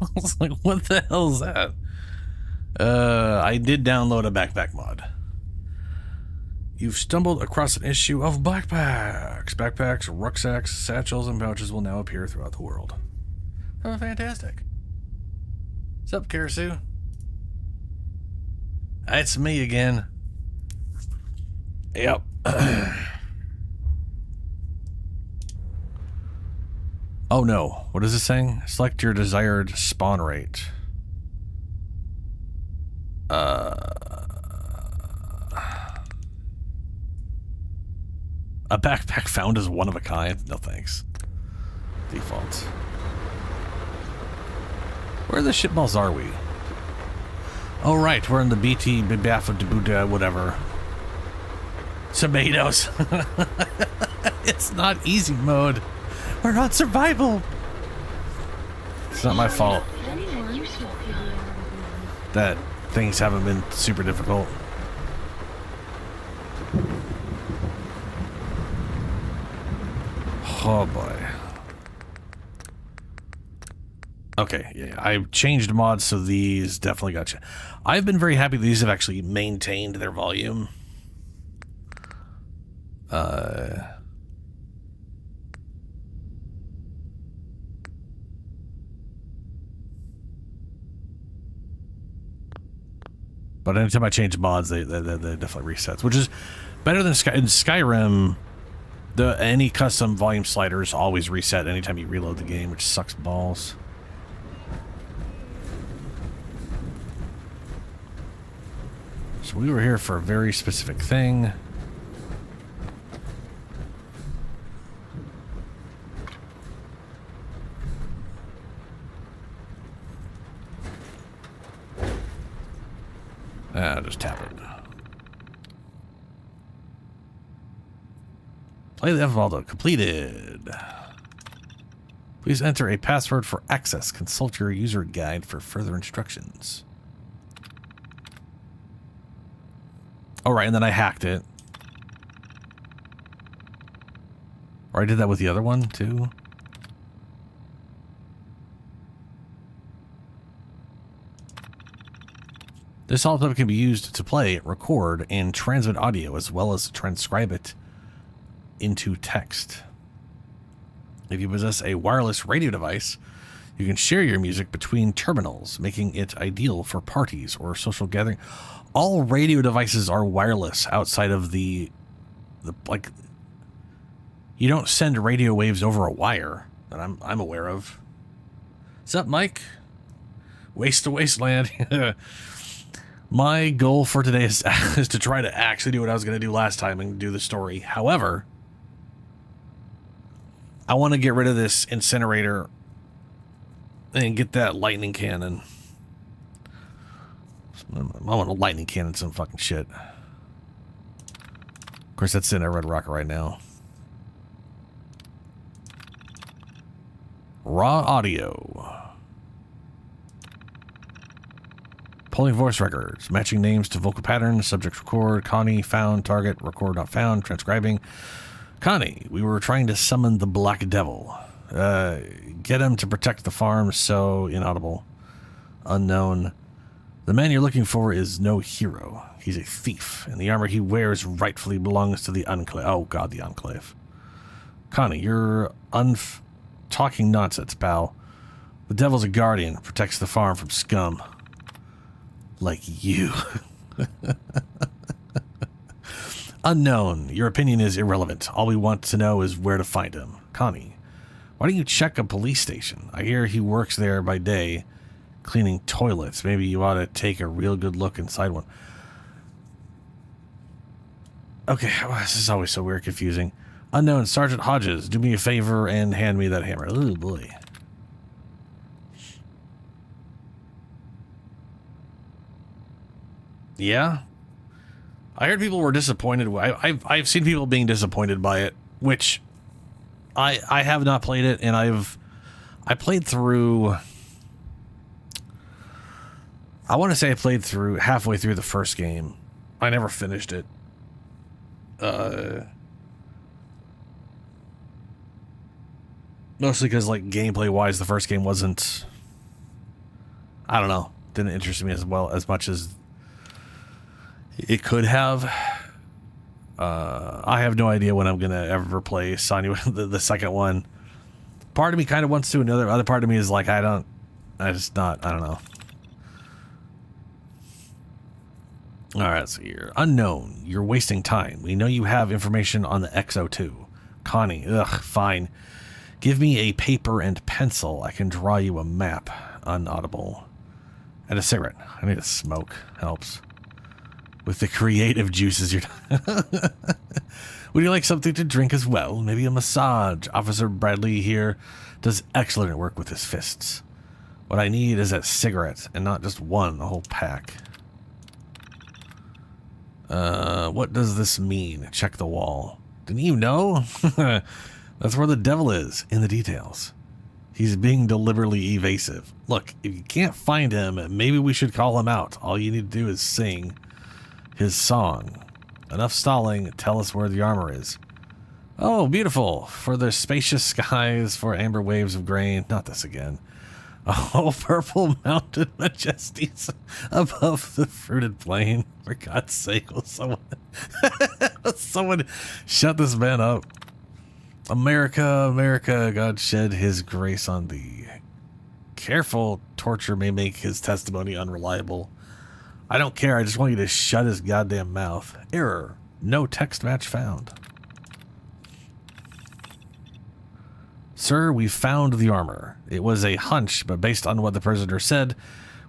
I was like, what the hell is that? I did download a backpack mod. You've stumbled across an issue of backpacks. Backpacks, rucksacks, satchels, and pouches will now appear throughout the world. Oh, fantastic. What's up, Karasu? It's me again. Yep. Oh no. What is this saying? Select your desired spawn rate. A backpack found is one of a kind? No thanks. Default. Where the shitballs are we? Oh right, we're in the BT Bibafa Debuda whatever. Tomatoes. It's not easy mode. We're on survival. It's not my fault that things haven't been super difficult. Oh boy. Okay, yeah, I've changed mods, so these definitely got you. I've been very happy these have actually maintained their volume. But anytime I change mods, they definitely resets, which is better than in Skyrim. Any custom volume sliders always reset anytime you reload the game, which sucks balls. So we were here for a very specific thing. Just tap it. Play the Evaldo. Completed. Please enter a password for access. Consult your user guide for further instructions. Alright, and then I hacked it. Or I did that with the other one, too. This software can be used to play, record, and transmit audio, as well as transcribe it into text. If you possess a wireless radio device, you can share your music between terminals, making it ideal for parties or social gathering. All radio devices are wireless outside of the like. You don't send radio waves over a wire that I'm aware of. What's up, Mike? Waste to Wasteland. My goal for today is to try to actually do what I was going to do last time and do the story. However, I want to get rid of this incinerator and get that lightning cannon. I want a lightning cannon some fucking shit. Of course, that's in a Red Rocket right now. Raw audio. Pulling voice records, matching names to vocal patterns, subject record, Connie, found, target, record not found, transcribing. Connie, we were trying to summon the Black Devil. Get him to protect the farm, so inaudible. Unknown. The man you're looking for is no hero. He's a thief, and the armor he wears rightfully belongs to the Enclave. Oh god, the Enclave. Connie, you're talking nonsense, pal. The Devil's a guardian, protects the farm from scum. Like you. Unknown. Your opinion is irrelevant. All we want to know is where to find him. Connie, why don't you check a police station? I hear he works there by day, cleaning toilets. Maybe you ought to take a real good look inside one. Okay, well, this is always so weird, confusing. Unknown. Sergeant Hodges, do me a favor and hand me that hammer. Oh boy. Yeah, I heard people were disappointed. I've seen people being disappointed by it, which I have not played it, and I played through. I want to say I played through halfway through the first game. I never finished it. Mostly because, like, gameplay wise, the first game wasn't I don't know. Didn't interest me as well as much as it could have. I have no idea when I'm gonna ever play Sonya the second one. Part of me kind of wants to. Other part of me is like, I don't know. All right, so you're unknown. You're wasting time. We know you have information on the XO2. Connie, ugh, fine. Give me a paper and pencil. I can draw you a map. Unaudible. And a cigarette. I need a smoke. Helps. With the creative juices you're... Would you like something to drink as well? Maybe a massage. Officer Bradley here does excellent work with his fists. What I need is a cigarette, and not just one, a whole pack. What does this mean? Check the wall. Didn't you know? That's where the devil is, in the details. He's being deliberately evasive. Look, if you can't find him, maybe we should call him out. All you need to do is sing his song. Enough stalling, tell us where the armor is. Oh, beautiful. For the spacious skies, for amber waves of grain. Not this again. Oh, purple mountain majesties above the fruited plain. For God's sake, will someone... someone shut this man up. America, America, God shed his grace on thee. Careful, torture may make his testimony unreliable. I don't care, I just want you to shut his goddamn mouth. Error, no text match found. Sir, we found the armor. It was a hunch, but based on what the prisoner said,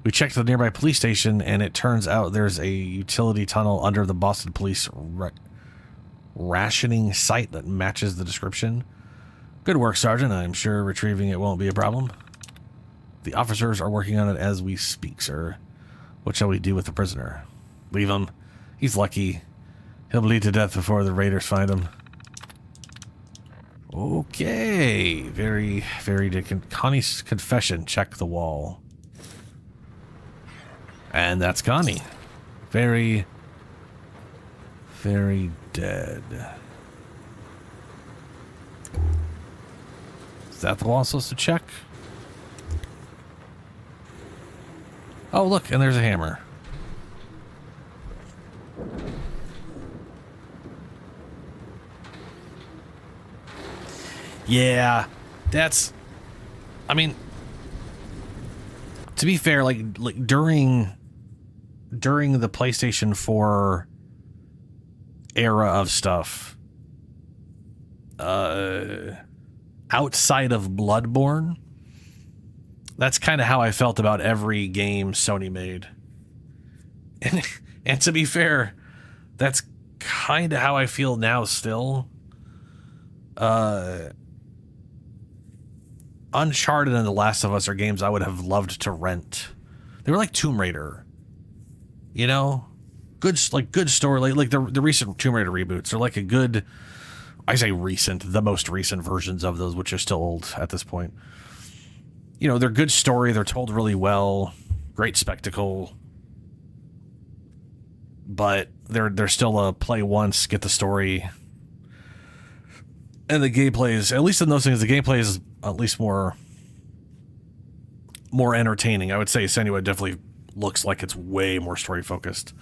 we checked the nearby police station, and it turns out there's a utility tunnel under the Boston Police rationing site that matches the description. Good work, Sergeant. I'm sure retrieving it won't be a problem. The officers are working on it as we speak, sir. What shall we do with the prisoner? Leave him. He's lucky. He'll bleed to death before the raiders find him. Okay. Very, very good. Connie's confession. Check the wall. And that's Connie. Very, very dead. Is that the wall I'm supposed to check? Oh, look, and there's a hammer. Yeah, that's... I mean, to be fair, like during the PlayStation 4 era of stuff, outside of Bloodborne, that's kind of how I felt about every game Sony made. And to be fair, that's kind of how I feel now still. Uncharted and The Last of Us are games I would have loved to rent. They were like Tomb Raider. You know? Good story. Like the recent Tomb Raider reboots are like a good... I say recent, the most recent versions of those, which are still old at this point. You know, they're good story. They're told really well. Great spectacle. But they're still a play once, get the story. And the gameplay is, at least in those things, the gameplay is at least more entertaining. I would say Senua definitely looks like it's way more story focused.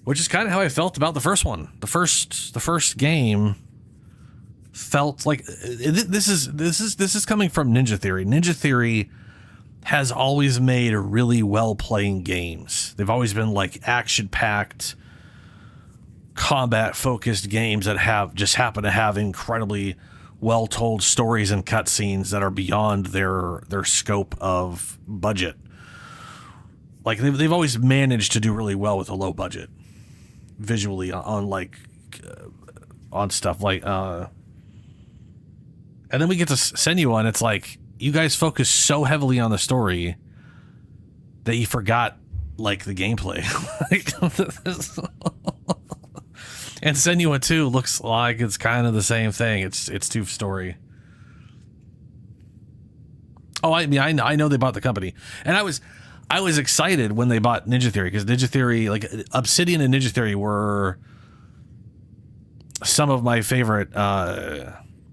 Which is kind of how I felt about the first one. The first game felt like this is coming from Ninja Theory. Ninja Theory has always made really well playing games. They've always been like action packed, combat focused games that happen to have incredibly well told stories and cutscenes that are beyond their scope of budget. Like they've always managed to do really well with a low budget visually on stuff like and then we get to Senua, and it's like, you guys focus so heavily on the story that you forgot, like, the gameplay. And Senua 2 looks like it's kind of the same thing. It's too story. Oh, I mean, I know they bought the company. And I was excited when they bought Ninja Theory, because Ninja Theory, like, Obsidian and Ninja Theory were some of my favorite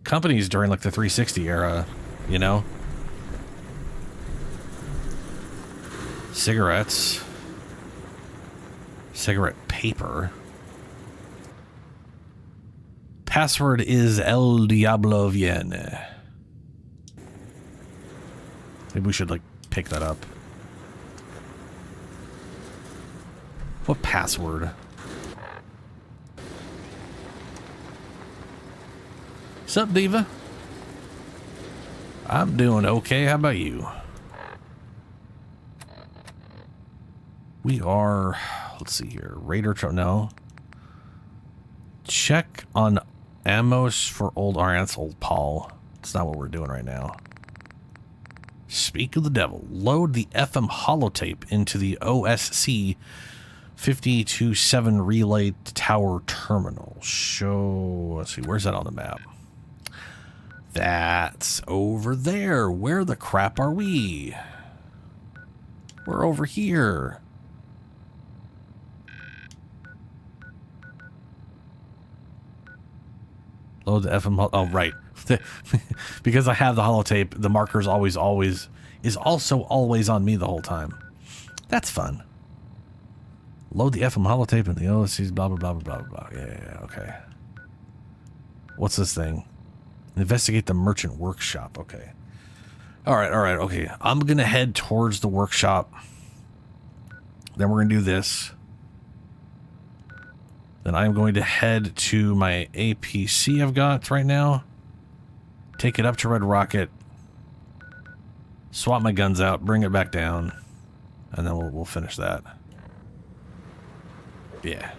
companies during like the 360 era, you know. Cigarettes. Cigarette paper. Password is El Diablo Viene. Maybe we should, like, pick that up. What password? Sup, Diva? I'm doing okay. How about you? We are... Let's see here. Raider... No. Check on Amos for old... Alright, that's old Paul. That's not what we're doing right now. Speak of the devil. Load the FM holotape into the OSC 527 relay tower terminal. Show... Let's see. Where's that on the map? That's over there. Where the crap are we? We're over here. Load the FM. Oh, right. Because I have the holotape, the marker is always on me the whole time. That's fun. Load the FM holotape and the OSC's blah, blah, blah, blah, blah, blah. Yeah, okay. What's this thing? Investigate the merchant workshop. Okay. All right, okay. I'm going to head towards the workshop. Then we're going to do this. Then I'm going to head to my APC I've got right now. Take it up to Red Rocket. Swap my guns out. Bring it back down. And then we'll finish that. Yeah.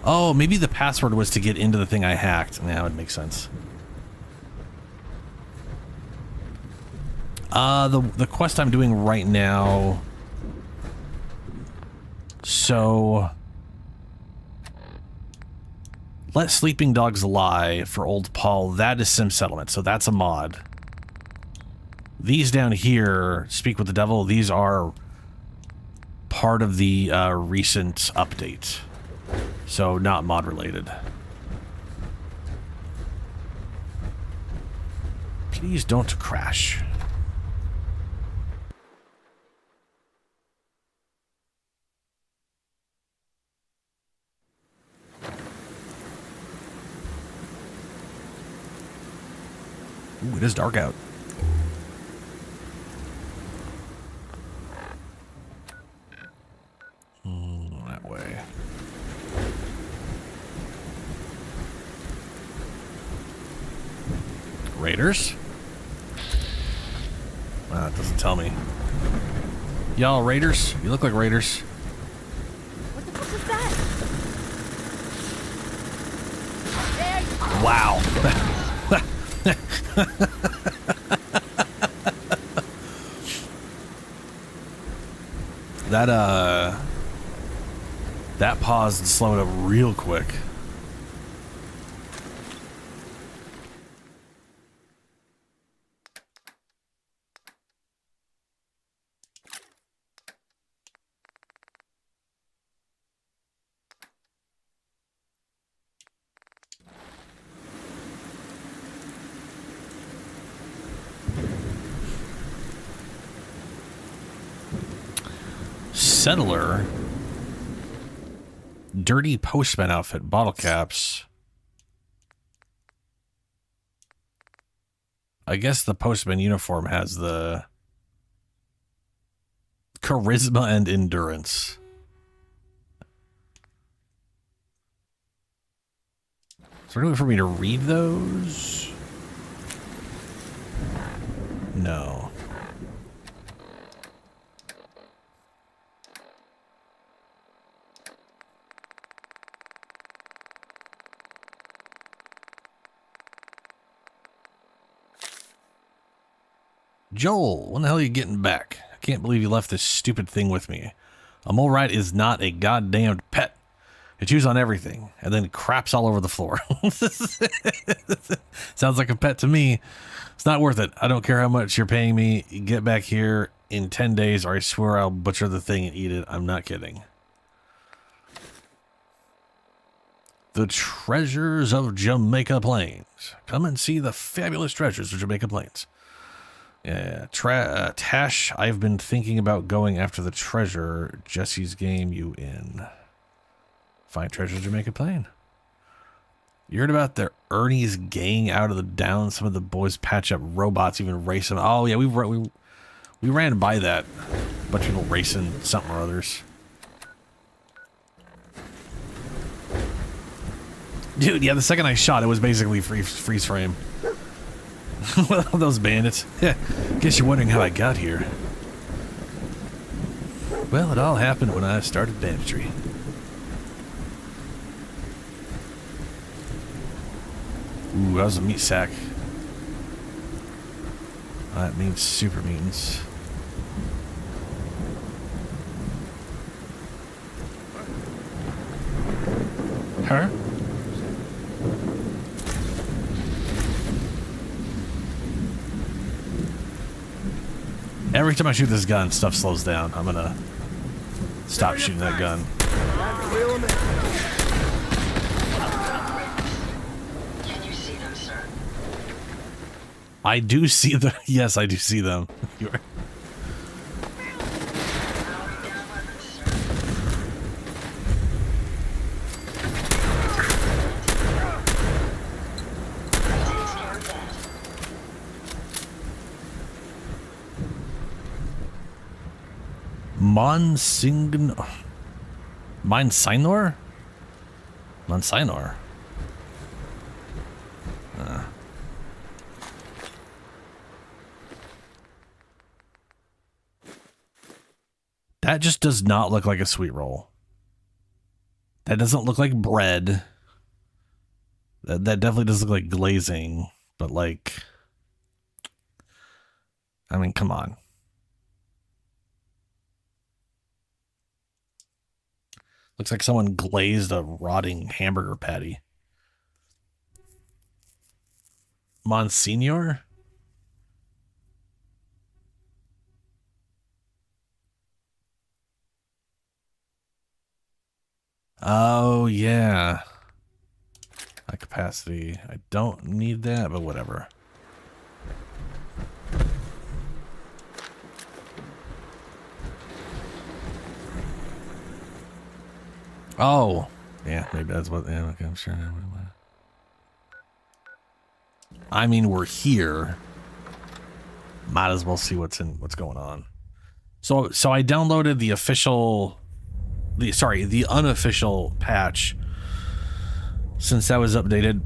Oh, maybe the password was to get into the thing I hacked. Now it makes sense. The quest I'm doing right now. So, let sleeping dogs lie for old Paul. That is Sim Settlement, so that's a mod. These down here, Speak with the Devil, these are part of the recent update. So, not mod related. Please don't crash. Ooh, it is dark out. That way. Raiders? Well, it doesn't tell me. Y'all raiders? You look like raiders. What the fuck was that? Wow. That paused and slowed up real quick. Settler. Dirty postman outfit. Bottle caps. I guess the postman uniform has the charisma and endurance. Is there any way for me to read those? No. Joel, when the hell are you getting back? I can't believe you left this stupid thing with me. A mole rat is not a goddamned pet. It chews on everything and then craps all over the floor. Sounds like a pet to me. It's not worth it. I don't care how much you're paying me. Get back here in 10 days or I swear I'll butcher the thing and eat it. I'm not kidding. The treasures of Jamaica Plains. Come and see the fabulous treasures of Jamaica Plains. Yeah, Tash, I've been thinking about going after the treasure. Jesse's game, you in. Find treasure Jamaica Plain. You heard about the Ernie's gang out of the down? Some of the boys patch up robots, even race them. Oh yeah, we ran by that. A bunch of people racing something or others. Dude, yeah, the second I shot, it was basically freeze frame. Those bandits. Yeah, guess you're wondering how I got here. Well, it all happened when I started banditry. Ooh, that was a meat sack. That means super mutants. Her? Every time I shoot this gun, stuff slows down. I'm gonna stop shooting that gun. Can you see them, sir? I do see them. Yes, I do see them. You're... Monsignor? Monsignor? That just does not look like a sweet roll. That doesn't look like bread. That definitely doesn't look like glazing, but like, I mean, come on. Looks like someone glazed a rotting hamburger patty. Monsignor? Oh, yeah. High capacity. I don't need that, but whatever. Oh, yeah, maybe that's what. Yeah, okay, I'm sure. I mean, we're here. Might as well see what's going on. So I downloaded the the unofficial patch, since that was updated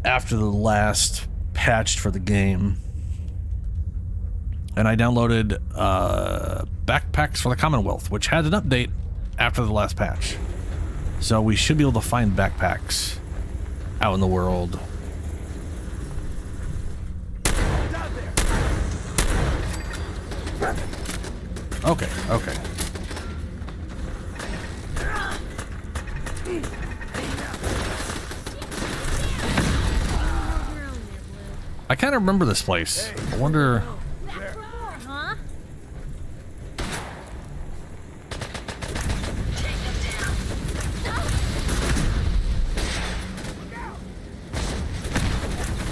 after the last patch for the game. And I downloaded Backpacks for the Commonwealth, which had an update after the last patch. So we should be able to find backpacks out in the world. Okay, okay. I kind of remember this place. I wonder... Huh?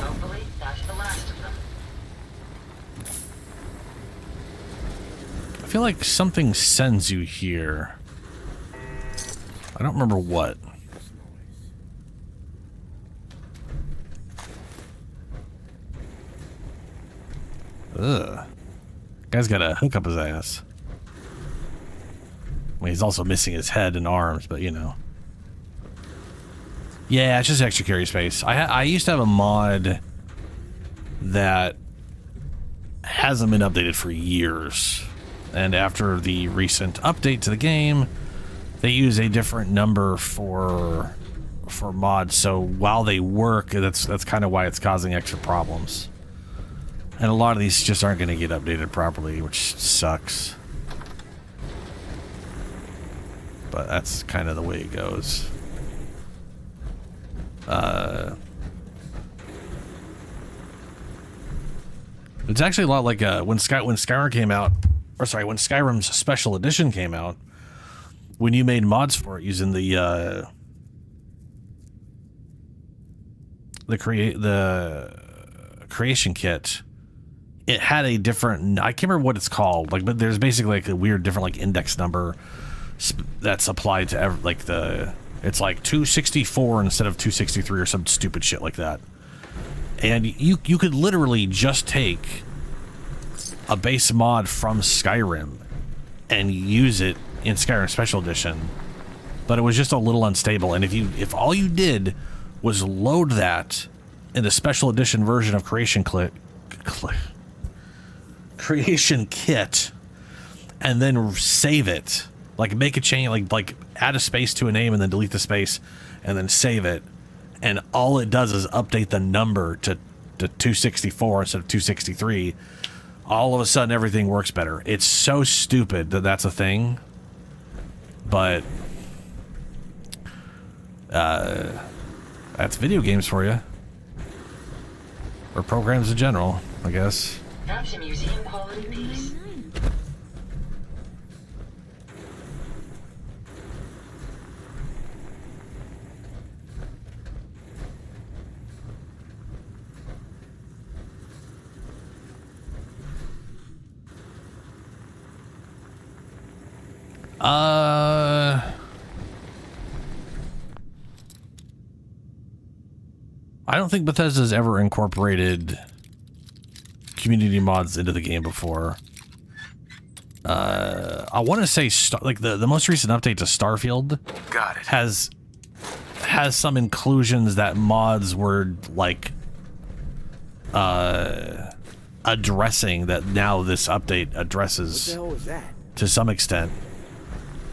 Hopefully, that's the last of them. I feel like something sends you here. I don't remember what. Ugh. Guy's got a hook up his ass. I mean, he's also missing his head and arms, but you know. Yeah, it's just extra carry space. I used to have a mod that hasn't been updated for years. And after the recent update to the game, they use a different number for mods. So while they work, that's kind of why it's causing extra problems. And a lot of these just aren't going to get updated properly, which sucks. But that's kind of the way it goes. It's actually a lot like when Skyrim came out, or sorry, when Skyrim's Special Edition came out. When you made mods for it using the creation kit, it had a different, I can't remember what it's called, like, but there's basically like a weird different like index number that's applied to like it's like 264 instead of 263 or some stupid shit like that. And you could literally just take a base mod from Skyrim and use it in Skyrim Special Edition, but it was just a little unstable. And if all you did was load that in the Special Edition version of Creation Kit, and then save it, like make a change, like add a space to a name and then delete the space, and then save it, and all it does is update the number to 264 instead of 263. All of a sudden, everything works better. It's so stupid that that's a thing, but that's video games for you, or programs in general, I guess. That's a museum quality piece. I don't think Bethesda's ever incorporated community mods into the game before. I want to say like the most recent update to Starfield has some inclusions that mods were like addressing, that now this update addresses to some extent.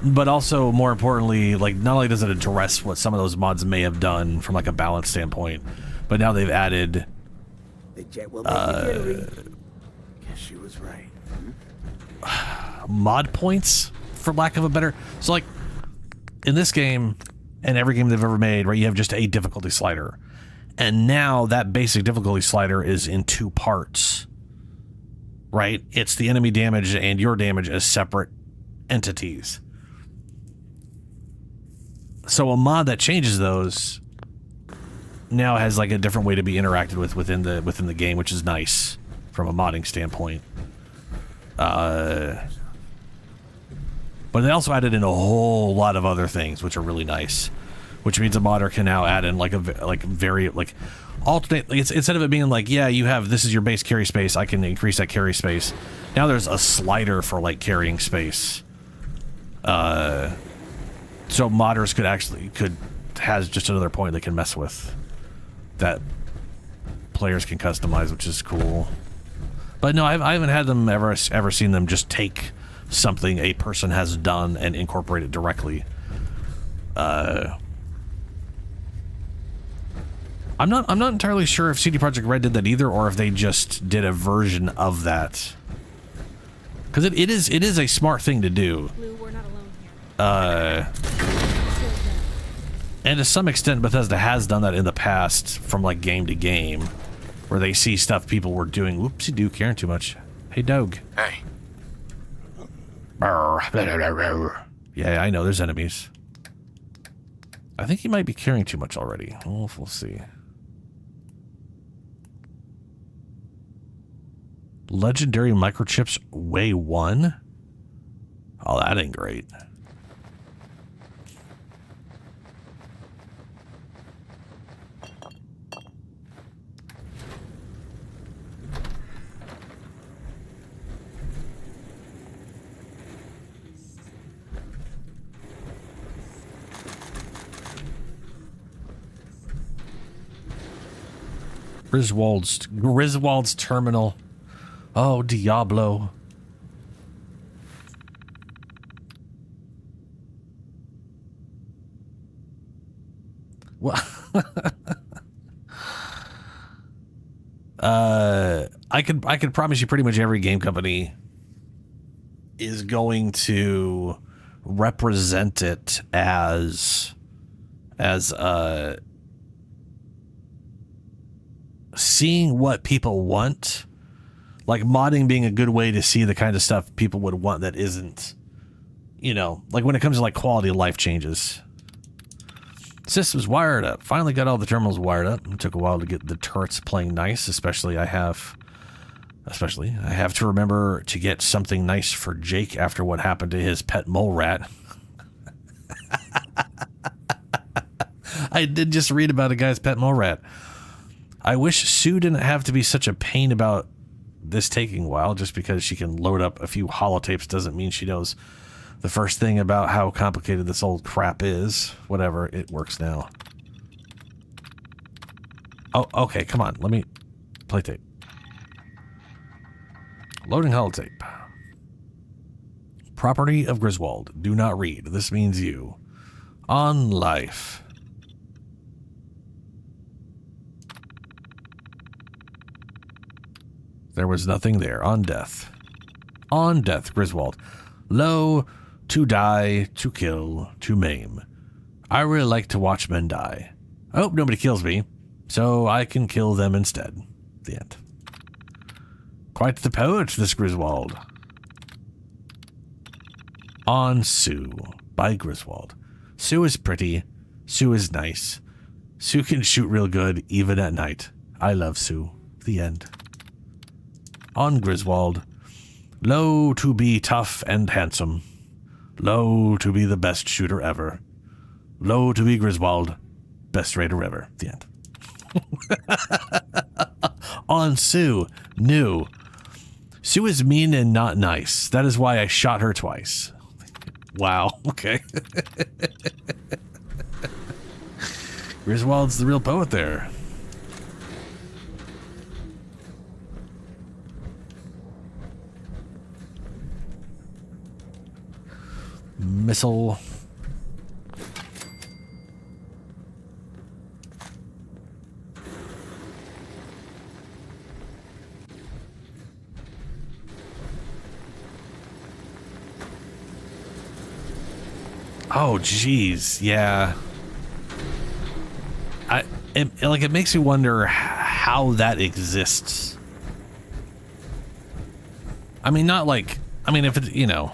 But also, more importantly, like, not only does it address what some of those mods may have done from like a balance standpoint, but now they've added Guess she was right. mod points, for lack of a better. So like in this game and every game they've ever made, right, you have just a difficulty slider, and now that basic difficulty slider is in two parts, right? It's the enemy damage and your damage as separate entities. So a mod that changes those now has like a different way to be interacted with within the game, which is nice from a modding standpoint. But they also added in a whole lot of other things, which are really nice. Which means a modder can now add in like alternate. It's, instead of it being like, yeah, you have, this is your base carry space, I can increase that carry space. Now there's a slider for like carrying space. So modders has just another point they can mess with that players can customize, which is cool. But no, I haven't had them ever seen them just take something a person has done and incorporate it directly. I'm not entirely sure if CD Projekt Red did that either, or if they just did a version of that. Because it is a smart thing to do. Blue, we're not alone here. And to some extent, Bethesda has done that in the past from like game to game, where they see stuff people were doing. Whoopsie-doo, caring too much. Hey, dog. Hey. Yeah, I know, there's enemies. I think he might be caring too much already. We'll see. Legendary microchips weigh 1? Oh, that ain't great. Griswold's terminal. Oh, Diablo. Well, I could promise you pretty much every game company is going to represent it as seeing what people want, like modding being a good way to see the kind of stuff people would want that isn't, you know, like when it comes to like quality of life changes. System's wired up. Finally got all the terminals wired up. It took a while to get the turrets playing nice, especially I have Especially, I have to remember to get something nice for Jake after what happened to his pet mole rat. I did just read about a guy's pet mole rat. I wish Sue didn't have to be such a pain about this taking a while. Just because she can load up a few holotapes doesn't mean she knows the first thing about how complicated this old crap is. Whatever, it works now. Oh, okay, come on. Let me play tape. Loading holotape. Property of Griswold. Do not read. This means you. On life. There was nothing there. On death. On death, Griswold. Lo, to die, to kill, to maim. I really like to watch men die. I hope nobody kills me, so I can kill them instead. The end. Quite the poet, this Griswold. On Sue, by Griswold. Sue is pretty. Sue is nice. Sue can shoot real good, even at night. I love Sue. The end. On Griswold. Lo, to be tough and handsome. Lo, to be the best shooter ever. Lo, to be Griswold. Best raider ever. The end. On Sue. New. Sue is mean and not nice. That is why I shot her twice. Wow. Okay. Griswold's the real poet there. Missile. Oh, geez. Yeah. It makes me wonder how that exists. I mean, not like, I mean, if it, you know.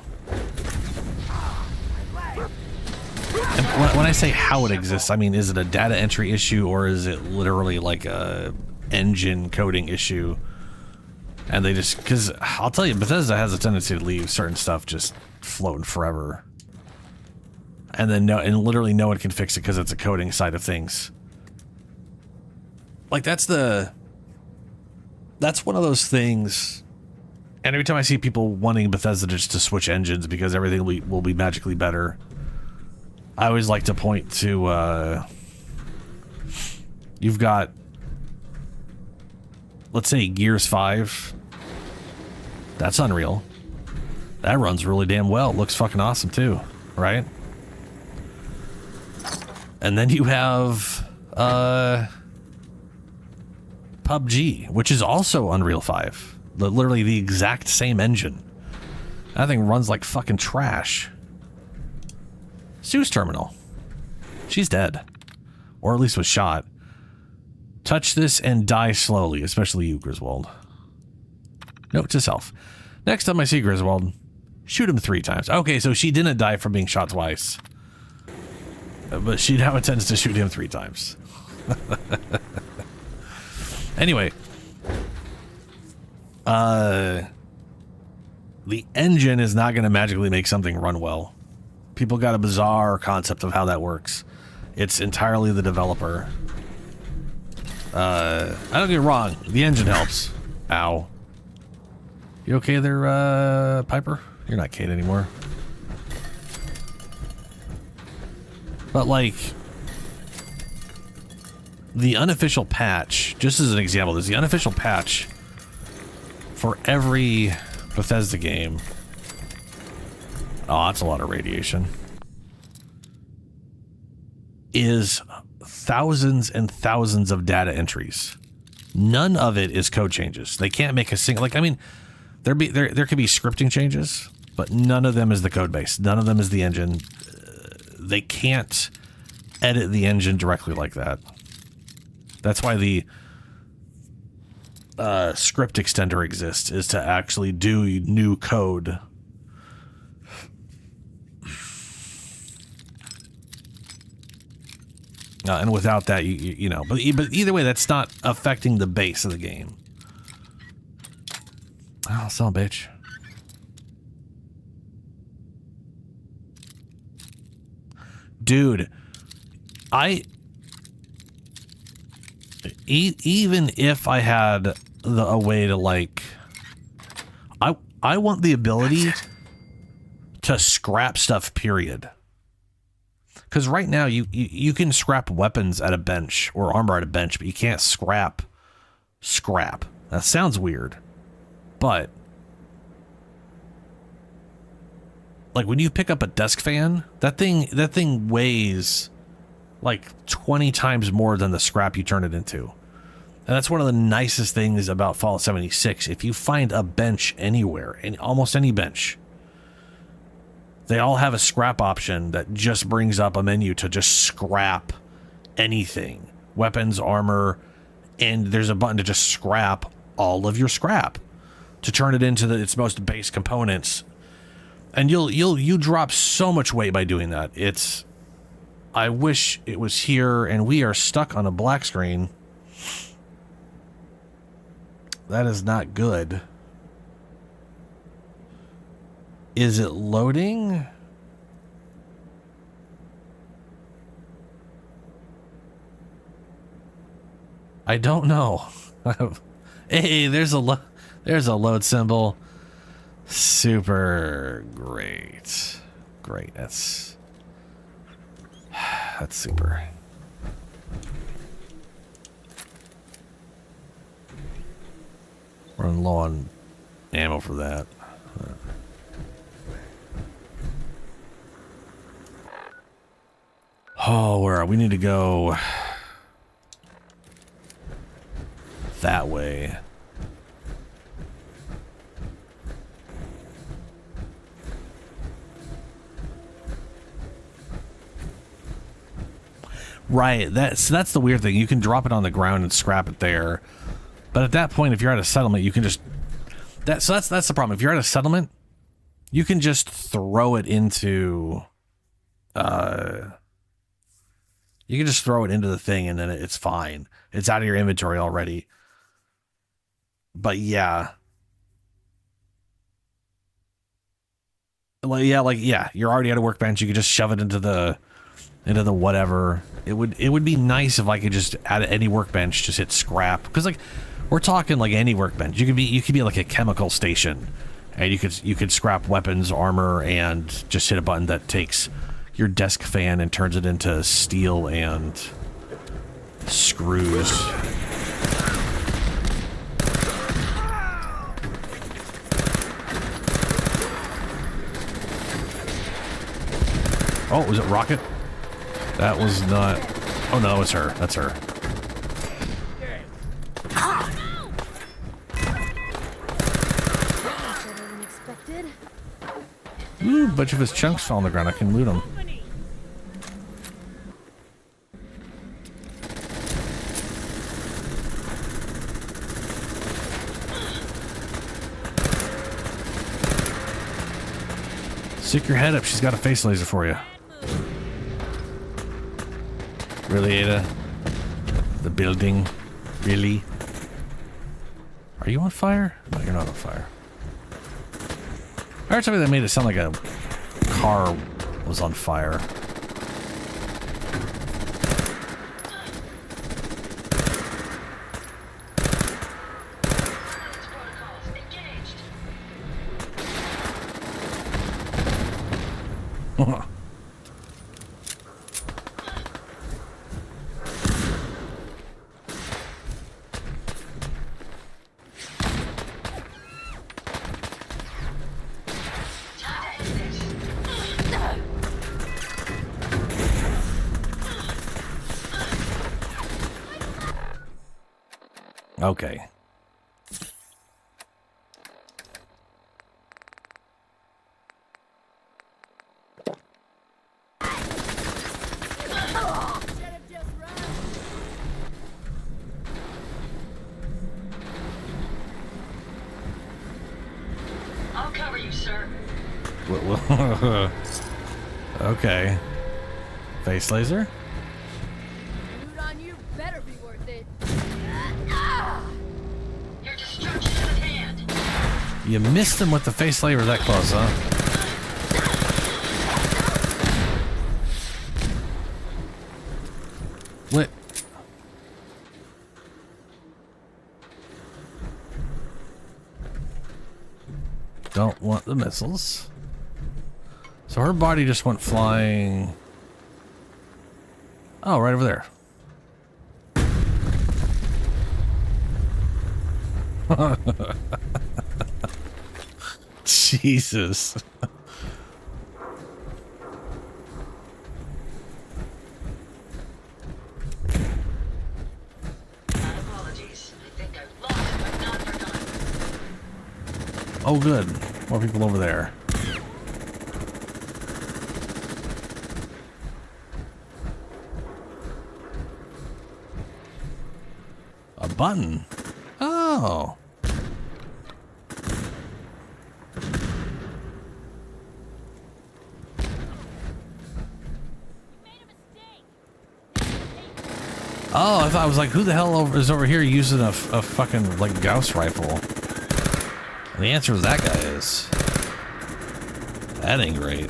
When I say how it exists, I mean, is it a data entry issue or is it literally like a engine coding issue? And they just, because I'll tell you, Bethesda has a tendency to leave certain stuff just floating forever. And then literally no one can fix it because it's a coding side of things. Like that's one of those things. And every time I see people wanting Bethesda just to switch engines because everything will be magically better, I always like to point to, you've got, let's say Gears 5. That's Unreal. That runs really damn well. Looks fucking awesome too, right? And then you have PUBG, which is also Unreal 5. Literally the exact same engine. That thing runs like fucking trash. Sue's terminal. She's dead. Or at least was shot. Touch this and die slowly, especially you, Griswold. Note to self. Next time I see Griswold, shoot him 3 times. Okay, so she didn't die from being shot twice. But she now intends to shoot him 3 times. Anyway. The engine is not going to magically make something run well. People got a bizarre concept of how that works. It's entirely the developer. I don't get me wrong. The engine helps. Ow. You okay there, Piper? You're not Kate anymore. But, like, the unofficial patch, just as an example, there's the unofficial patch for every Bethesda game. Oh, that's a lot of radiation. Is thousands and thousands of data entries. None of it is code changes. They can't make a single, like, I mean, there could be scripting changes, but none of them is the code base. None of them is the engine. They can't edit the engine directly like that. That's why the script extender exists, is to actually do new code. And without that, you know, but either way, that's not affecting the base of the game. Oh, son of a bitch. Dude, even if I had a way to like, I want the ability to scrap stuff, period. Because right now you can scrap weapons at a bench or armor at a bench, but you can't scrap. That sounds weird, but like when you pick up a desk fan, that thing weighs like 20 times more than the scrap you turn it into. And that's one of the nicest things about Fallout 76. If you find a bench anywhere, almost any bench, they all have a scrap option that just brings up a menu to just scrap anything. Weapons, armor, and there's a button to just scrap all of your scrap to turn it into its most base components. And you drop so much weight by doing that. I wish it was here, and we are stuck on a black screen. That is not good. Is it loading? I don't know. Hey, there's a load symbol. Super great. Great. That's super. Running low on ammo for that. Oh, where are we? Need to go that way. Right, that's the weird thing. You can drop it on the ground and scrap it there. But at that point, if you're at a settlement, you can just that's the problem. If you're at a settlement, you can just throw it into you can just throw it into the thing and then it's fine. It's out of your inventory already. But yeah. Yeah, you're already at a workbench. You could just shove it into the whatever. It would be nice if I could just at any workbench just hit scrap, because like we're talking like any workbench. You could be like a chemical station, and you could scrap weapons, armor, and just hit a button that takes your desk fan and turns it into steel and screws. Oh, was it Rocket? That was not... Oh no, it's her. That's her. Ooh, a bunch of his chunks fell on the ground. I can loot them. Stick your head up. She's got a face laser for you. Really, Ada? The building? Really? Are you on fire? No, you're not on fire. I heard something that made it sound like a car was on fire. Okay. I'll cover you, sir. Okay. Face laser? Loot on you better be worth it. Your destruction is at hand. You missed him with the face slaver that close, huh? What? Don't want the missiles. So her body just went flying. Oh, right over there. Jesus. Apologies. I think I've lost, but not forgotten. Oh, good. More people over there. A button. Oh. Oh, I thought I was like, who the hell is over here using a fucking, like, Gauss rifle? And the answer was that guy is. That ain't great.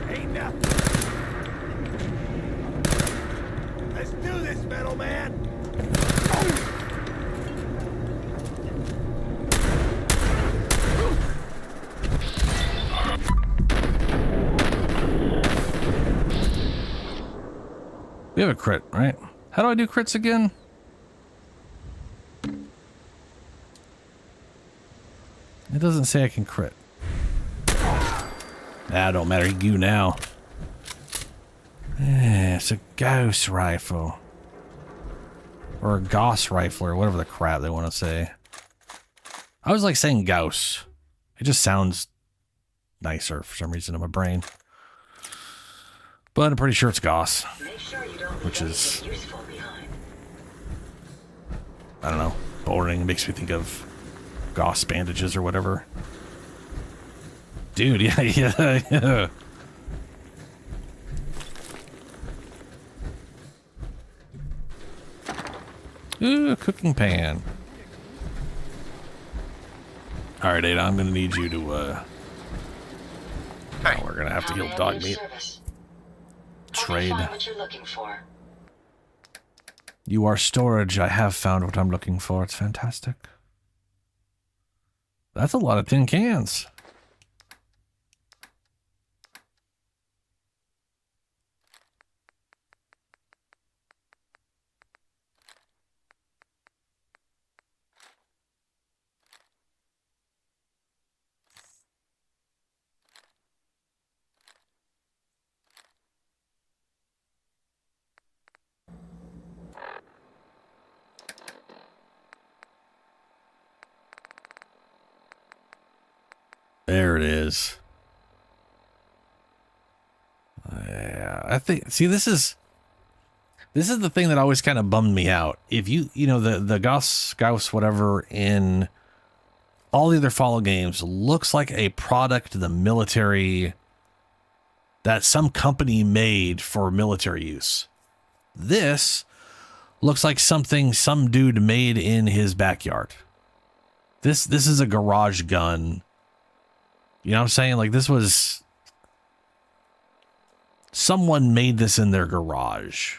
Ain't nothing. Let's do this, metal man. We have a crit, right? How do I do crits again? It doesn't say I can crit. Ah, don't matter. You now. Yeah, it's a Gauss rifle. Or a Gauss rifle, or whatever the crap they want to say. I was like saying Gauss. It just sounds nicer for some reason in my brain. But I'm pretty sure it's Gauss. Make sure you don't Which leave is- anything useful behind. I don't know. Boring. It makes me think of Gauss bandages or whatever. Dude, yeah. Ooh, a cooking pan. Alright, Ada, I'm gonna need you to, oh, we're gonna have to heal Found dog ambulance meat. service. Hope you Trade. find what you're looking for. You are storage. I have found what I'm looking for. It's fantastic. That's a lot of tin cans. There it is. Yeah, I think. See, this is the thing that always kind of bummed me out. If you know the Gauss whatever in all the other Fallout games looks like a product of the military that some company made for military use. This looks like something some dude made in his backyard. This is a garage gun. You know what I'm saying? Like, this was... someone made this in their garage.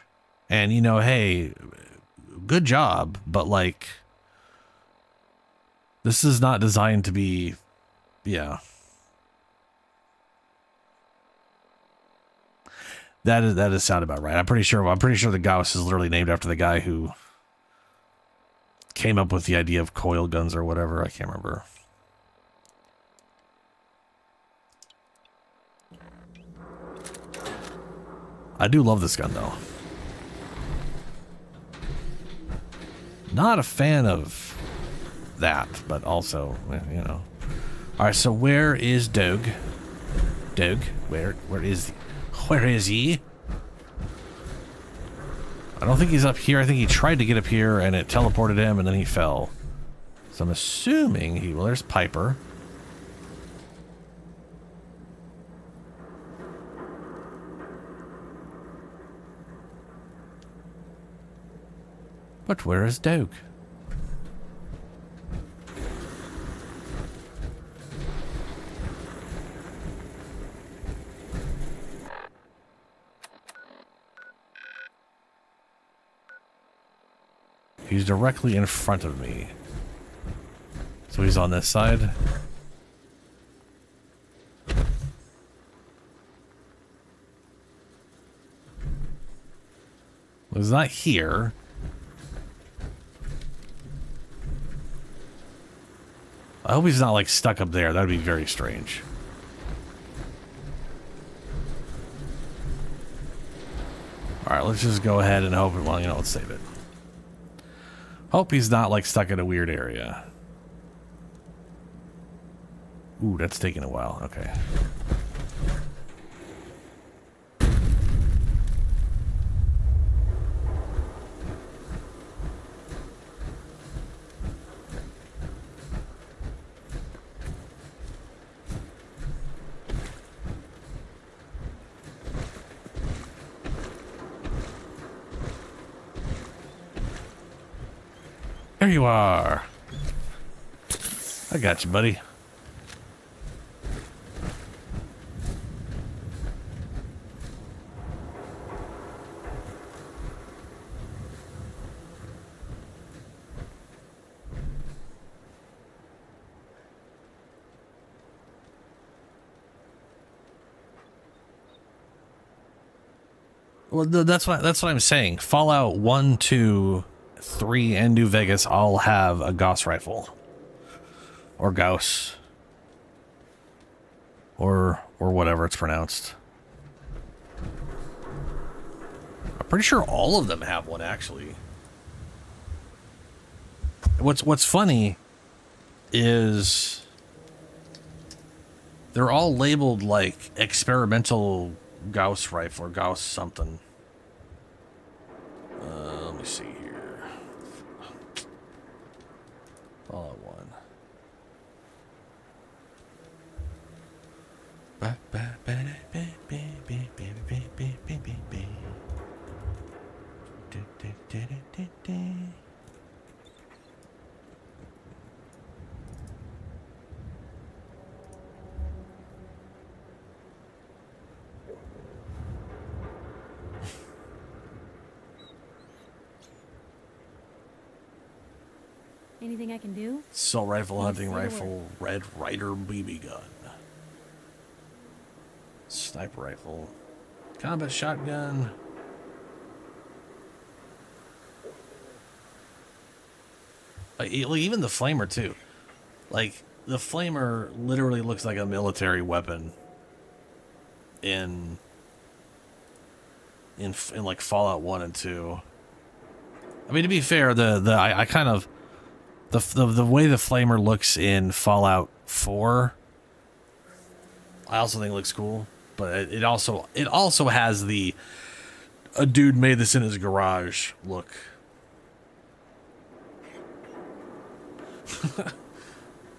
And, you know, hey, good job. But, like, this is not designed to be... Yeah. That is sound about right. I'm pretty sure the Gauss is literally named after the guy who came up with the idea of coil guns or whatever. I can't remember. I do love this gun, though. Not a fan of that, but also, you know. All right, so where is Doug? Doug, where is he? I don't think he's up here. I think he tried to get up here, and it teleported him, and then he fell. So I'm assuming well, there's Piper. But where is Doug? He's directly in front of me. So he's on this side. Well, he's not here. I hope he's not like stuck up there. That'd be very strange. Alright, let's just go ahead and hope it, well, you know, let's save it. Hope he's not like stuck in a weird area. Ooh, that's taking a while. Okay. There you are. I got you, buddy. Well, that's what I'm saying. Fallout 1, 2, 3, and New Vegas all have a Gauss rifle. Or Gauss. Or whatever it's pronounced. I'm pretty sure all of them have one, actually. What's funny is they're all labeled like experimental Gauss rifle or Gauss something. Let me see here. Fallout 1. Anything I can do? Assault rifle, hunting rifle, Red Ryder BB gun. Sniper rifle. Combat shotgun. Like, even the flamer too. Like, the flamer literally looks like a military weapon in like Fallout 1 and 2. I mean, to be fair, I kind of the way the flamer looks in Fallout 4, I also think looks cool, but it also has the a dude made this in his garage look.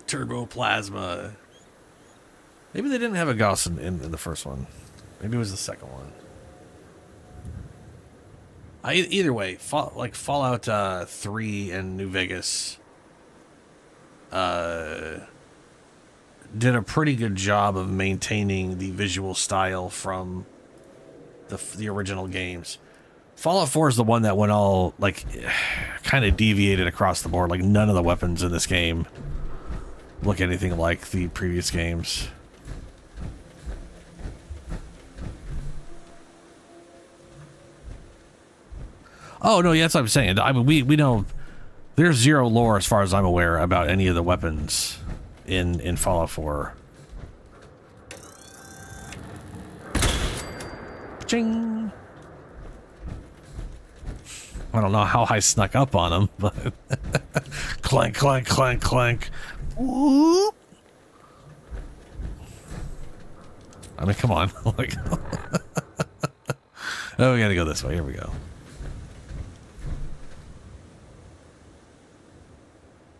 Turbo plasma. Maybe they didn't have a Gauss in the first one. Maybe it was the second one. Either way, like Fallout 3 and New Vegas did a pretty good job of maintaining the visual style from the original games. Fallout 4 is the one that went all, like, kind of deviated across the board. Like, none of the weapons in this game look anything like the previous games. Oh, no, yeah, that's what I'm saying. I mean, we know there's zero lore, as far as I'm aware, about any of the weapons in Fallout 4. Ching! I don't know how I snuck up on him, but clank, clank, clank, clank. Whoop. I mean, come on. Like, oh, we gotta go this way. Here we go.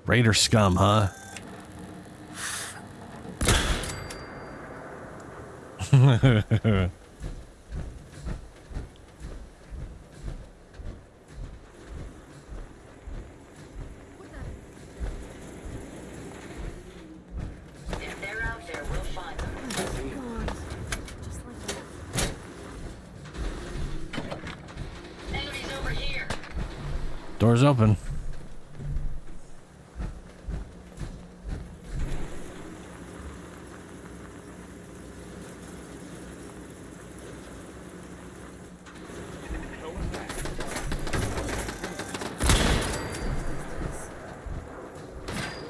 Raider scum, huh? Door's open.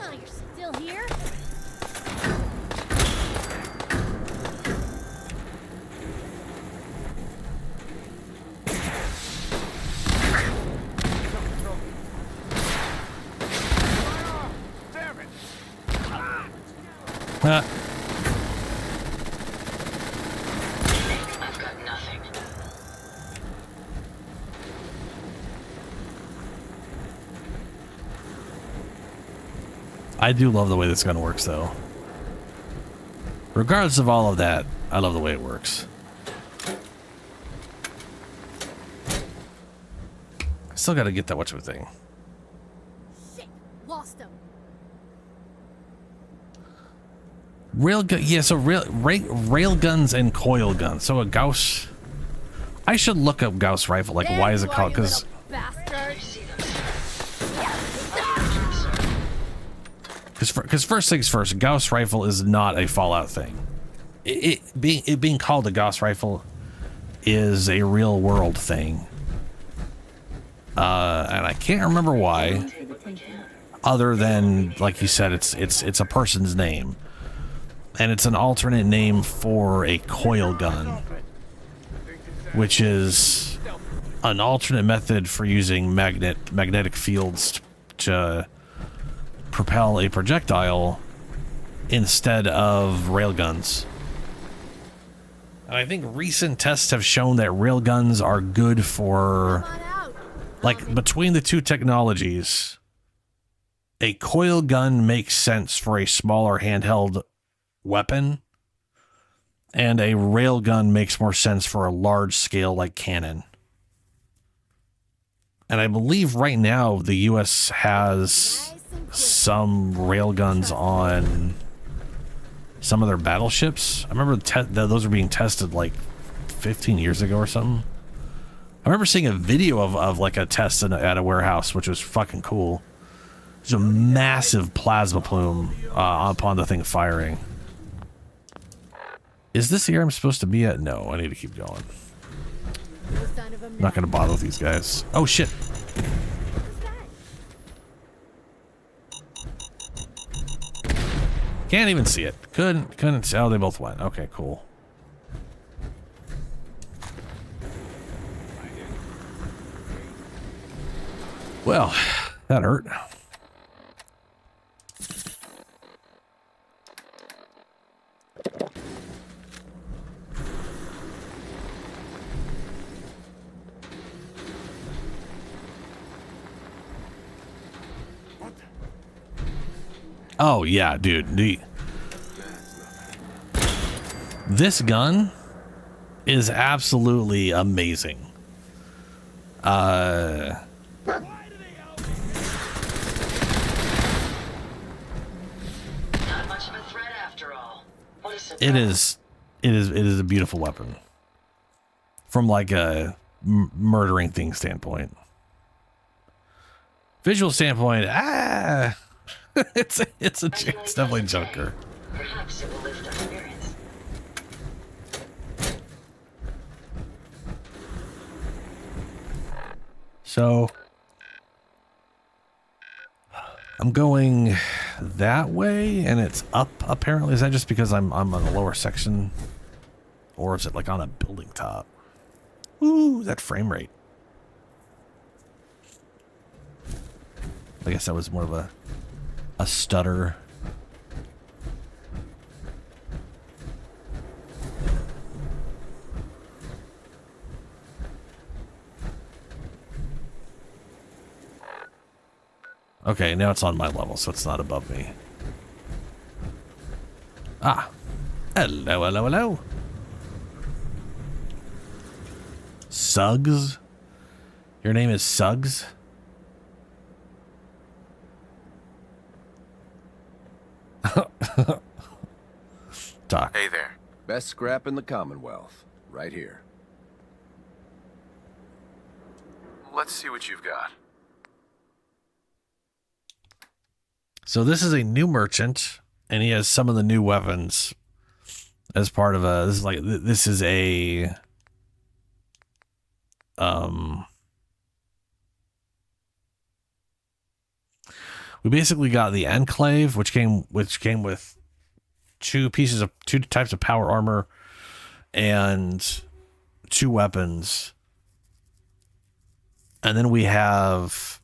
Oh, you're still here? Damn it! Ah. I've got nothing. I do love the way this gun works, though. Regardless of all of that, I love the way it works. I still got to get that thing. Shit, lost him. Yeah, so rail guns and coil guns. So a Gauss. I should look up Gauss rifle. Like, why is it called? Because Bastard. Because first things first, Gauss rifle is not a Fallout thing. It being called a Gauss rifle is a real world thing. And I can't remember why, other than, like you said, it's a person's name, and it's an alternate name for a coil gun, which is an alternate method for using magnetic fields to propel a projectile instead of railguns. And I think recent tests have shown that railguns are good for, like, between the two technologies, a coil gun makes sense for a smaller handheld weapon, and a railgun makes more sense for a large scale, like, cannon. And I believe right now the US has some railguns on some of their battleships. I remember those were being tested like 15 years ago or something. I remember seeing a video of like a test at a warehouse, which was fucking cool. There's a massive plasma plume upon the thing firing. Is this the area I'm supposed to be at? No, I need to keep going. I'm not gonna bother with these guys. Oh shit. Can't even see it. Couldn't see. Oh, they both went. Okay, cool. Well, that hurt. Oh yeah, dude. This gun is absolutely amazing. Not much of a threat after all. What a surprise. It is a beautiful weapon from like a murdering thing standpoint. Visual standpoint, it's definitely junker. Perhaps it will lift our spirits. So I'm going that way, and it's up apparently. Is that just because I'm on the lower section, or is it like on a building top? Ooh, that frame rate. I guess that was more of a stutter. Okay, now it's on my level, so it's not above me. Ah. Hello. Suggs? Your name is Suggs? Doc. Hey there. Best scrap in the Commonwealth, right here. Let's see what you've got. So this is a new merchant, and he has some of the new weapons as part of a. This is a. We basically got the Enclave, which came with two types of power armor and 2 weapons. And then we have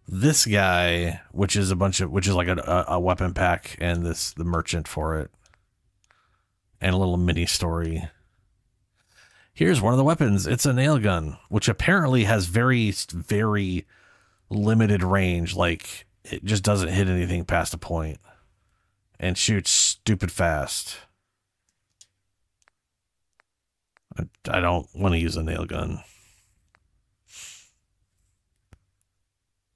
this guy, which is like a weapon pack, and the merchant for it, and a little mini story. Here's one of the weapons. It's a nail gun, which apparently has very, very limited range. Like, it just doesn't hit anything past a point, and shoots stupid fast. I don't want to use a nail gun.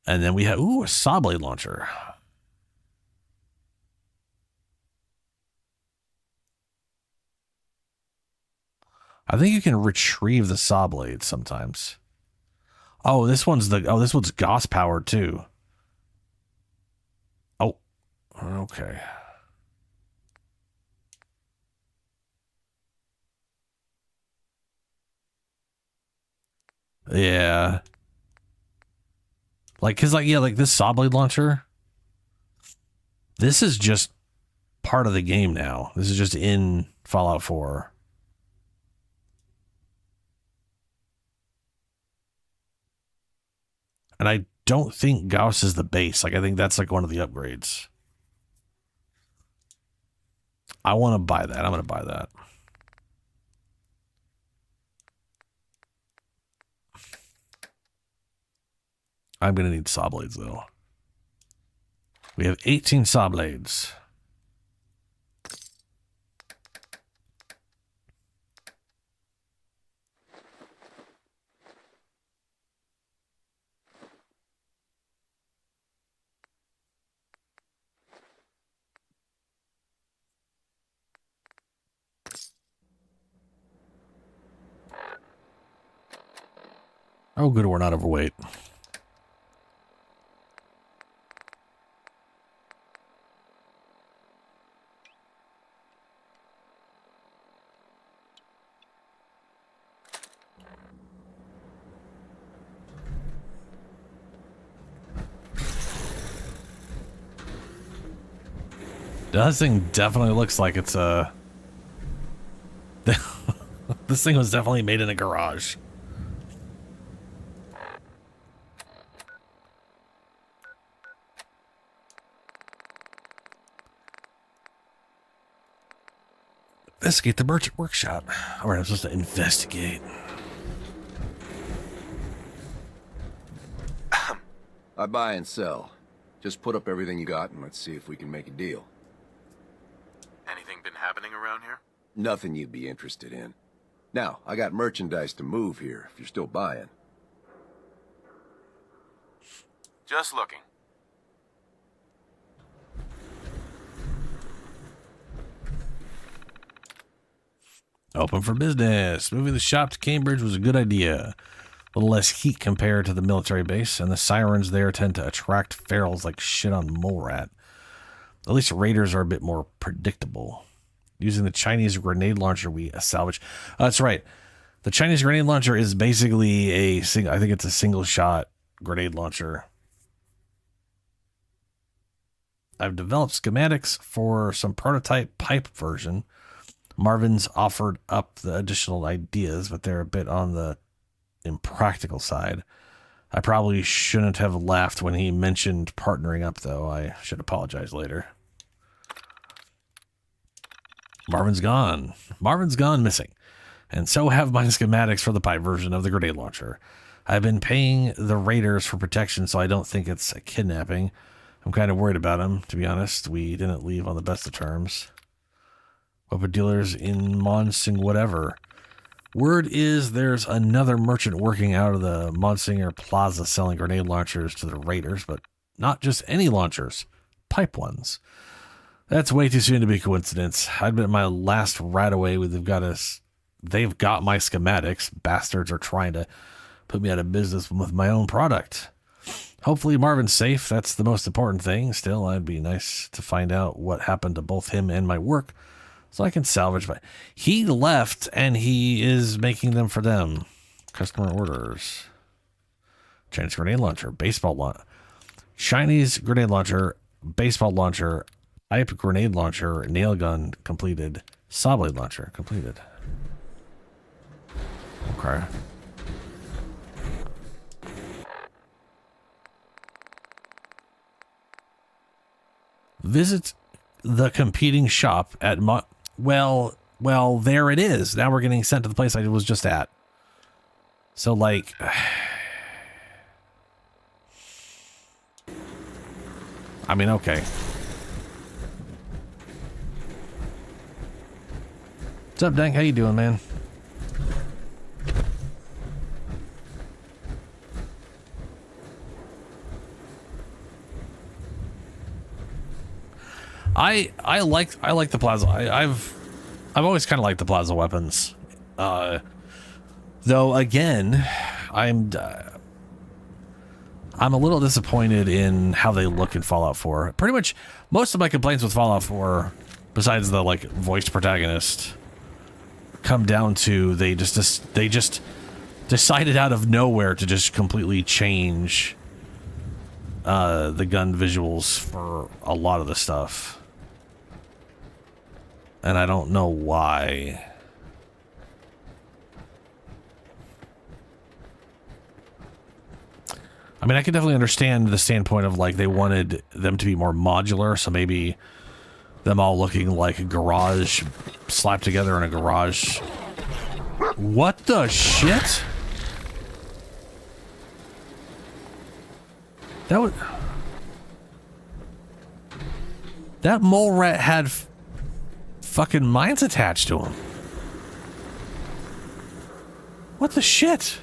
And then we have, a saw blade launcher. I think you can retrieve the saw blade sometimes. Oh, this one's Gauss powered too. Oh, okay. Yeah. Like this saw blade launcher. This is just part of the game now. This is just in Fallout 4. And I don't think Gauss is the base. Like, I think that's like one of the upgrades. I want to buy that. I'm going to buy that. I'm going to need saw blades, though. We have 18 saw blades. Oh, good, we're not overweight. This thing definitely looks like it's a... This thing was definitely made in a garage. Investigate the merchant workshop. Alright, I'm supposed to investigate. I buy and sell. Just put up everything you got and let's see if we can make a deal. Anything been happening around here? Nothing you'd be interested in. Now, I got merchandise to move here, if you're still buying. Just looking. Open for business. Moving the shop to Cambridge was a good idea. A little less heat compared to the military base, and the sirens there tend to attract ferals like shit on mole rat. At least raiders are a bit more predictable. Using the Chinese grenade launcher we salvaged. That's right. The Chinese grenade launcher is basically I think it's a single shot grenade launcher. I've developed schematics for some prototype pipe version. Marvin's offered up the additional ideas, but they're a bit on the impractical side. I probably shouldn't have laughed when he mentioned partnering up, though. I should apologize later. Marvin's gone. Marvin's gone missing. And so have my schematics for the pipe version of the grenade launcher. I've been paying the raiders for protection, so I don't think it's a kidnapping. I'm kind of worried about him, to be honest. We didn't leave on the best of terms. Weapon dealers in Monsing whatever. Word is there's another merchant working out of the Monsinger Plaza selling grenade launchers to the raiders, but not just any launchers, pipe ones. That's way too soon to be coincidence. I'd been my last rat away with they've got my schematics. Bastards are trying to put me out of business with my own product. Hopefully Marvin's safe. That's the most important thing. Still, it'd be nice to find out what happened to both him and my work so I can salvage my... He left and he is making them for them. Customer orders. Chinese grenade launcher. Baseball launcher. Chinese grenade launcher. Baseball launcher. Pipe grenade launcher. Nail gun completed. Saw blade launcher completed. Okay. Visit the competing shop at well, there it is. Now we're getting sent to the place I was just at. So, like... I mean, okay. What's up, Dank? How you doing, man? I like the plasma. I've always kind of liked the plasma weapons. Though again, I'm a little disappointed in how they look in Fallout 4. Pretty much most of my complaints with Fallout 4, besides the like voiced protagonist, come down to they just decided out of nowhere to just completely change the gun visuals for a lot of the stuff. And I don't know why. I mean, I can definitely understand the standpoint of like they wanted them to be more modular, so maybe them all looking like a garage slapped together in a garage. What the shit? That mole rat had fucking mines attached to him. What the shit?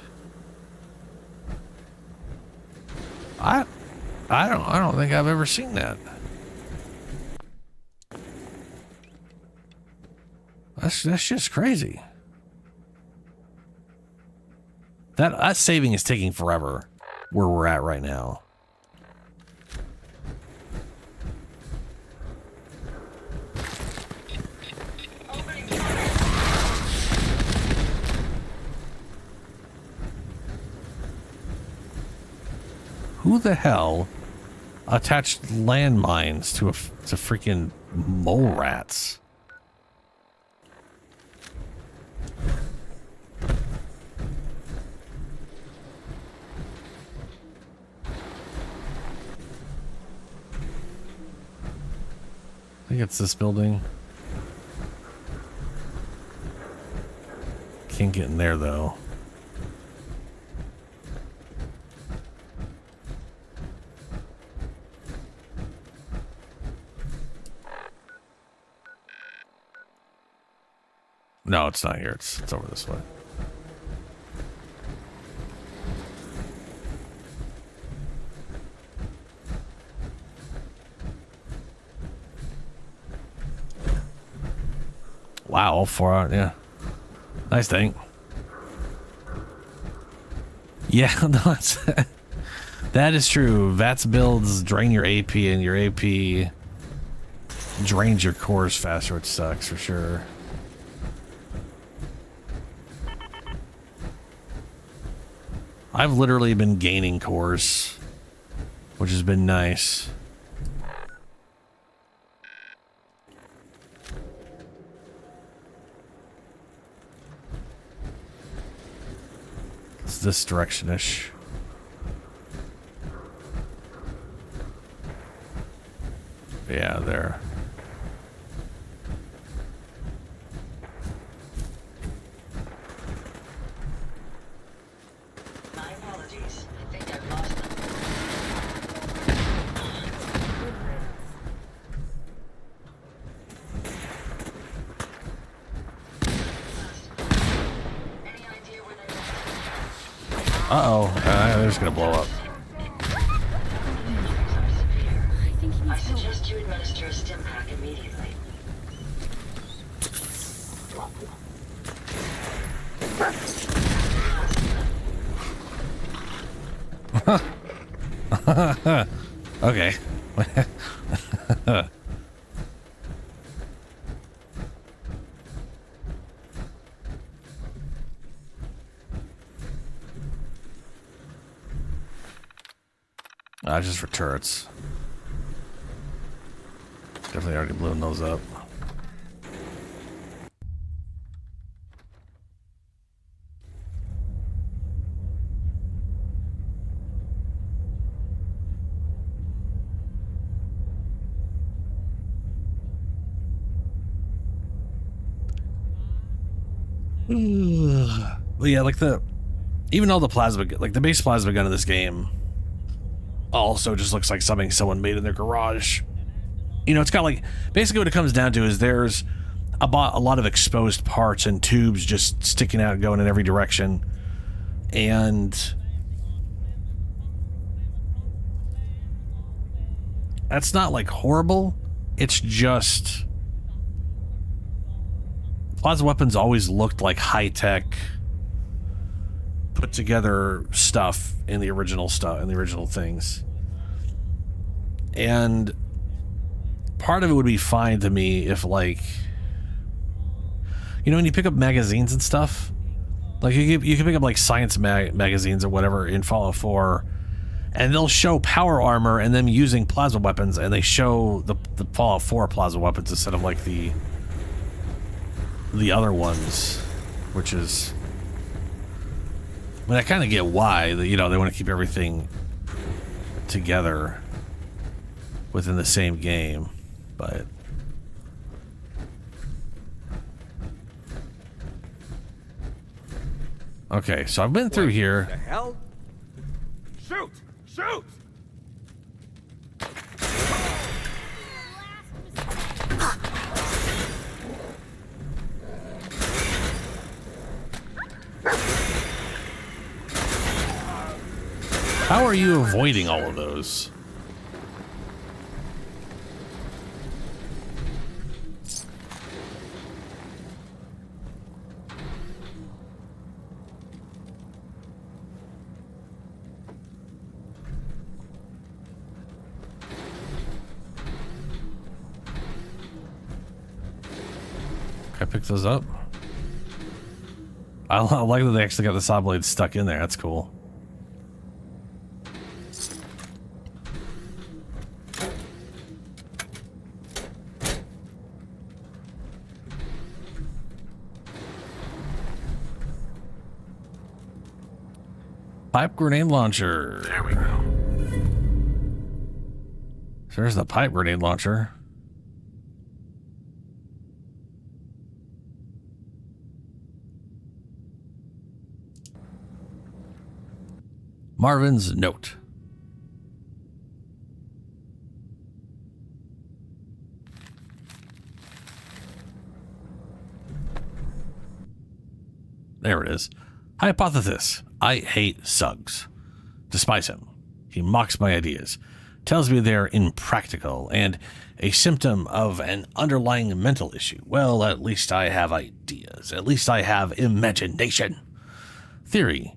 I don't think I've ever seen that. That's just crazy. That saving is taking forever where we're at right now. Who the hell attached landmines to freaking mole rats? I think it's this building. Can't get in there though. No, it's not here. It's over this way. Wow, all 4 out, yeah. Nice thing. Yeah, no, that's that is true. VATS builds drain your AP, and your AP drains your cores faster, which sucks for sure. I've literally been gaining cores, which has been nice. It's this direction-ish. Yeah, there. My apologies. I think I've lost them. Any idea where they are? Uh-oh. They're just gonna blow up. I think he I needs help. suggest you administer a stim pack immediately. Okay. Just for turrets. Definitely already blew those up. But yeah, like even all the plasma, like the base plasma gun in this game also just looks like something someone made in their garage. You know, it's got like, basically what it comes down to is there's a lot of exposed parts and tubes just sticking out and going in every direction. And that's not like horrible. It's just plasma weapons always looked like high-tech, put together stuff in the original things. And part of it would be fine to me if, like, you know, when you pick up magazines and stuff, like you can pick up like science magazines or whatever in Fallout 4, and they'll show power armor and them using plasma weapons, and they show the Fallout 4 plasma weapons instead of like the other ones, which is, I mean, I kind of get why, you know, they want to keep everything together within the same game, but okay, so I've been through here. The hell? Shoot! Shoot! How are you avoiding all of those? Can I pick those up? I like that they actually got the saw blade stuck in there. That's cool. Pipe grenade launcher. There we go. So there's the pipe grenade launcher. Marvin's note. There it is. Hypothesis. I hate Suggs. Despise him. He mocks my ideas. Tells me they're impractical and a symptom of an underlying mental issue. Well, at least I have ideas. At least I have imagination. Theory.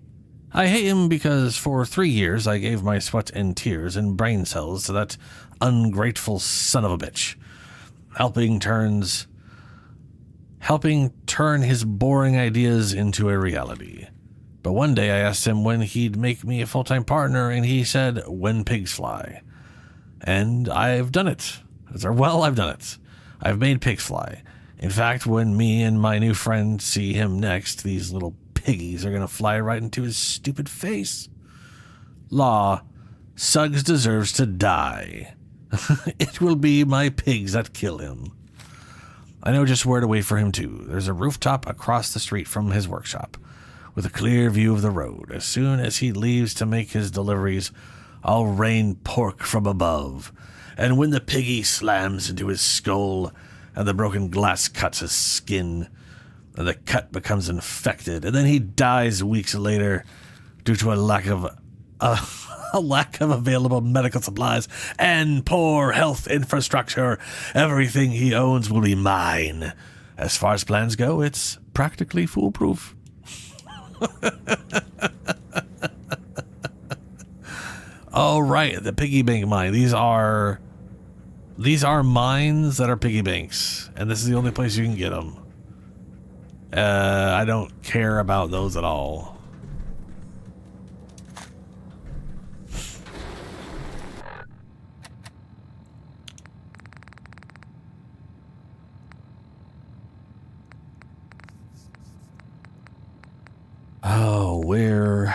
I hate him because for 3 years I gave my sweat and tears and brain cells to that ungrateful son of a bitch. Helping turn his boring ideas into a reality. But one day I asked him when he'd make me a full-time partner, and he said, when pigs fly. And I've done it. Well, I've done it. I've made pigs fly. In fact, when me and my new friend see him next, these little piggies are going to fly right into his stupid face. Law, Suggs deserves to die. It will be my pigs that kill him. I know just where to wait for him, too. There's a rooftop across the street from his workshop, with a clear view of the road. As soon as he leaves to make his deliveries, I'll rain pork from above. And when the piggy slams into his skull, and the broken glass cuts his skin, and the cut becomes infected, and then he dies weeks later due to a lack of available medical supplies and poor health infrastructure, everything he owns will be mine. As far as plans go, it's practically foolproof. Oh, right, the piggy bank mine. These are mines that are piggy banks, and this is the only place you can get them. I don't care about those at all. Oh, where?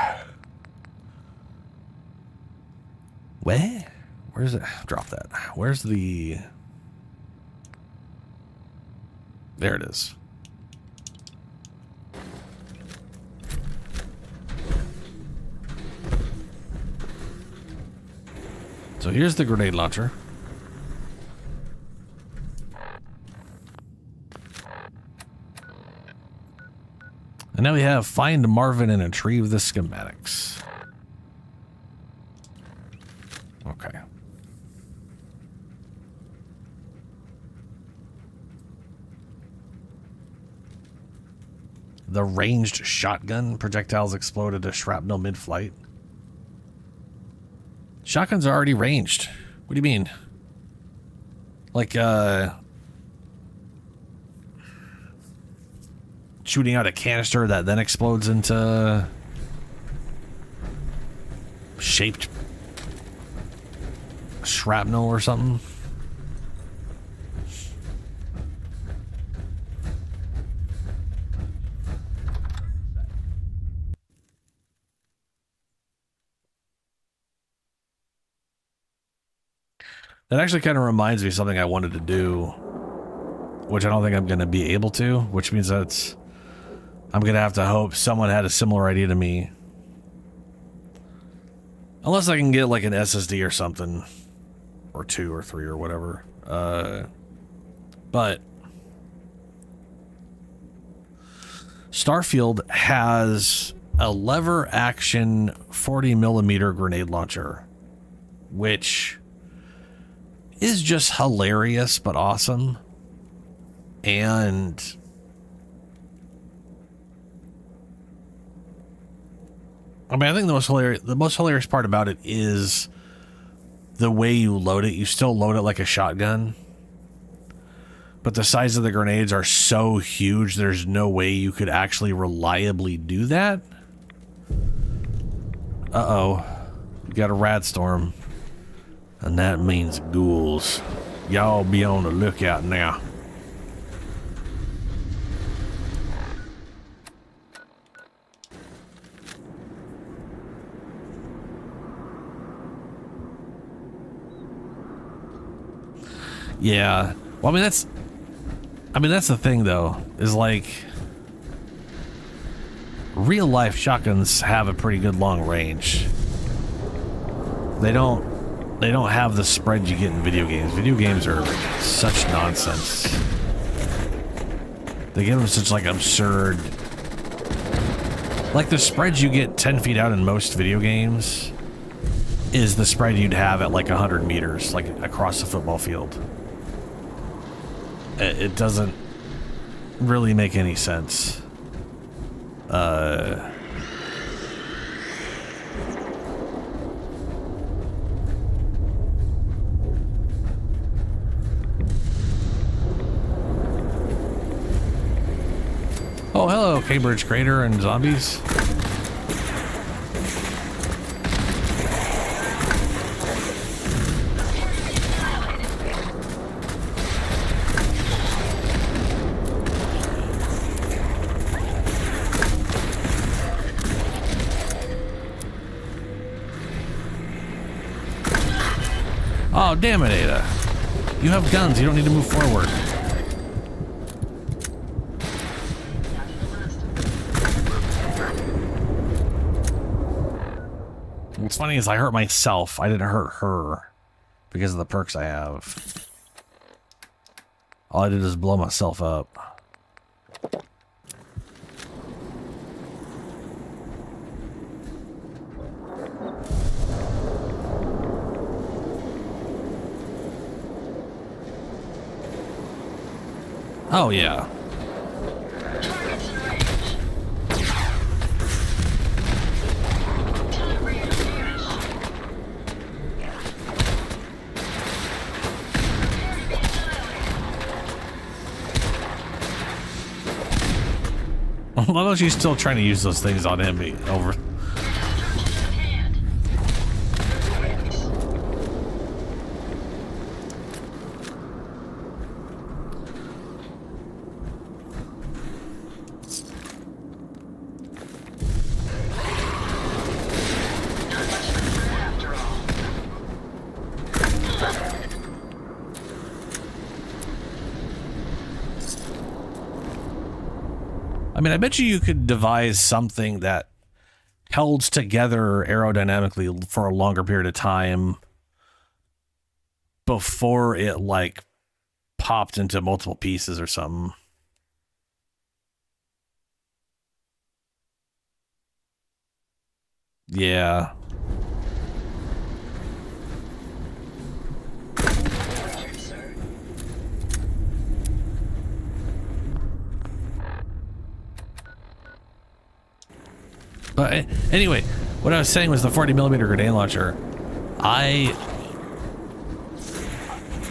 Where's it? Drop that. Where's the... There it is. So here's the grenade launcher. And now we have find Marvin and retrieve the schematics. Okay. The ranged shotgun. Projectiles exploded to shrapnel mid-flight. Shotguns are already ranged. What do you mean? Like, shooting out a canister that then explodes into shaped shrapnel or something? That actually kind of reminds me of something I wanted to do, which I don't think I'm going to be able to, which means that's... I'm going to have to hope someone had a similar idea to me. Unless I can get like an SSD or something. Or 2 or 3 or whatever. But... Starfield has a lever action 40mm grenade launcher. Which... is just hilarious but awesome. And I mean, I think the most hilarious part about it is the way you load it. You still load it like a shotgun, but the size of the grenades are so huge there's no way you could actually reliably do that. Uh-oh. We got a rat storm. And that means ghouls. Y'all be on the lookout now. Yeah. Well, I mean that's the thing though, is like real life shotguns have a pretty good long range. They don't have the spread you get in video games. Video games are such nonsense. They give them such like absurd... Like the spread you get 10 feet out in most video games is the spread you'd have at like 100 meters, like across the football field. It doesn't really make any sense. Oh, hello, Cambridge Crater and zombies. Oh, damn it, Ada. You have guns. You don't need to move forward. What's funny is I hurt myself. I didn't hurt her because of the perks I have. All I did is blow myself up. Oh, yeah. Why don't you still trying to use those things on him? Over. I mean, I bet you could devise something that held together aerodynamically for a longer period of time before it, like, popped into multiple pieces or something. Yeah. But anyway, what I was saying was the 40mm grenade launcher.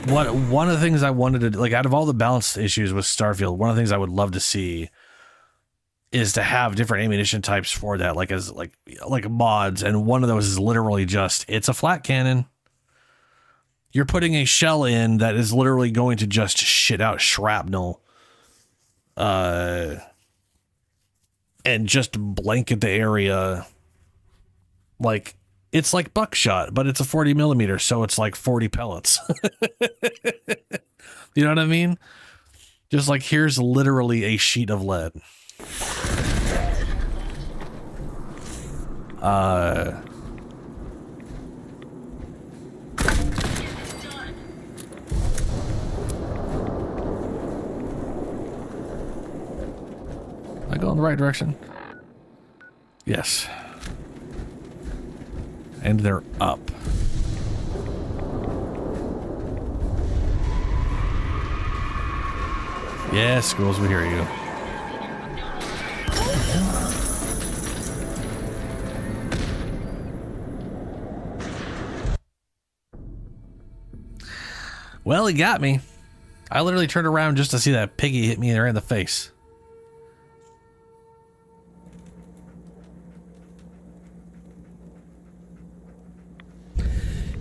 One of the things I wanted to, like, out of all the balance issues with Starfield, one of the things I would love to see is to have different ammunition types for that, like as like mods, and one of those is literally just, it's a flat cannon. You're putting a shell in that is literally going to just shit out shrapnel. And just blanket the area. Like, it's like buckshot, but it's a 40mm, so it's like 40 pellets. You know what I mean? Just like, here's literally a sheet of lead. I go in the right direction? Yes. And they're up. Yes, schools, we hear you. Well, he got me. I literally turned around just to see that piggy hit me right in the face.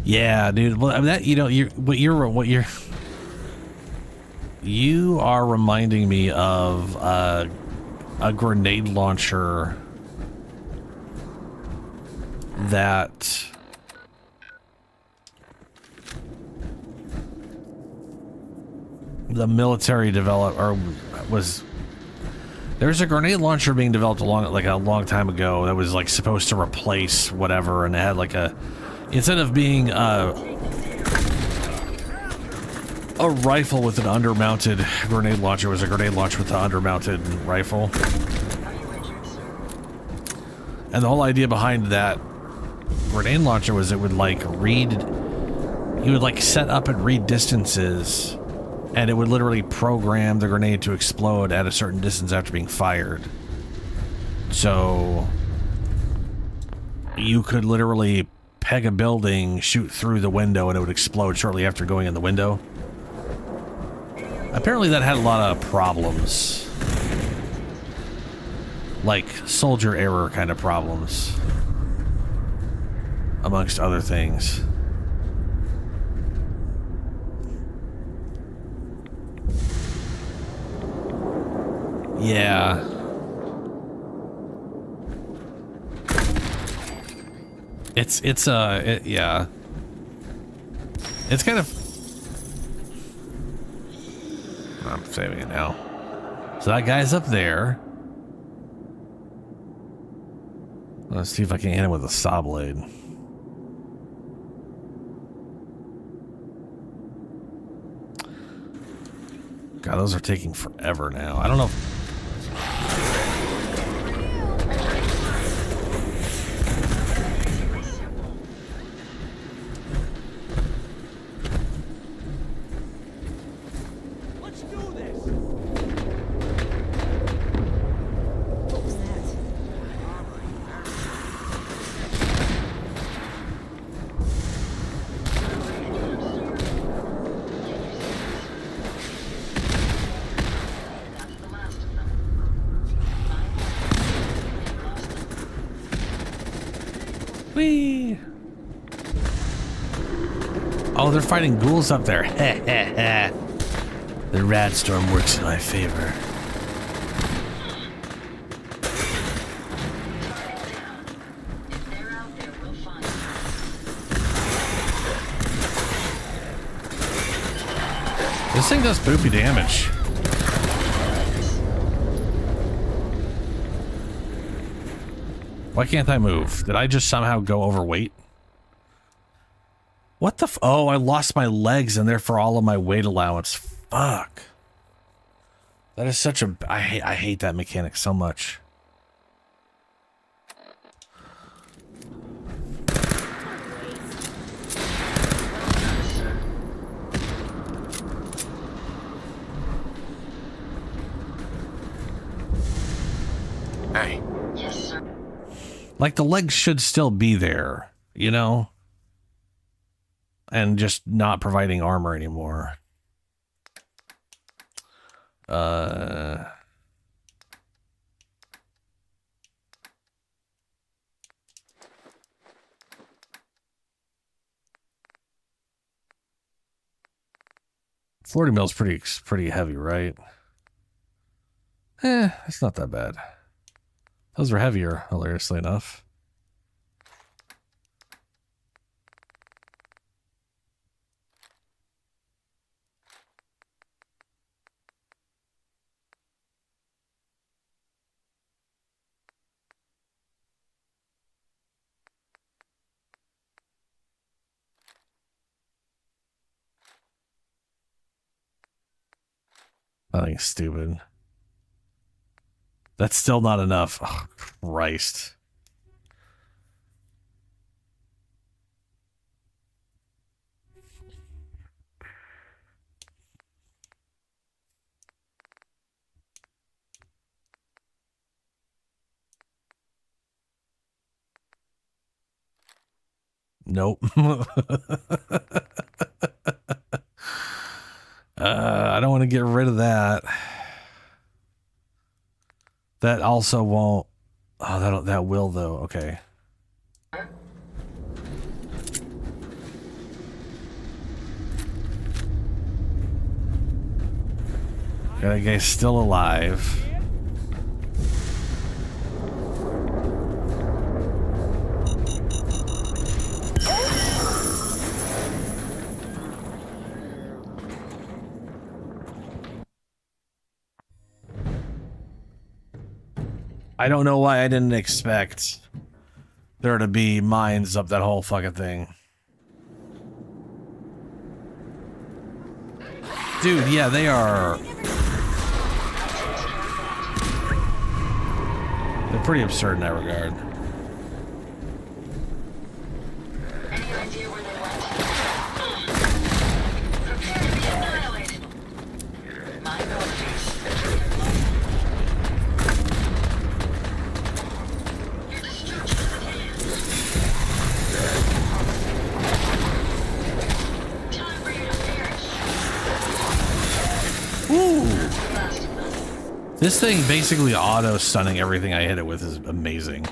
Yeah, dude. Well, I mean, that, you know, you are reminding me of a grenade launcher that the military developed, or was. There's a grenade launcher being developed a long time ago that was like supposed to replace whatever, and it had like a. Instead of being a rifle with an undermounted grenade launcher, was a grenade launcher with an undermounted rifle. And the whole idea behind that grenade launcher was it would like read, you would like set up and read distances, and it would literally program the grenade to explode at a certain distance after being fired. So you could literally peg a building, shoot through the window, and it would explode shortly after going in the window. Apparently that had a lot of problems. Like soldier error kind of problems. Amongst other things. Yeah. Yeah. It's kind of. I'm saving it now. So that guy's up there. Let's see if I can hit him with a saw blade. God, those are taking forever now. I don't know if... Whee! Oh, they're fighting ghouls up there. The rad storm works in my favor. If they're out there, we'll find them. This thing does poopy damage. Why can't I move? Did I just somehow go overweight? What the oh, I lost my legs and therefore all of my weight allowance. Fuck. That is such a... I hate that mechanic so much. Hey, Yes, sir. Like, the legs should still be there, you know? And just not providing armor anymore. 40 mil is pretty heavy, right? It's not that bad. Those are heavier, hilariously enough. I think it's stupid. That's still not enough. Oh, Christ. Nope. I don't want to get rid of that. That also won't. Oh, that will though. Okay. That guy's still alive. I don't know why I didn't expect there to be mines up that whole fucking thing. Dude, yeah, they are... They're pretty absurd in that regard. Any idea where they went? Prepare to be annihilated. My apologies. Your destruction is at hand. Time for you to perish. Woo! Last of them. This thing basically auto-stunning everything I hit it with is amazing.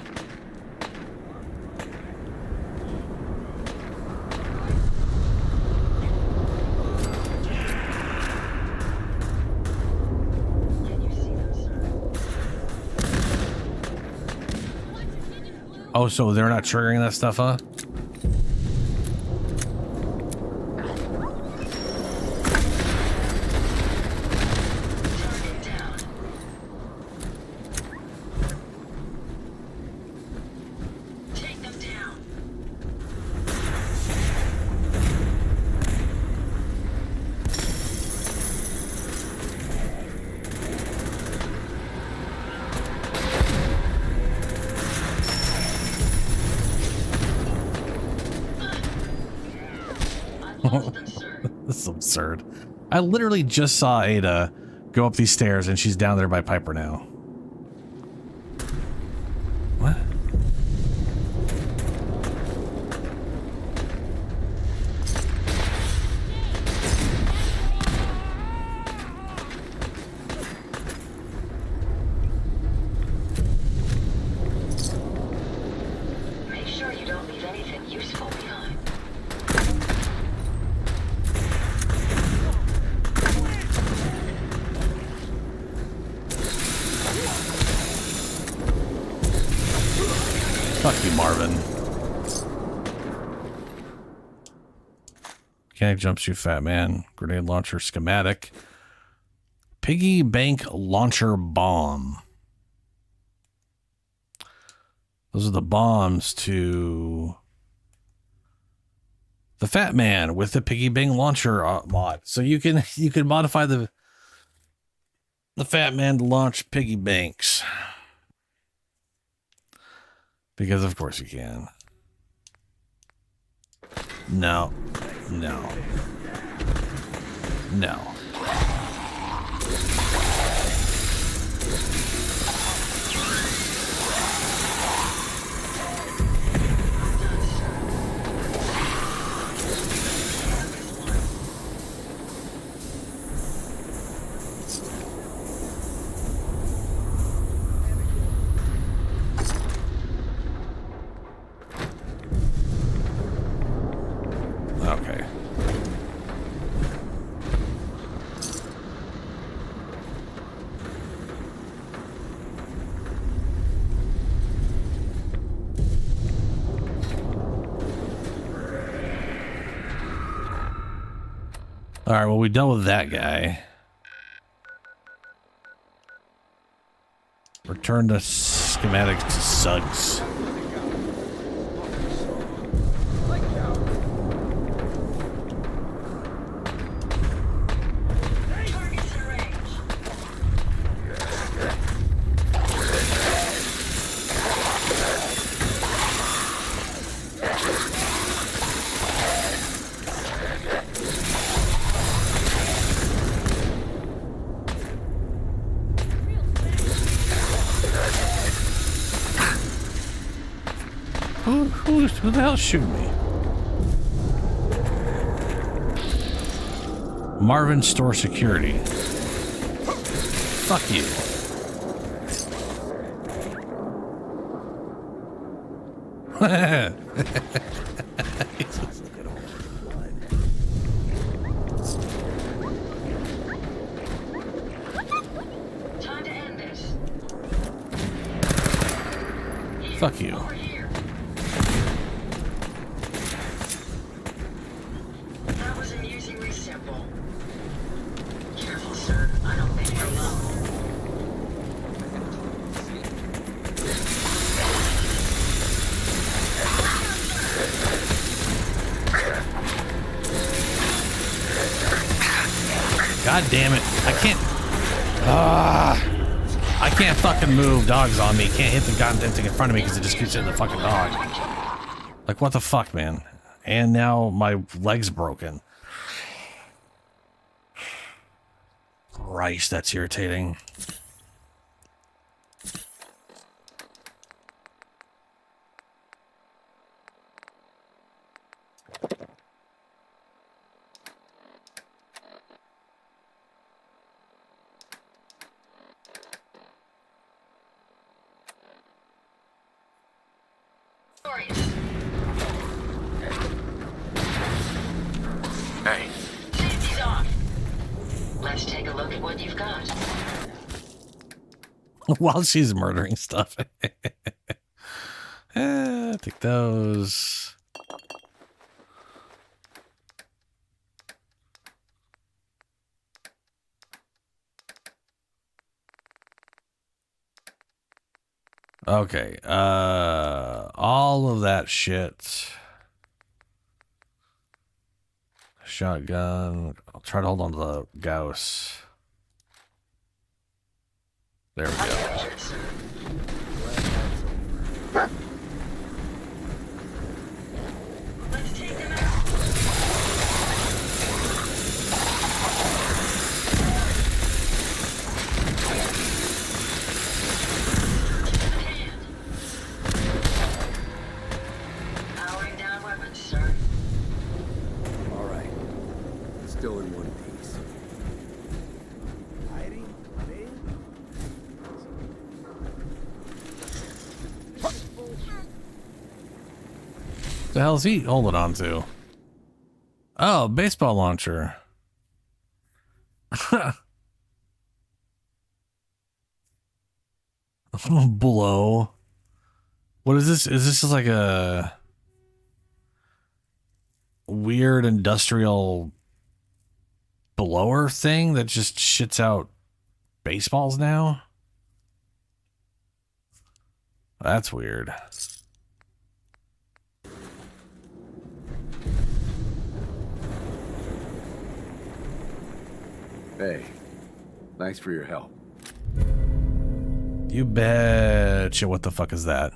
Can you see them, sir? Oh, so they're not triggering that stuff, huh? Target down. Take them down. I've lost them, sir. This is absurd. I literally just saw Ada go up these stairs and she's down there by Piper now. What? Make sure you don't leave Fuck you, Marvin. Mechanic jumpsuit, fat man. Grenade launcher schematic. Piggy bank launcher bomb. Those are the bombs to the fat man with the piggy bank launcher mod. So you can modify the fat man to launch piggy banks. Because of course you can. No. No. No. Okay. All right, well, we dealt with that guy. Return the schematics to Suggs. Targets in range. Who the hell shooting me? Marvin Store Security. Fuck you. Time to end this. Fuck you. Over here. That was amusingly simple. Careful, sir. I don't think you're alone. God damn it. I can't. I can't fucking move. Dog's on me. Can't hit the goddamn thing in front of me because it just keeps hitting the fucking dog. Like, what the fuck, man? And now my leg's broken. Christ, that's irritating. Glorious. Hey, Safety's off. Let's take a look at what you've got. While she's murdering stuff. Take those. Okay, all of that shit. Shotgun. I'll try to hold on to the Gauss. There we go. Unmeasured, sir. Let's take them out. Hand. Powering down weapons, sir. All right. Still in one piece. The hell's he holding on to? Oh, baseball launcher. Blow. What is this? Is this just like a weird industrial blower thing that just shits out baseballs now? That's weird. Hey, thanks for your help. You betcha. What the fuck is that?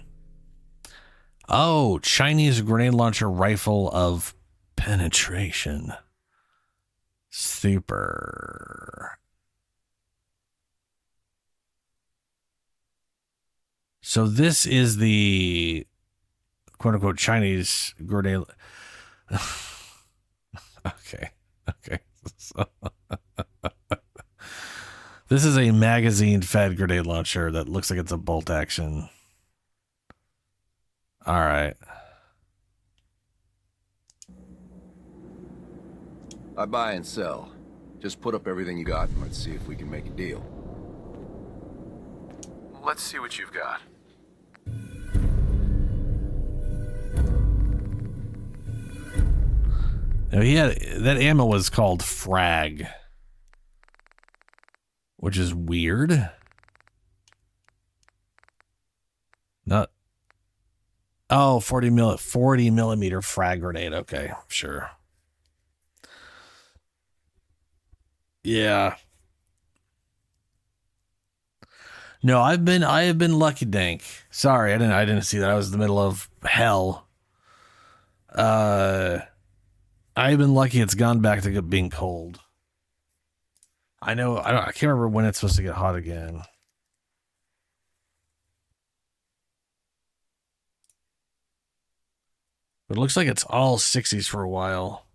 Oh, Chinese grenade launcher rifle of penetration. Super. So this is the quote-unquote Chinese grenade. Okay. So, this is a magazine-fed grenade launcher that looks like it's a bolt action. All right. I buy and sell. Just put up everything you got and let's see if we can make a deal. Let's see what you've got. Now, that ammo was called frag, which is weird. Not. Oh, 40 millimeter frag grenade. Okay, sure. Yeah. No, I have been lucky, Dank. Sorry, I didn't see that. I was in the middle of hell. I've been lucky it's gone back to being cold. I can't remember when it's supposed to get hot again. But it looks like it's all 60s for a while.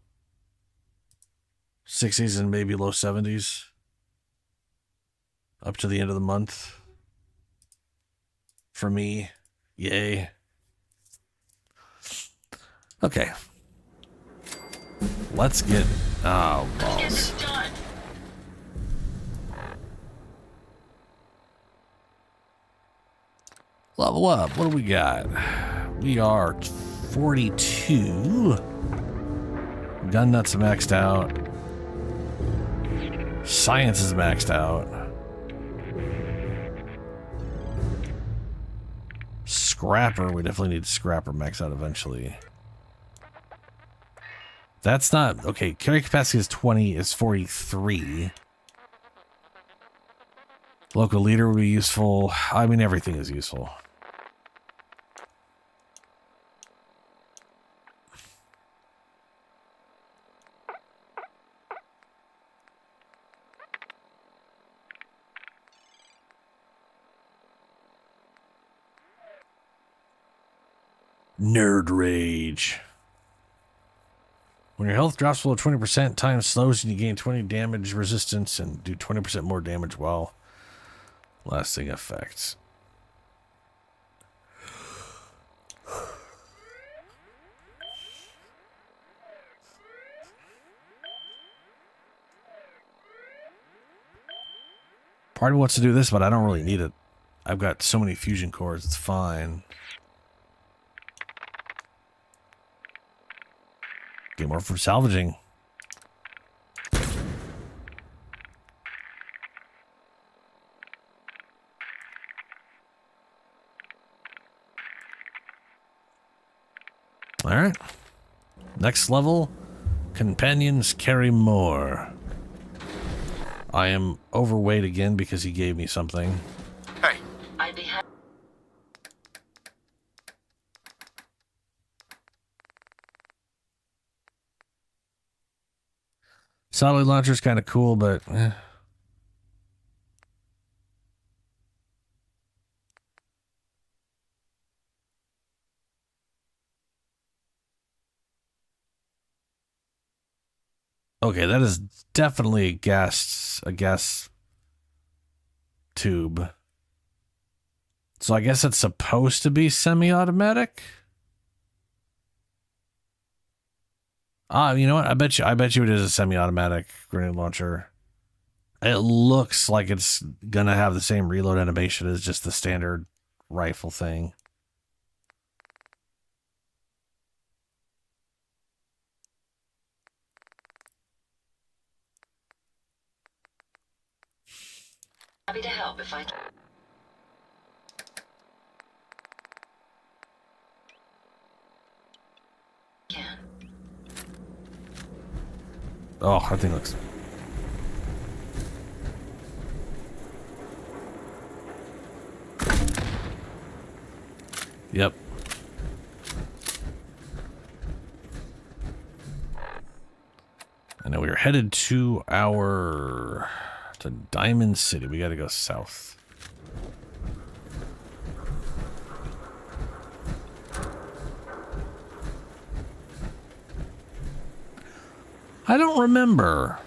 60s and maybe low 70s. Up to the end of the month. For me. Yay. Okay. Let's get... Oh, balls. Level up. What do we got? We are 42. Gun nuts maxed out. Science is maxed out. Scrapper. We definitely need Scrapper max out eventually. That's not... Okay, carry capacity is 20, is 43. Local leader would be useful. I mean, everything is useful. Nerd rage. When your health drops below 20%, time slows and you gain 20 damage resistance and do 20% more damage while lasting effects. Part of me wants to do this, but I don't really need it. I've got so many fusion cores, it's fine. Get more for salvaging. All right. Next level, companions carry more. I am overweight again because he gave me something. Hey, I'd be happy. Satellite launcher is kind of cool, but okay, that is definitely a gas tube. So I guess it's supposed to be semi-automatic. You know what? I bet you it is a semi-automatic grenade launcher. It looks like it's gonna have the same reload animation as just the standard rifle thing. Happy to help if I can. Oh, that thing looks... Yep. And now we are headed to Diamond City. We gotta go south. I don't remember.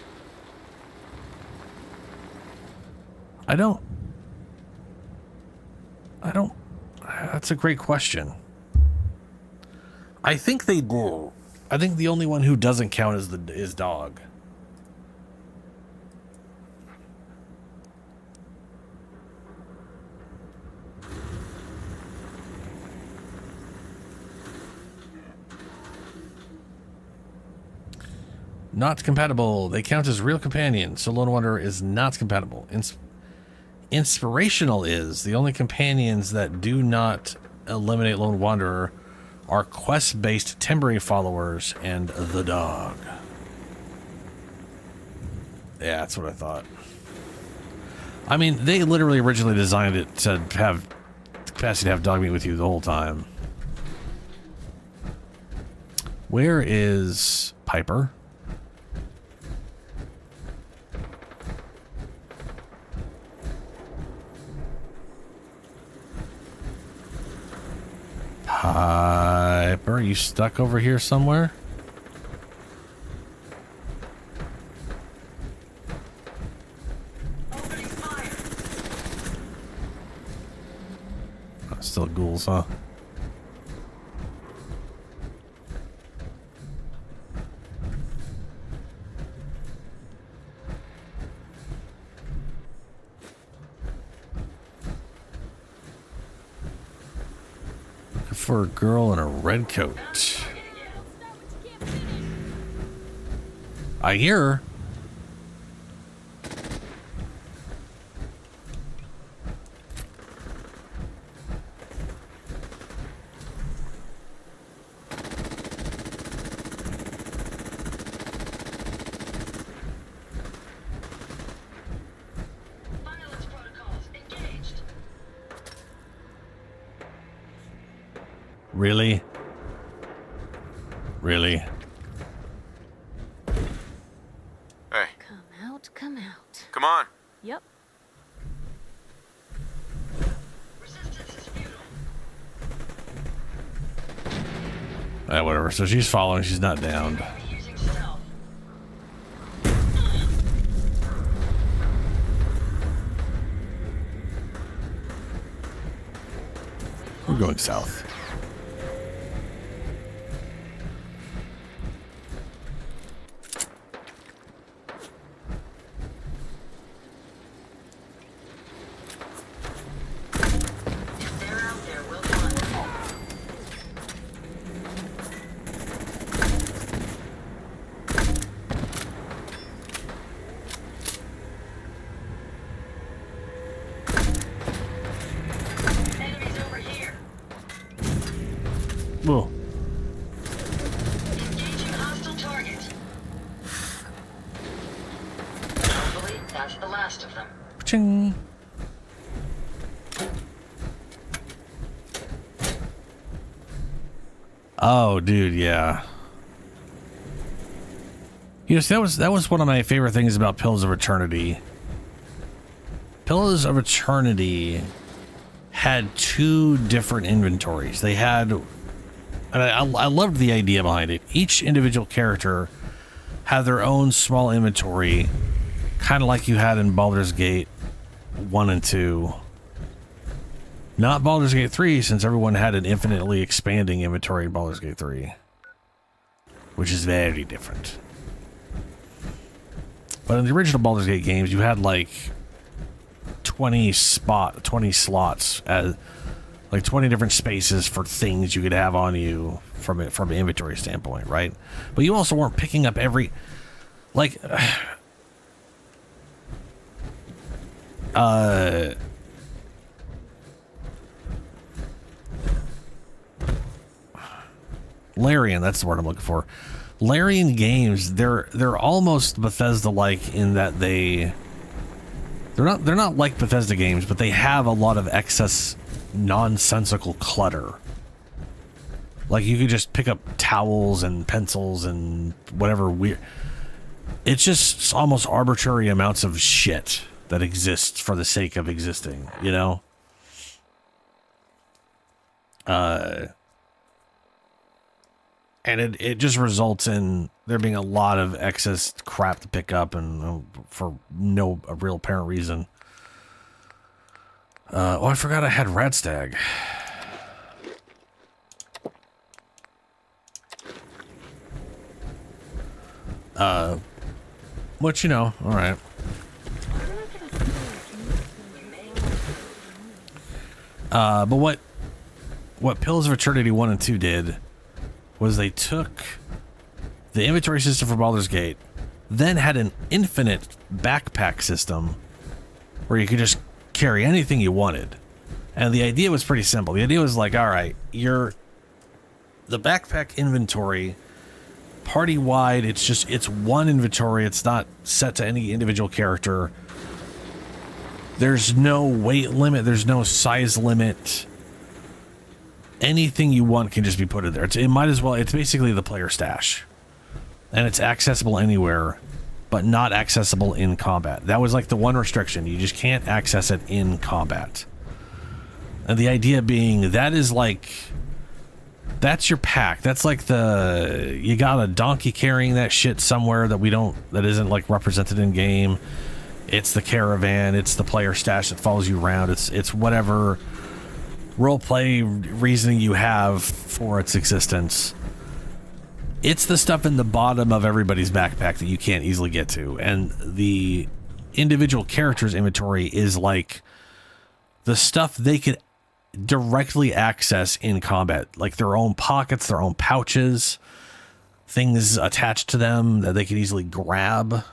I don't. That's a great question. I think they do. I think the only one who doesn't count is dog. Not compatible. They count as real companions, so Lone Wanderer is not compatible. Inspirational is. The only companions that do not eliminate Lone Wanderer are quest-based temporary followers and the dog. Yeah, that's what I thought. I mean, they literally originally designed it to have the capacity to have dog meat with you the whole time. Where is Piper? Piper, you stuck over here somewhere? Opening fire. Still ghouls, huh? For a girl in a red coat. I hear her. Violence protocols engaged. Really? Really? Hey, Come out, come out. come on. Yep. Resistance is futile. Whatever. So she's following. She's not downed. Using stealth. We're going south. If they're out there, we'll find them. Enemies over here. Whoa. Engaging hostile target. Hopefully, that's the last of them. Ching. Oh, dude, yeah. You know, see, that was one of my favorite things about Pillars of Eternity. Pillars of Eternity had two different inventories. They had, and I loved the idea behind it. Each individual character had their own small inventory, kind of like you had in Baldur's Gate 1 and 2. Not Baldur's Gate 3, since everyone had an infinitely expanding inventory in Baldur's Gate 3. Which is very different. But in the original Baldur's Gate games, you had like 20 slots as like 20 different spaces for things you could have on you from an inventory standpoint, right? But you also weren't picking up every, like, Larian, that's the word I'm looking for. Larian games, they're almost Bethesda-like in that they're not like Bethesda games, but they have a lot of excess nonsensical clutter. Like you could just pick up towels and pencils and whatever weird. It's just almost arbitrary amounts of shit that exists for the sake of existing, you know? And it just results in there being a lot of excess crap to pick up and for no real apparent reason. Oh, I forgot I had Radstag. What you know, all right. But what Pillars of Eternity 1 and 2 did was they took the inventory system for Baldur's Gate, then had an infinite backpack system where you could just carry anything you wanted. And the idea was pretty simple. The idea was like, all right, the backpack inventory, party-wide, it's one inventory. It's not set to any individual character. There's no weight limit. There's no size limit. Anything you want can just be put in there. It might as well. It's basically the player stash, and it's accessible anywhere, but not accessible in combat. That was like the one restriction. You just can't access it in combat. And the idea being that's your pack. That's like you got a donkey carrying that shit somewhere that isn't like represented in game. It's the caravan. It's the player stash that follows you around. It's whatever roleplay reasoning you have for its existence. It's the stuff in the bottom of everybody's backpack that you can't easily get to, and the individual character's inventory is like the stuff they could directly access in combat, like their own pockets, their own pouches, things attached to them that they can easily grab.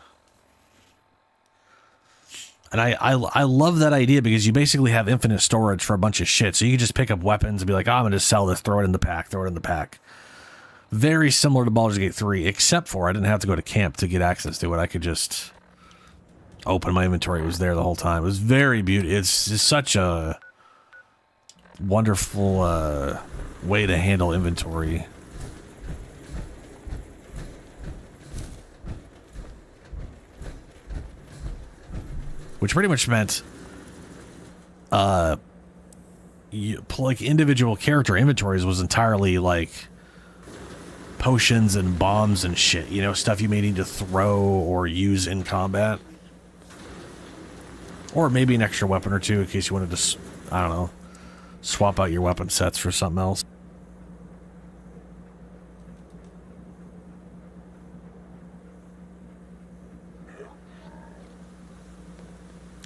And I love that idea because you basically have infinite storage for a bunch of shit. So you can just pick up weapons and be like, oh, I'm going to sell this, throw it in the pack. Very similar to Baldur's Gate 3, except for I didn't have to go to camp to get access to it. I could just open my inventory. It was there the whole time. It was very beautiful. It's just such a wonderful way to handle inventory. Which pretty much meant like individual character inventories was entirely like potions and bombs and shit, you know, stuff you may need to throw or use in combat. Or maybe an extra weapon or two in case you wanted to, I don't know, swap out your weapon sets for something else.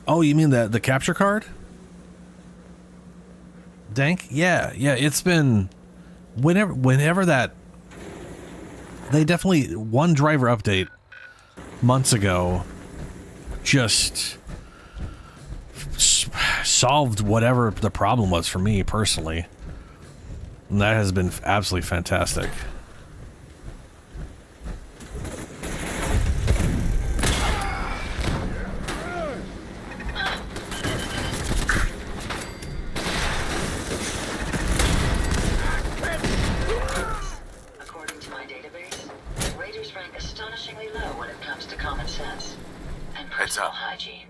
Oh, you mean the capture card? Dank? Yeah, it's been whenever that they definitely one driver update months ago just solved whatever the problem was for me personally. And that has been absolutely fantastic. According to my database, Raiders rank astonishingly low when it comes to common sense and personal hygiene.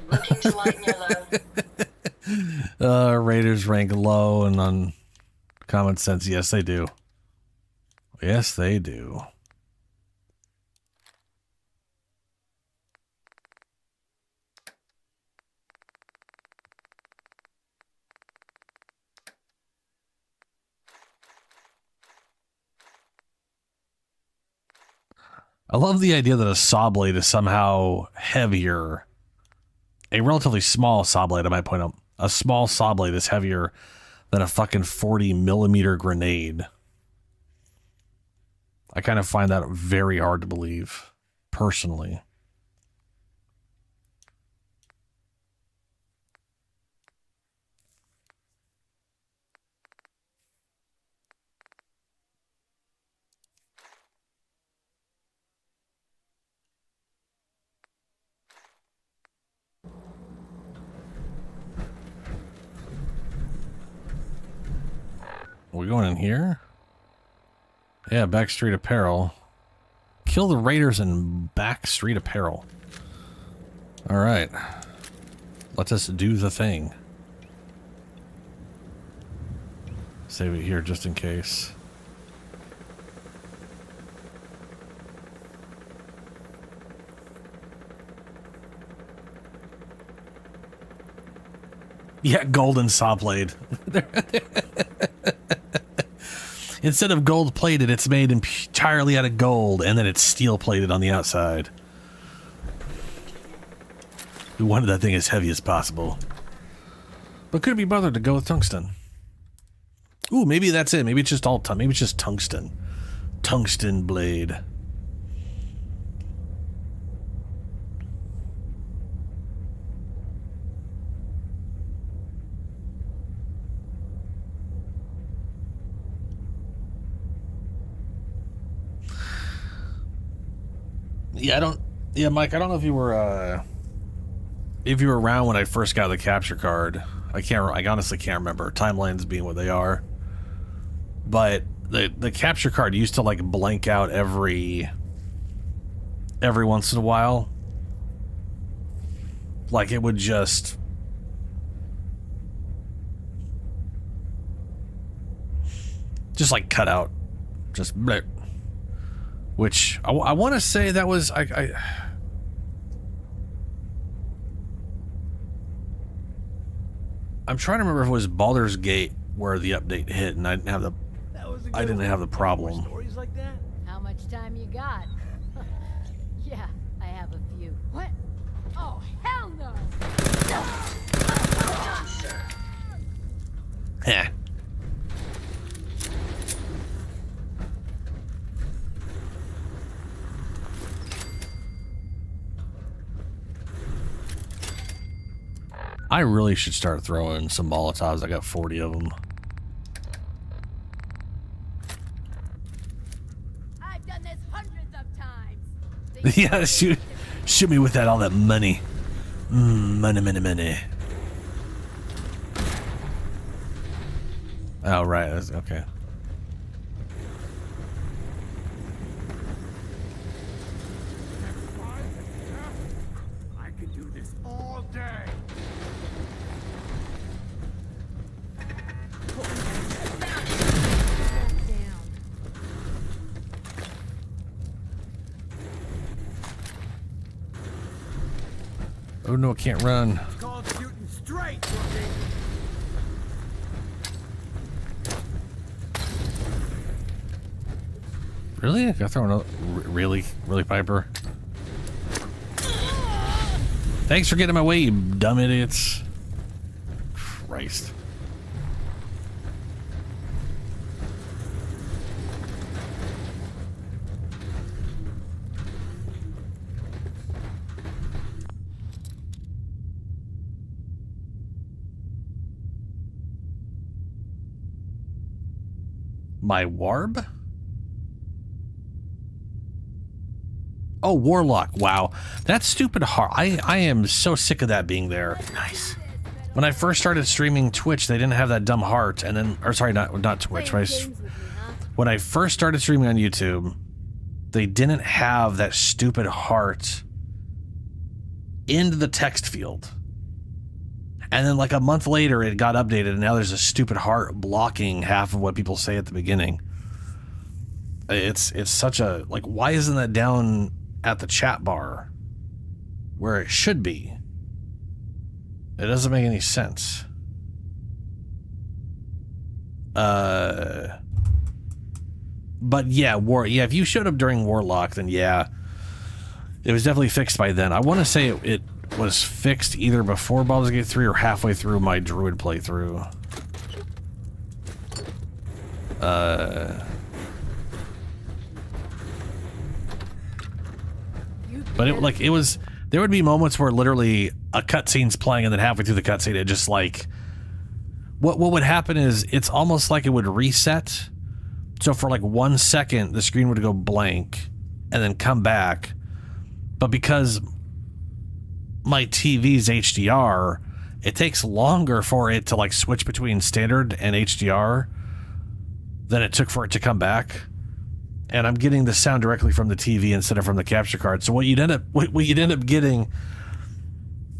Looking to lighten your load? Raiders rank low and on common sense. Yes, they do. Yes, they do. I love the idea that a saw blade is somehow heavier. A relatively small saw blade, I might point out. A small saw blade is heavier than a fucking 40mm grenade. I kind of find that very hard to believe, personally. we going in here? Yeah, Backstreet Apparel. Kill the raiders in Backstreet Apparel. Alright. Let us do the thing. Save it here just in case. Yeah, golden saw blade. Instead of gold plated, it's made entirely out of gold, and then it's steel plated on the outside. We wanted that thing as heavy as possible. But couldn't be bothered to go with tungsten. Ooh, maybe that's it. Maybe it's just all maybe it's just tungsten. Tungsten blade. Yeah, Mike, I don't know if you were around when I first got the capture card. I honestly can't remember, timelines being what they are. But the capture card used to like blank out every once in a while. Like it would just like cut out. Just bleh. Which I want to say that was I'm trying to remember if it was Baldur's Gate where the update hit and I didn't have the problem. Stories like that? How much time you got? Yeah, I have a few. What? Oh, hell no! Done, sir. Heh. I really should start throwing some Molotovs. I got 40 of them. I've done this hundreds of times. Yeah, shoot me with that all that money. Money. Oh, right. That's, okay. I could do this all day. Oh no, I can't run. It's called shooting straight, Rookie. Really? I got thrown out. Really, Piper? Thanks for getting in my way, you dumb idiots. Christ. My warb? Oh, Warlock. Wow. That stupid heart. I am so sick of that being there. Nice. When I first started streaming Twitch, they didn't have that dumb heart. And then, or sorry, not Twitch. When I first started streaming on YouTube, they didn't have that stupid heart in the text field. And then like a month later, it got updated, and now there's a stupid heart blocking half of what people say at the beginning. It's such a, like, why isn't that down at the chat bar where it should be? It doesn't make any sense. But yeah, if you showed up during Warlock, then yeah, it was definitely fixed by then. I want to say it was fixed either before Baldur's Gate 3 or halfway through my Druid playthrough. But it was, there would be moments where literally a cutscene's playing and then halfway through the cutscene, it just like, what would happen is it's almost like it would reset. So for like 1 second, the screen would go blank and then come back. But because my TV's HDR, it takes longer for it to like switch between standard and HDR. than it took for it to come back. And I'm getting the sound directly from the TV instead of from the capture card. So what you'd end up getting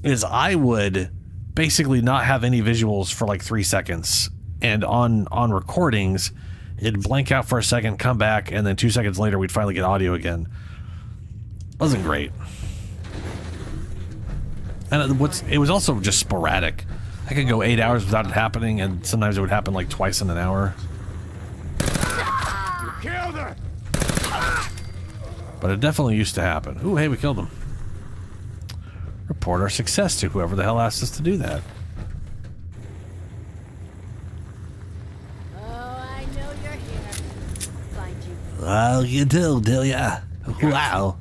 is I would basically not have any visuals for like 3 seconds. And on recordings, it'd blank out for a second, come back, and then 2 seconds later we'd finally get audio again. Wasn't great. And it was also just sporadic. I could go 8 hours without it happening, and sometimes it would happen like twice in an hour. You killed her! But it definitely used to happen. Ooh, hey, we killed him. Report our success to whoever the hell asked us to do that. Oh, I know you're here. Find you. Well, you do ya? Wow.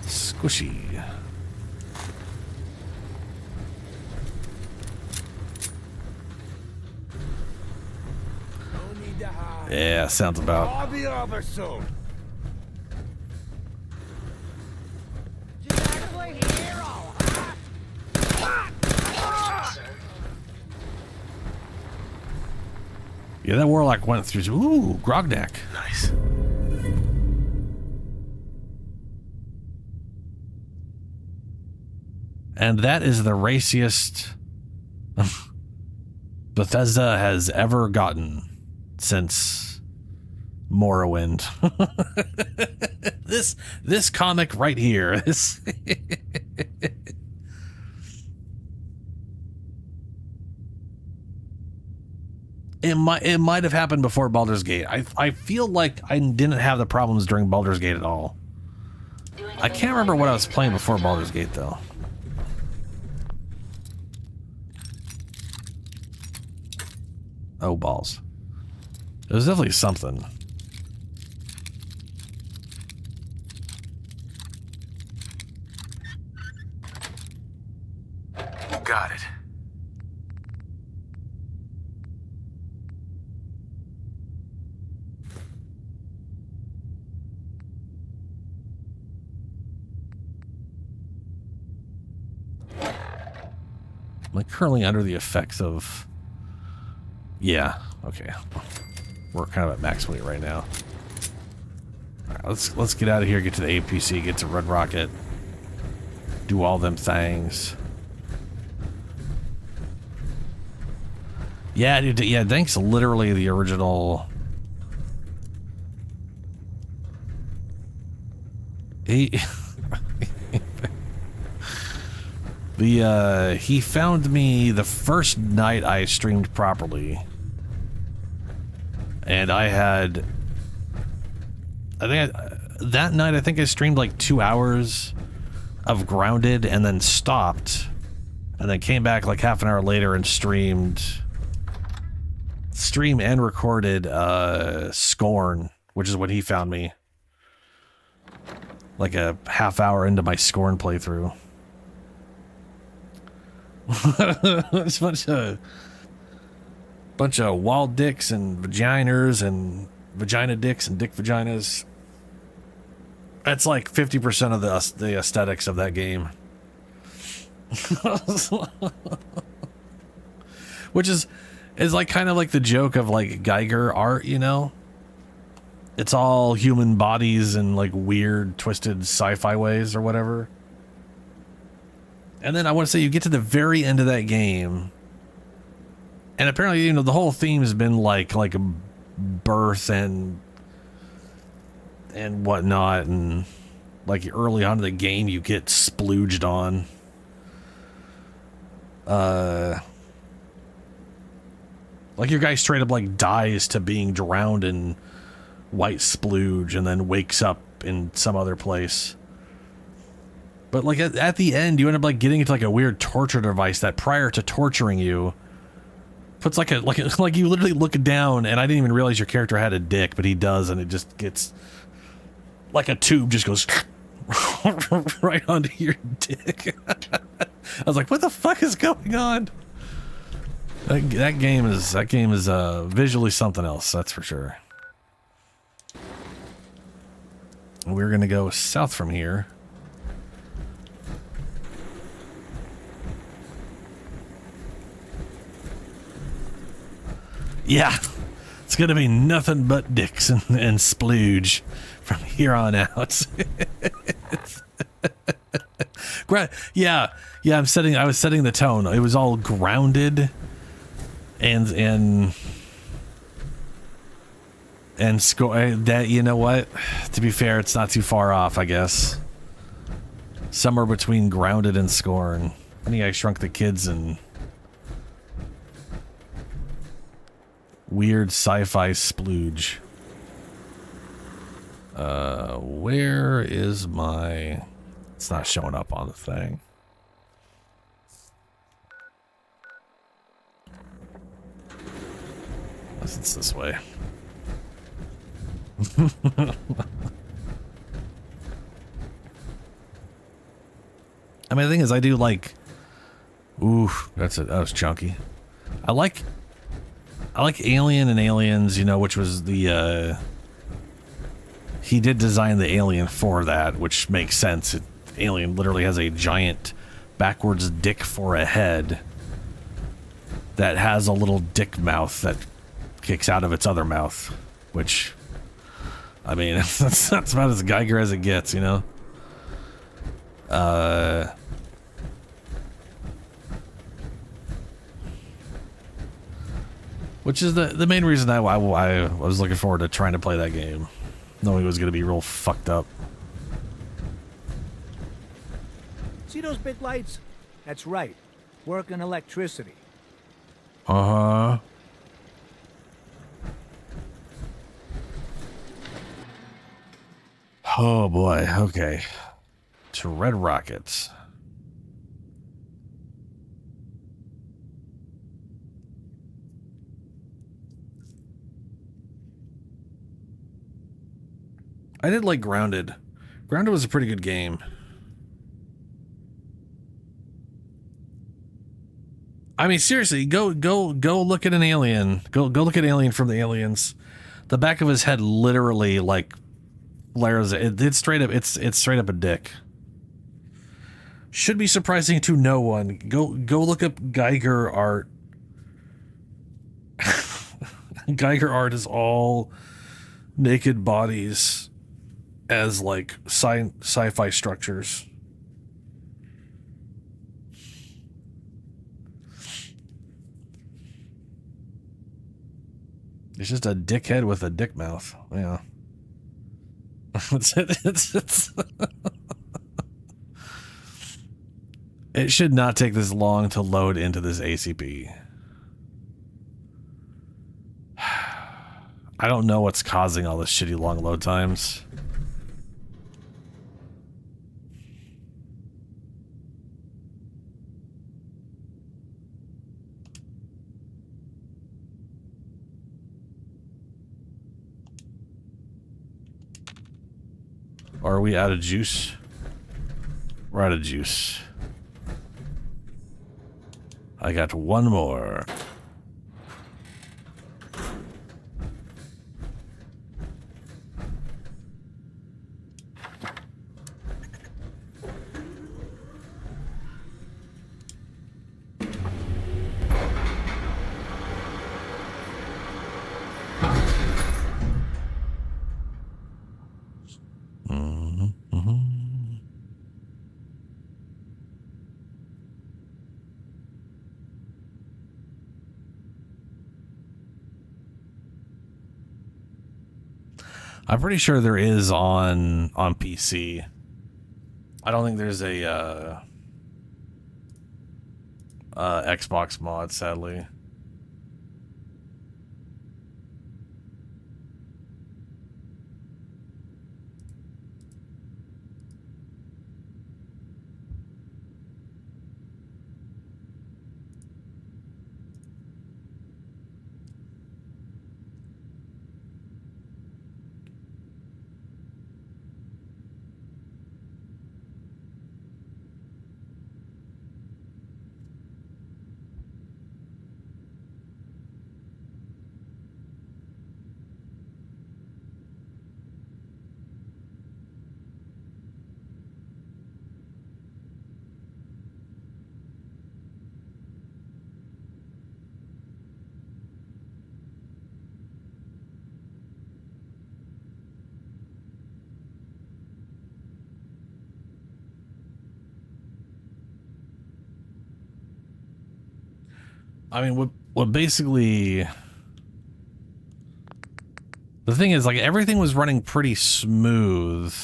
Squishy. No need to hide. Yeah, sounds about. I'll be over soon. Yeah, that warlock went through. Ooh, Grognak. Nice. And that is the raciest Bethesda has ever gotten since Morrowind. This comic right here. This It might have happened before Baldur's Gate. I feel like I didn't have the problems during Baldur's Gate at all. I can't remember what I was playing before Baldur's Gate though. Oh, balls. It was definitely something. Got it. I'm currently under the effects of... Yeah, okay. We're kind of at max weight right now. All right, let's get out of here, get to the APC, get to Red Rocket. Do all them things. Yeah, dude, yeah, Dank's literally the original... He found me the first night I streamed properly, and I had, that night I think I streamed like 2 hours of Grounded and then stopped, and then came back like half an hour later and streamed and recorded Scorn, which is when he found me, like a half hour into my Scorn playthrough. It's a bunch of wild dicks and vaginers and vagina dicks and dick vaginas. That's like 50% of the aesthetics of that game. Which is like kind of like the joke of like Geiger art, you know? It's all human bodies in like weird, twisted sci-fi ways or whatever. And then I want to say you get to the very end of that game, and apparently, you know, the whole theme has been like birth and whatnot, and like early on in the game you get splooged on. Like your guy straight up like dies to being drowned in white splooge and then wakes up in some other place. But like at the end, you end up like getting into like a weird torture device that prior to torturing you puts like you literally look down, and I didn't even realize your character had a dick, but he does, and it just gets like a tube just goes right onto your dick. I was like, what the fuck is going on? That game is visually something else, that's for sure. We're gonna go south from here. Yeah, it's gonna be nothing but dicks and splooge from here on out. Yeah, I was setting the tone. It was all grounded and score that, you know what? To be fair, it's not too far off, I guess. Somewhere between grounded and scorn. I think I Shrunk the Kids and weird sci-fi splooge. Where is my... It's not showing up on the thing. Unless it's this way. I mean, the thing is, I do like... Ooh, that was chunky. I like Alien and Aliens, you know, which was the, he did design the Alien for that, which makes sense. Alien literally has a giant backwards dick for a head that has a little dick mouth that kicks out of its other mouth, which, I mean, that's about as Geiger as it gets, you know? Which is the main reason I was looking forward to trying to play that game, knowing it was going to be real fucked up. See those big lights? That's right. Working electricity. Uh-huh. Oh boy, okay. To Red Rockets. I did like Grounded. Grounded was a pretty good game. I mean, seriously, go look at an alien. Go look at Alien from the Aliens. The back of his head literally like flares. It's straight up. It's straight up a dick. Should be surprising to no one. Go look up Geiger art. Geiger art is all naked bodies as like sci-fi structures. It's just a dickhead with a dick mouth. Yeah. It should not take this long to load into this ACP. I don't know what's causing all this shitty long load times. Are we out of juice? We're out of juice. I got one more. I'm pretty sure there is on PC. I don't think there's a Xbox mod, sadly. I mean, what basically... The thing is, like, everything was running pretty smooth.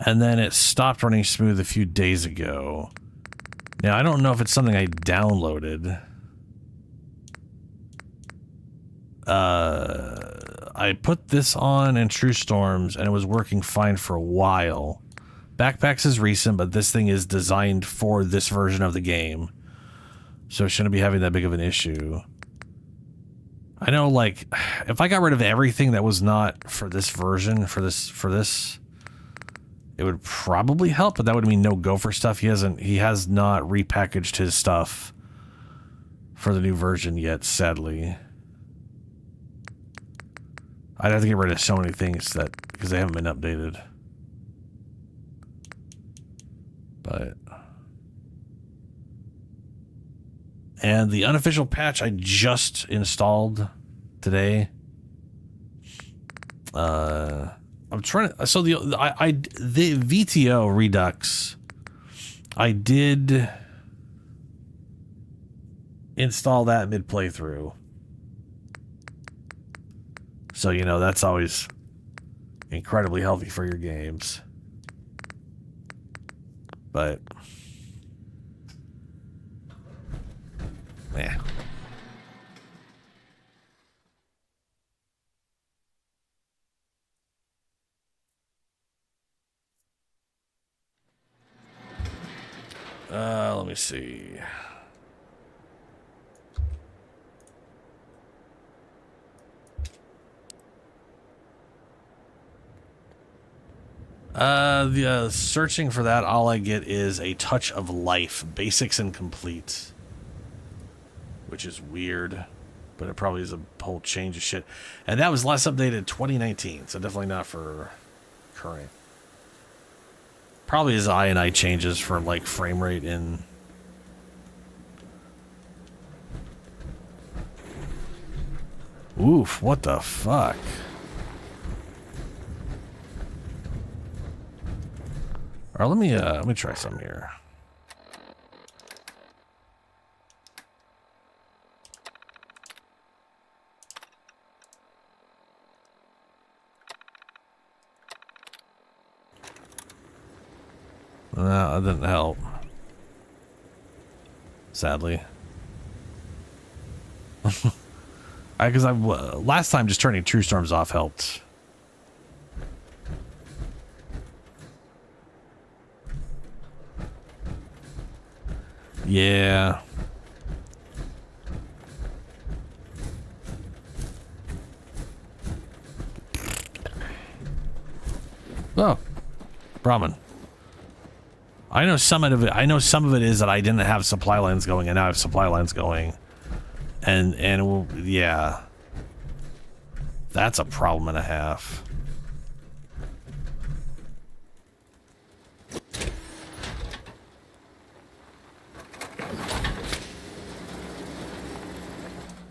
And then it stopped running smooth a few days ago. Now, I don't know if it's something I downloaded. I put this on in True Storms, and it was working fine for a while. Backpacks is recent, but this thing is designed for this version of the game. So it shouldn't be having that big of an issue. I know, like, if I got rid of everything that was not for this version, for this, it would probably help, but that would mean no Gopher stuff. He has not repackaged his stuff for the new version yet, sadly. I'd have to get rid of so many things because they haven't been updated. But... And the unofficial patch I just installed today. I'm trying to... So the VTO Redux, I did install that mid-playthrough. So, you know, that's always incredibly healthy for your games. But... yeah. Let me see. Searching for that, all I get is a touch of life, basics and complete. Which is weird, but it probably is a whole change of shit. And that was last updated 2019, so definitely not for current. Probably as I changes for like frame rate in... Oof, what the fuck? Alright, let me try some here. No, that didn't help. Sadly. Because last time just turning True Storms off helped. Yeah. Oh, Brahmin. I know some of it. I know some of it is that I didn't have supply lines going, and now I have supply lines going, and yeah, that's a problem and a half.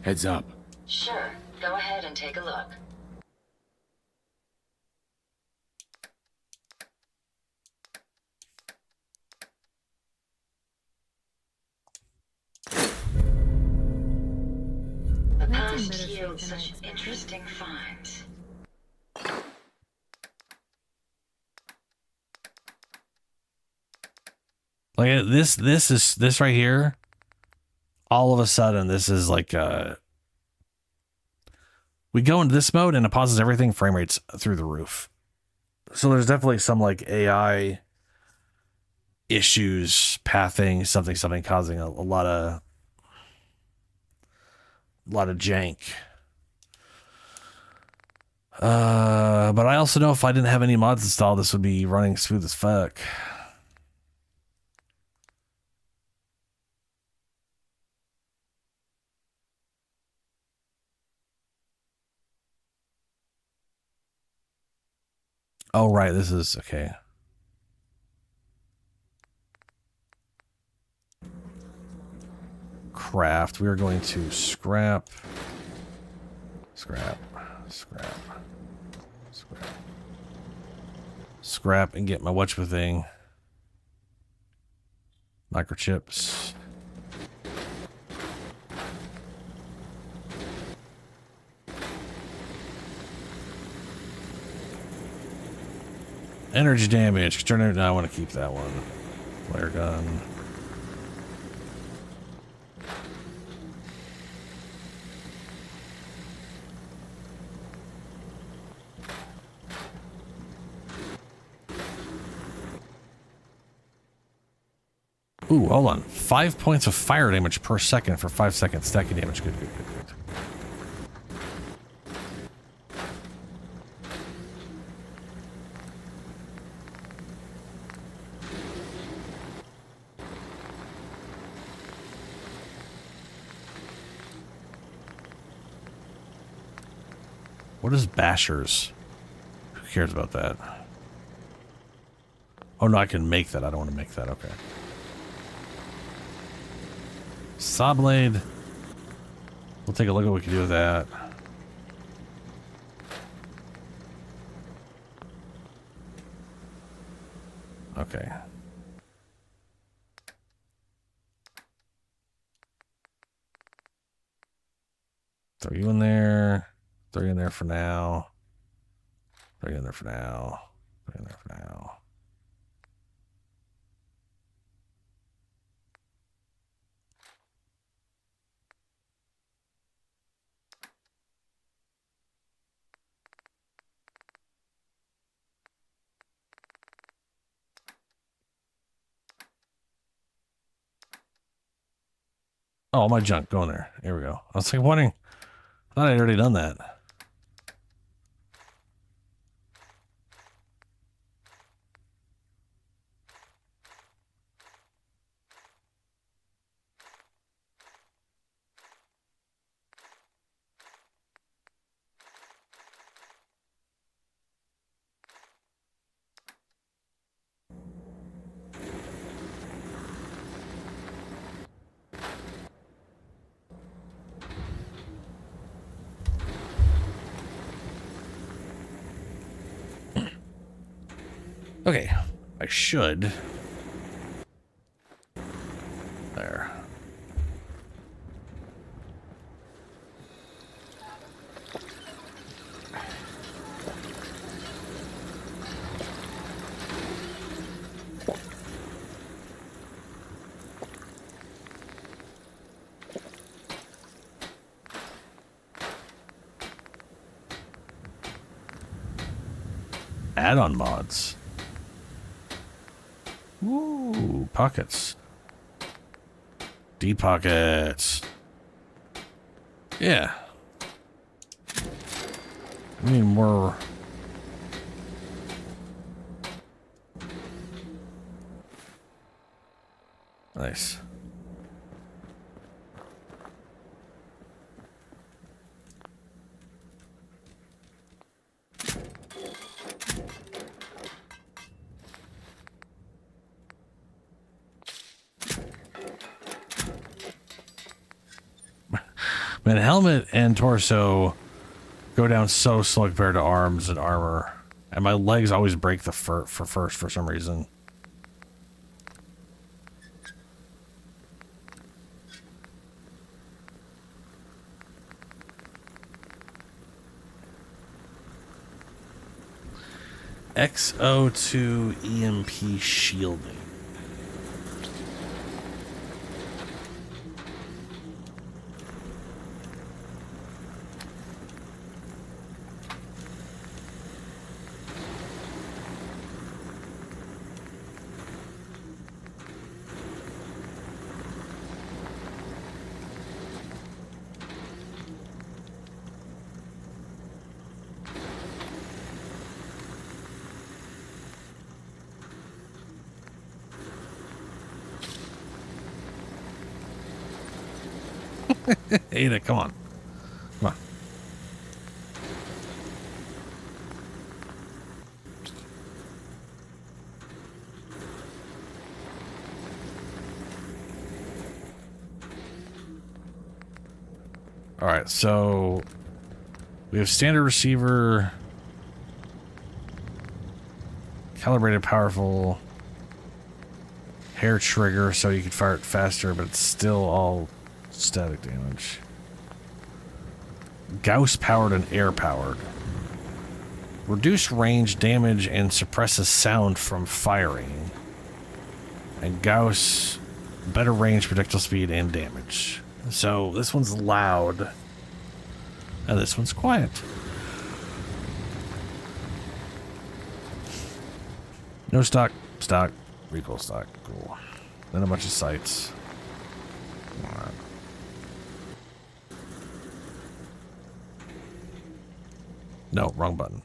Heads up. Sure, go ahead and take a look. The past yields such interesting finds. Like this right here. All of a sudden, this is like we go into this mode and it pauses everything. Frame rates through the roof. So there's definitely some like AI issues, pathing, something causing a lot of jank. But I also know if I didn't have any mods installed, this would be running smooth as fuck. Oh, right. This is okay. Craft. We are going to scrap, and get my thing. Microchips. Energy damage. No, I want to keep that one. Flare gun. Ooh, hold on. 5 points of fire damage per second for 5 seconds. Stacking damage. Good, good, good, good. What is bashers? Who cares about that? Oh, no, I can make that. I don't want to make that. Okay. Saw blade. We'll take a look at what we can do with that. Okay. Throw you in there. Throw you in there for now. Throw you in there for now. Throw you in there for now. Oh, all my junk, go in there. Here we go. I was like, wondering. I thought I'd already done that. Okay, I should. There. Add-on mods. Ooh, pockets. Deep pockets. Yeah. I need more. Nice. Man, helmet and torso go down so slow compared to arms and armor. And my legs always break the first for some reason. XO2 EMP shielding. Ada, come on. Come on. All right, so we have standard receiver, calibrated, powerful, hair trigger, so you can fire it faster, but it's still all static damage. Gauss powered and air powered. Reduced range, damage, and suppresses sound from firing. And Gauss, better range, projectile speed, and damage. So this one's loud. And this one's quiet. No stock, recoil stock. Cool. Then a bunch of sights. Alright. No, wrong button.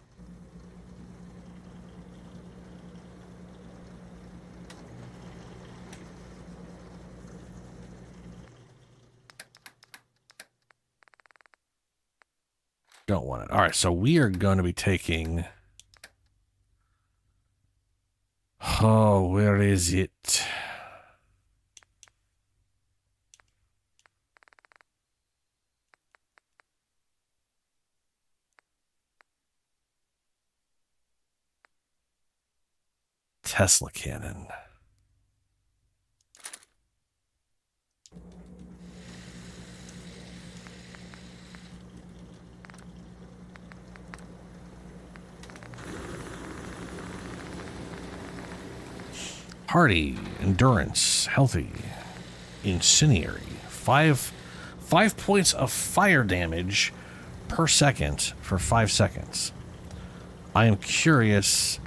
Don't want it. All right, so we are going to be taking... Oh, where is it? Tesla cannon. Hardy, endurance, healthy, incendiary. Five points of fire damage per second for 5 seconds. I am curious.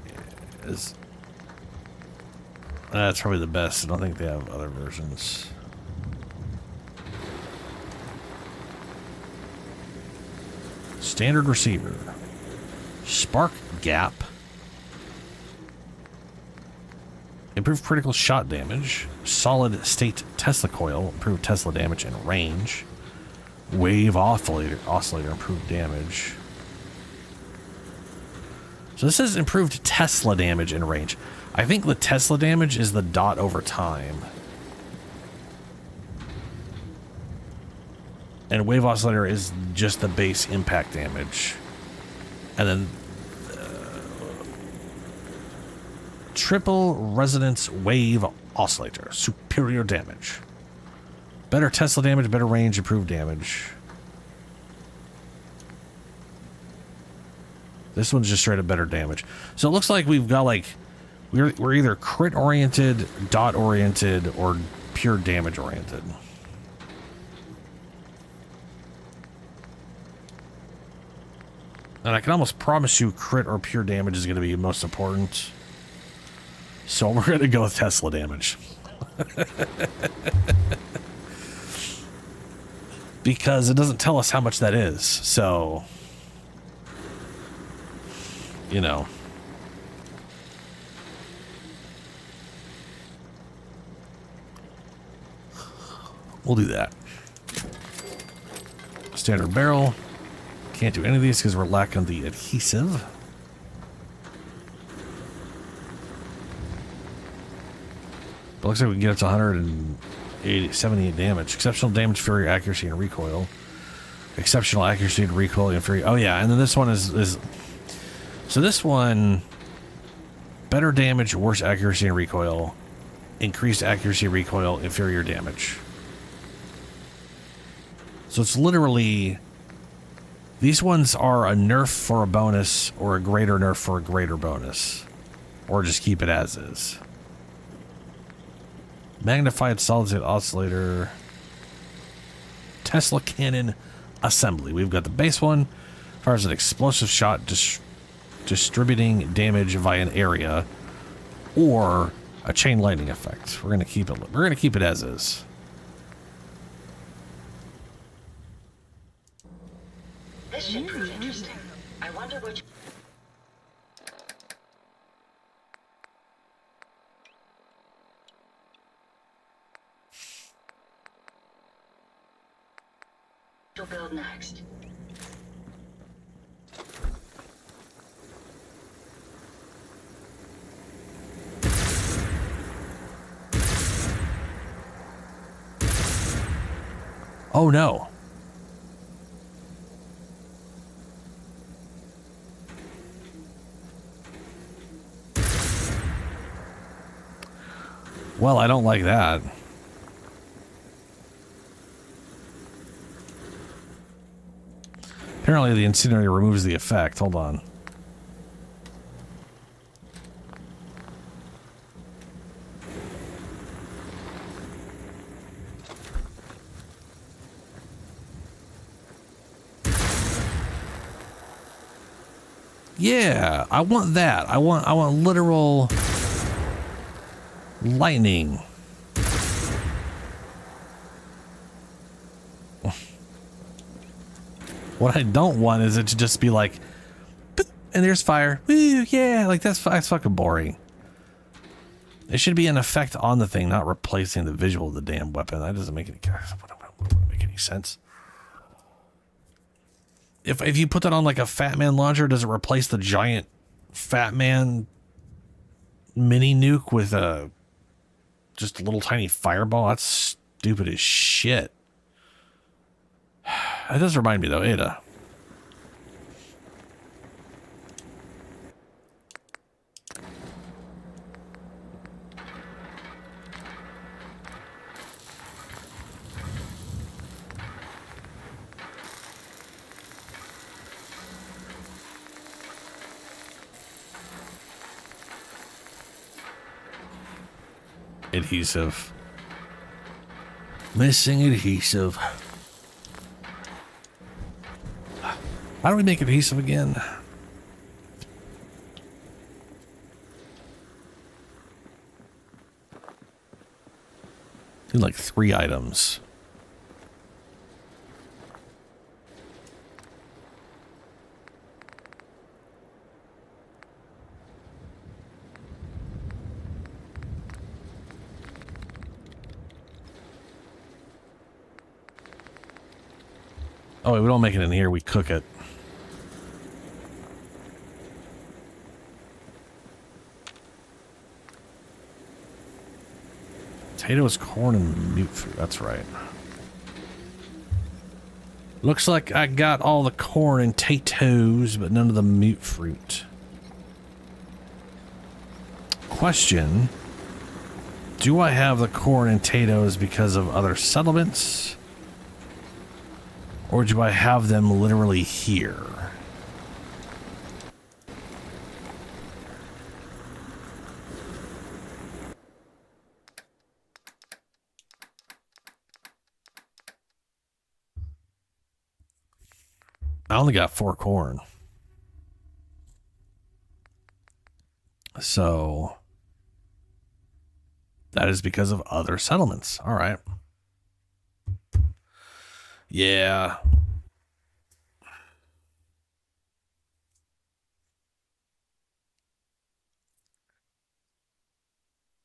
That's probably the best. I don't think they have other versions. Standard receiver. Spark gap. Improved critical shot damage. Solid state Tesla coil. Improved Tesla damage and range. Wave oscillator. Improved damage. So this is improved Tesla damage and range. I think the Tesla damage is the dot over time. And wave oscillator is just the base impact damage. And then triple resonance wave oscillator. Superior damage. Better Tesla damage, better range, improved damage. This one's just straight up better damage. So it looks like we've got like... We're either crit oriented, dot oriented, or pure damage oriented. And I can almost promise you crit or pure damage is going to be most important. So we're going to go with Tesla damage. Because it doesn't tell us how much that is. So, you know. We'll do that. Standard barrel. Can't do any of these because we're lacking the adhesive. But looks like we can get up to 178 damage. Exceptional damage, fury, accuracy, and recoil. Exceptional accuracy and recoil and fury. Oh yeah, and then this one is so this one, better damage, worse accuracy and recoil, increased accuracy, recoil, inferior damage. So it's literally, these ones are a nerf for a bonus or a greater nerf for a greater bonus. Or just keep it as is. Magnified solid state oscillator. Tesla cannon assembly. We've got the base one. Fires an explosive shot distributing damage via an area. Or a chain lightning effect. We're gonna keep it as is. This should prove interesting. I wonder which... We'll build next. Oh no. Well, I don't like that. Apparently the incendiary removes the effect. Hold on. Yeah, I want that. I want literal lightning. What I don't want is it to just be like, and there's fire. Woo, yeah, like that's fucking boring. It should be an effect on the thing, not replacing the visual of the damn weapon. That doesn't make any sense. If you put that on like a Fat Man launcher, does it replace the giant Fat Man mini nuke with a just a little tiny fireball? That's stupid as shit. It does remind me though, Ada. Adhesive. Missing adhesive. How do we make adhesive again? Do like 3 items. Oh, wait, we don't make it in here, we cook it. Potatoes, corn, and mute fruit. That's right. Looks like I got all the corn and potatoes, but none of the mute fruit. Question. Do I have the corn and potatoes because of other settlements? Or do I have them literally here? I only got 4 corn. So that is because of other settlements. All right. Yeah.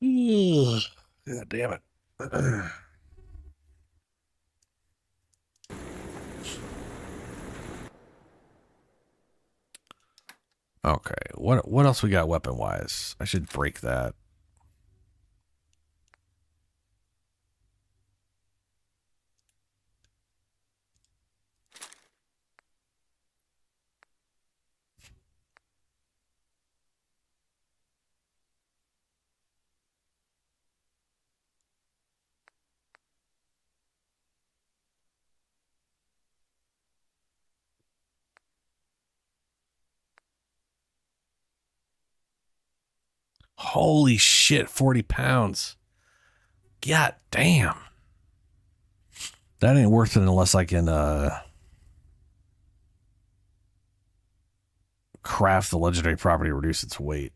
God damn it. Okay. What else we got weapon wise? I should break that. Holy shit, 40 pounds. God damn. That ain't worth it unless I can craft the legendary property to reduce its weight.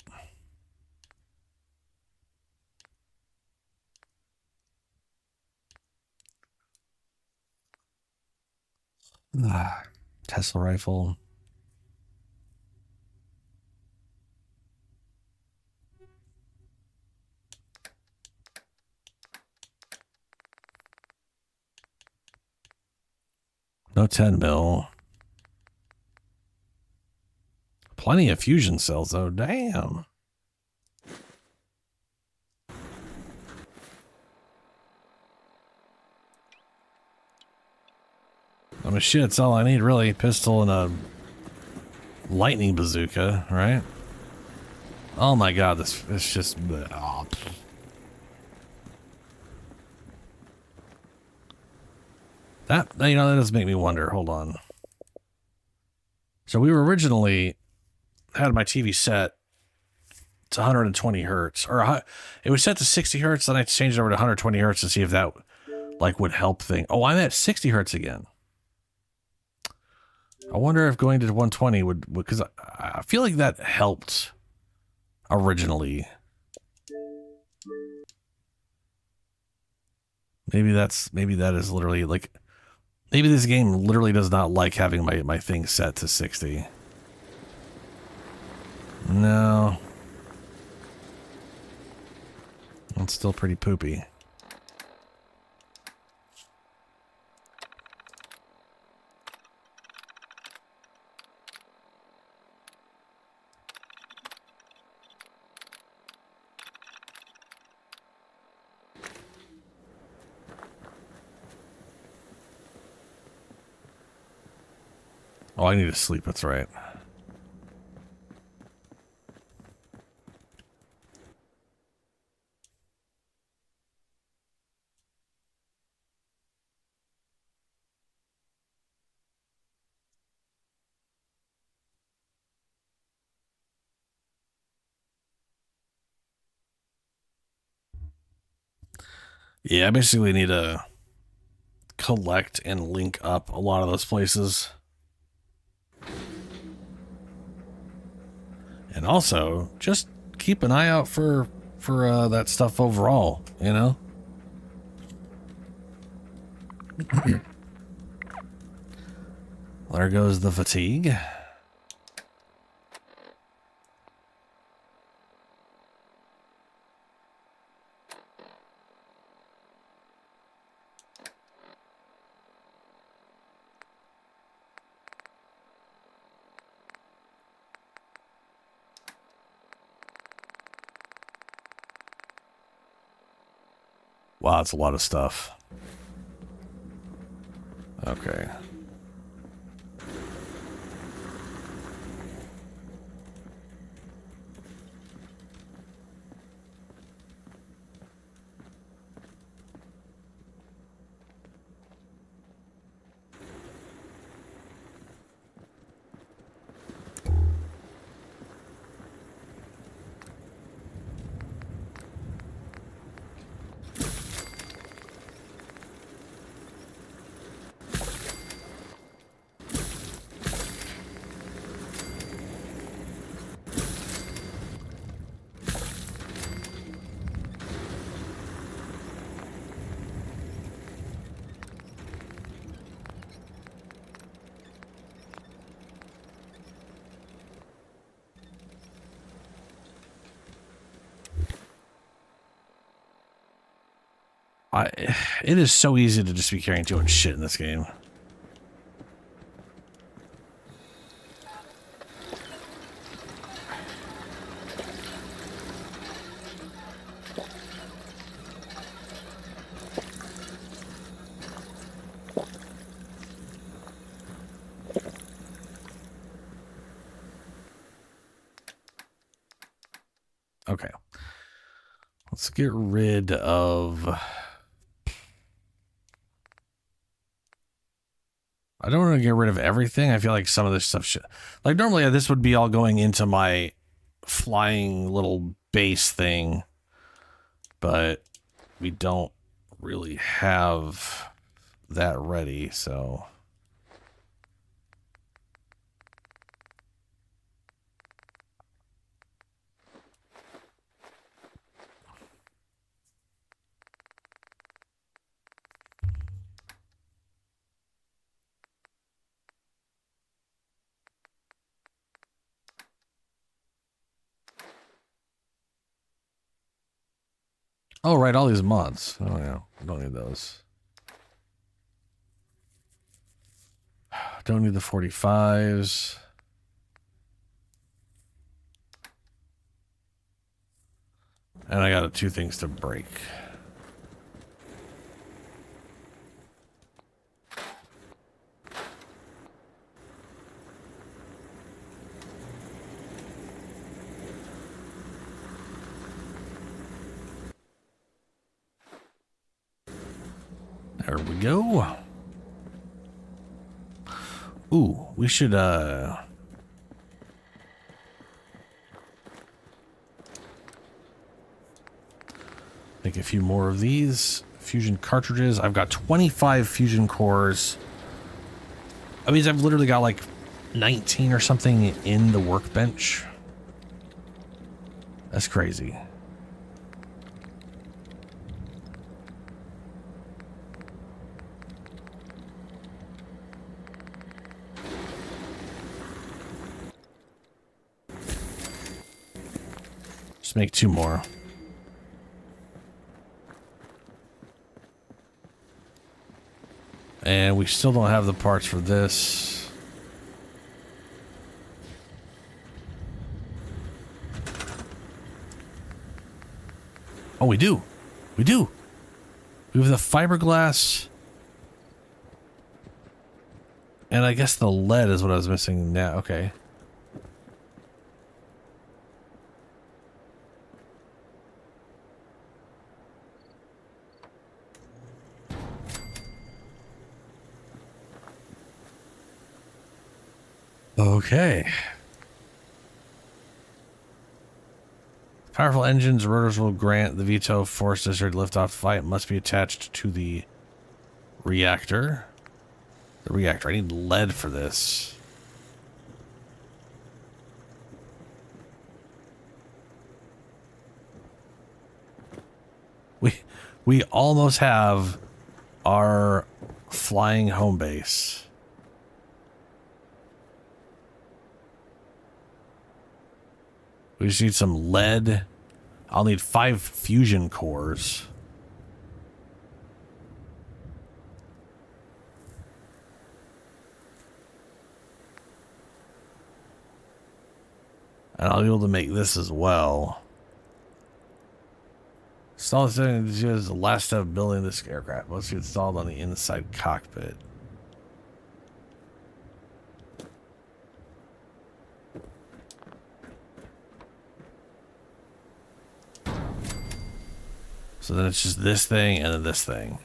Tesla rifle. No 10 mil. Plenty of fusion cells though. Damn. I mean, shit, it's all I need, really. Pistol and a lightning bazooka, right? Oh my god, it's just... Oh. That, you know, that does make me wonder. Hold on. So we were originally... had my TV set to 120 hertz. Or it was set to 60 hertz, then I changed it over to 120 hertz to see if that, like, would help thing. Oh, I'm at 60 hertz again. I wonder if going to 120 would, because I feel like that helped originally. Maybe that is literally like, maybe this game literally does not like having my thing set to 60. No. It's still pretty poopy. Oh, I need to sleep, that's right. Yeah, I basically need to collect and link up a lot of those places. And also, just keep an eye out for that stuff overall, you know? There goes the fatigue. Wow, that's a lot of stuff. Okay. It is so easy to just be carrying too much shit in this game. Okay. Let's get rid of... I don't want to get rid of everything. I feel like some of this stuff should... Like, normally this would be all going into my flying little base thing. But we don't really have that ready, so... Oh, right, all these mods. Oh, yeah. Don't need those. Don't need the 45s. And I got two things to break. There we go. Ooh, we should, make a few more of these. Fusion cartridges. I've got 25 fusion cores. That means I've literally got like 19 or something in the workbench. That's crazy. Just make 2 more. And we still don't have the parts for this. Oh, we do. We do. We have the fiberglass. And I guess the lead is what I was missing now. Okay. Okay. Powerful engines, rotors will grant the veto force necessary to lift off the flight. Must be attached to the reactor. The reactor. I need lead for this. We almost have our flying home base. We just need some lead. I'll need 5 fusion cores. And I'll be able to make this as well. Install this is the last step of building this aircraft. Must be installed on the inside cockpit. So then it's just this thing and then this thing.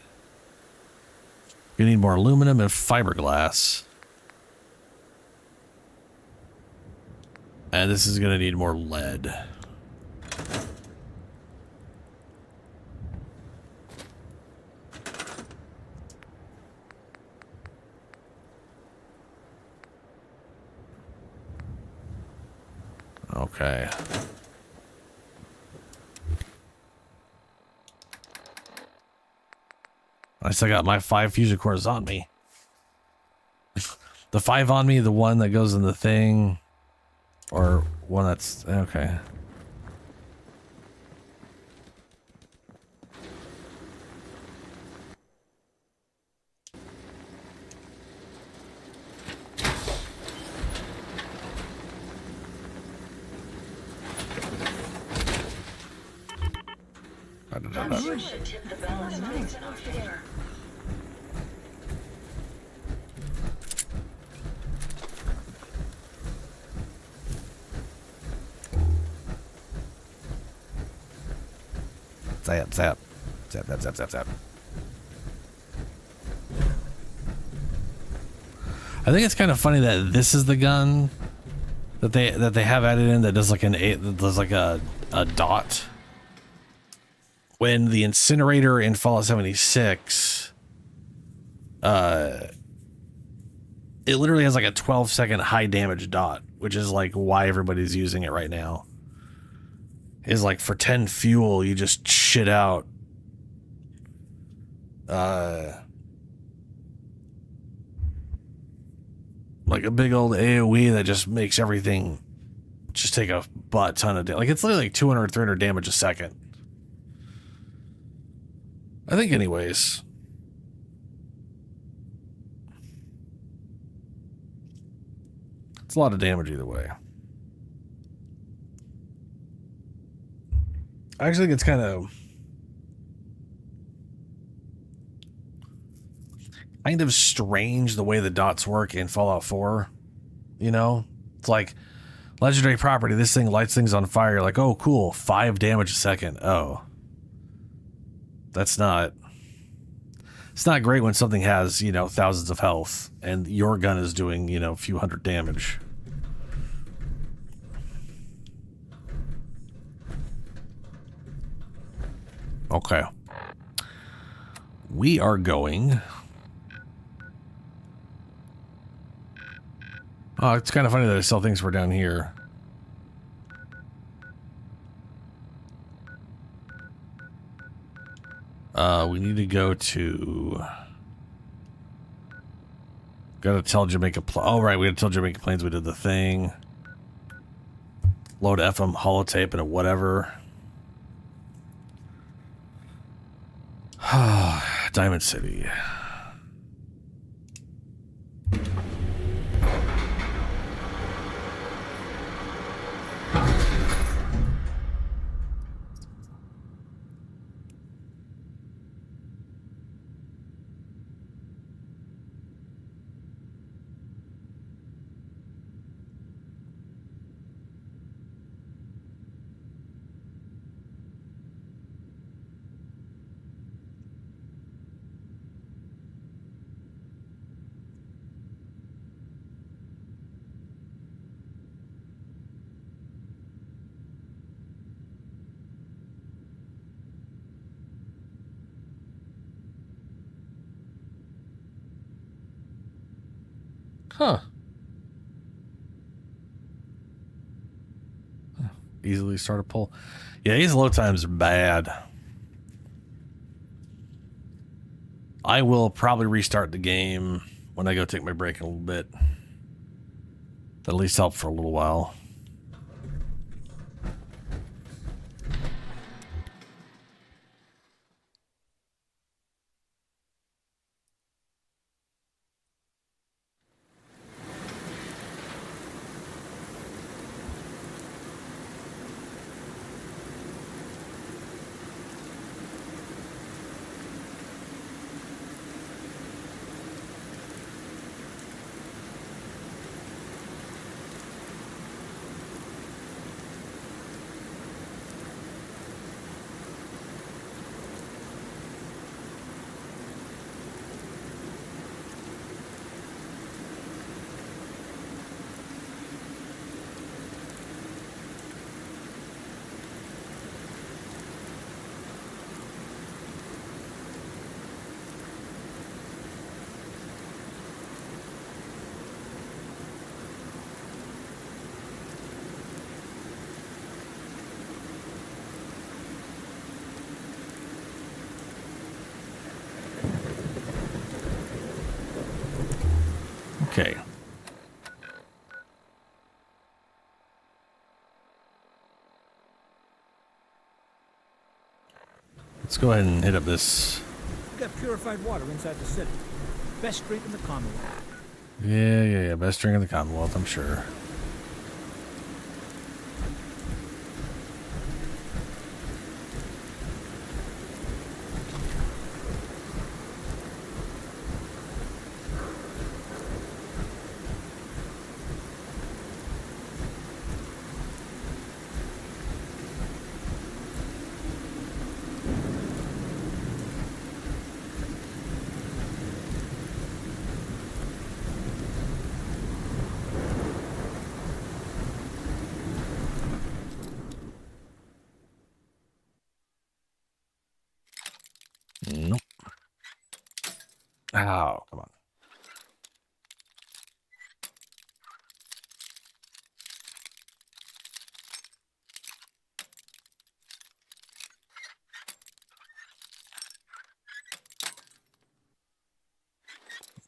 You need more aluminum and fiberglass. And this is going to need more lead. Okay. I still got my 5 fusion cores on me. The 5 on me, the one that goes in the thing, or one that's okay. You should tip the balance things in our favor. Zap, zap. Zap, zap, zap, zap, zap. I think it's kind of funny that this is the gun that they have added in that does like that does like a dot. When the incinerator in Fallout 76, it literally has like a 12-second high damage dot, which is like why everybody's using it right now. Is like for 10 fuel, you just shit out like a big old AoE that just makes everything just take a butt ton of damage. Like it's literally like 200 or 300 damage a second. I think anyways. It's a lot of damage either way. I actually think it's kind of strange the way the dots work in Fallout 4. You know? It's like legendary property, this thing lights things on fire. You're like, oh cool, 5 damage a second. Oh. It's not great when something has, you know, thousands of health and your gun is doing, you know, a few hundred damage. Okay. We are going Oh, it's kind of funny that I sell things for down here. We need to go to... Gotta tell Jamaica... Oh, right, we gotta tell Jamaica Plains we did the thing. Load FM holotape and whatever. Diamond City. Huh. Easily start a pull. Yeah, these load times are bad. I will probably restart the game when I go take my break in a little bit. That'll at least help for a little while. Okay. Let's go ahead and hit up this. We got purified water inside the city. Best drink in the Commonwealth. Yeah. Best drink in the Commonwealth, I'm sure. Nope. Oh, come on.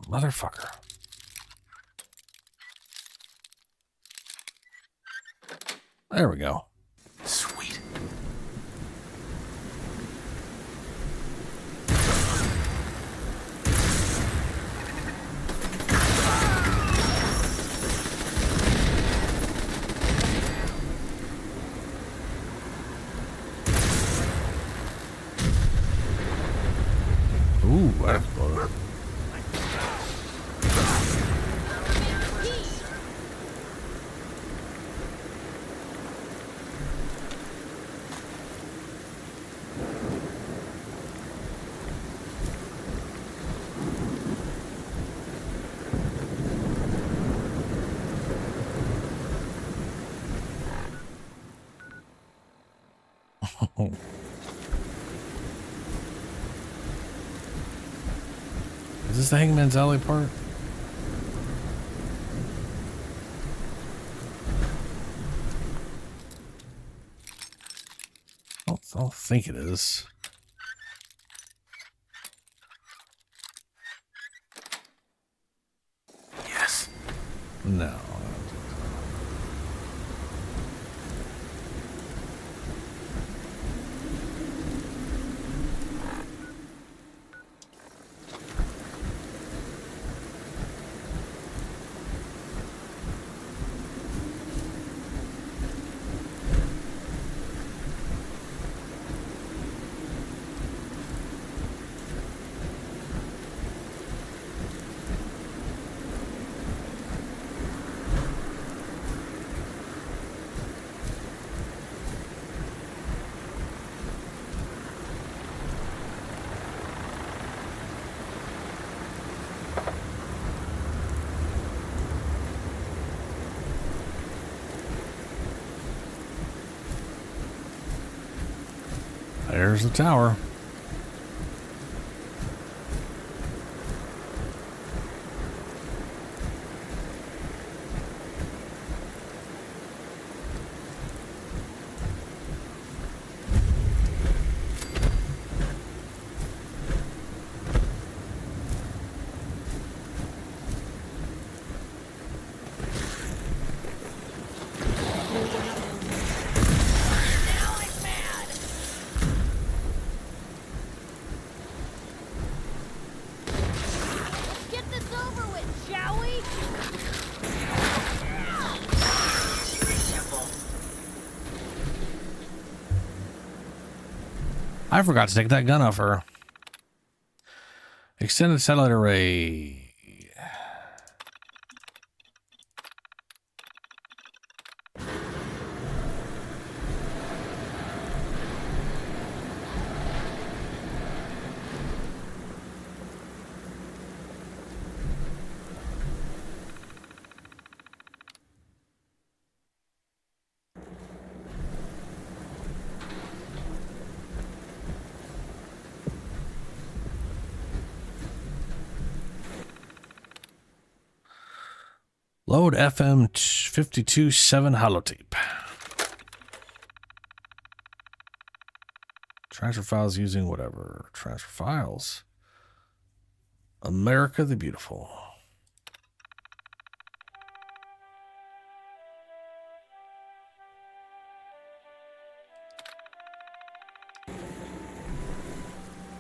Motherfucker. There we go. Sweet. Ooh, Is this the Hangman's Alley part? I don't think it is. Yes. No. There's the tower. Get this over with, shall we? Secret symbol. I forgot to take that gun off her. Extended satellite array. Load FM 52.7 holotape. Transfer files using whatever. Transfer files. America the Beautiful.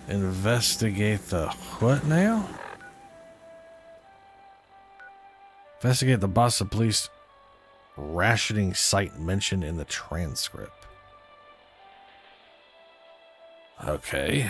Investigate the what now? Investigate the Boston police rationing site mentioned in the transcript. Okay.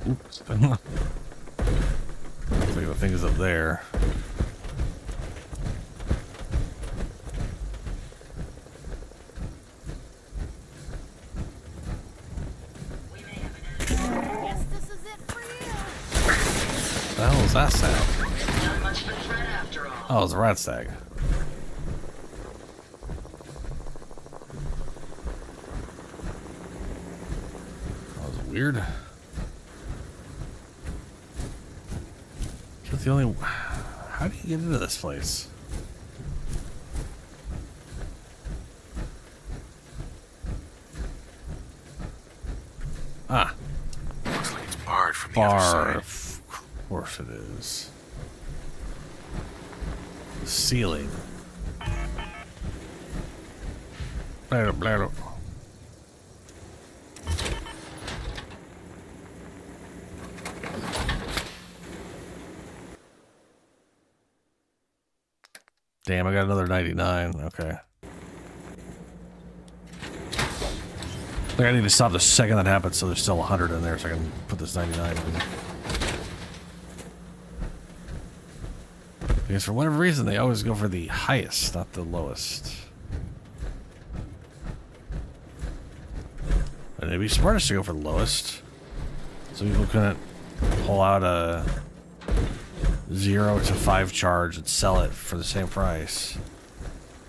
Oops. Looks like the thing is up there. Guess this is it for you. What the hell is that sound? Not much of a threat after all. Oh, it's a rat stag. That was weird. That's the only. How do you get into this place? Ah. Looks like it's barred from the other bar. side. Of course it is. The ceiling. Blah, blah, blah. Damn, I got another 99. Okay. Like I need to stop the second that happens, so there's still 100 in there, so I can put this 99 in. Because for whatever reason, they always go for the highest, not the lowest. And it'd be smartest to go for the lowest, so people couldn't pull out a 0 to 5 charge and sell it for the same price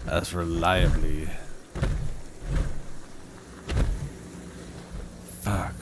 as reliably. Fuck.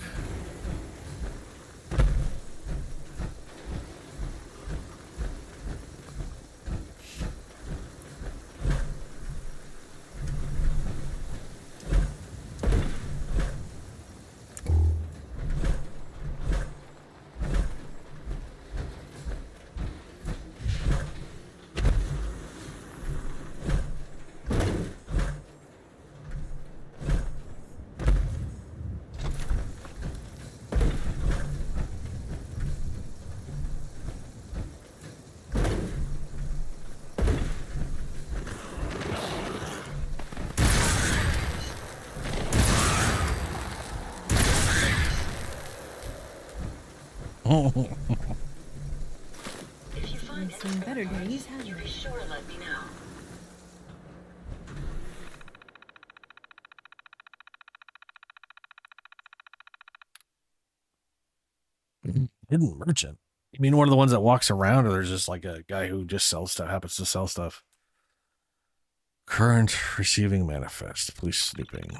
If you find I've seen better days, haven't you I? be sure to let me know. Hidden merchant. You mean one of the ones that walks around, or there's just like a guy who just sells stuff, happens to sell stuff? Current receiving manifest. Police snooping.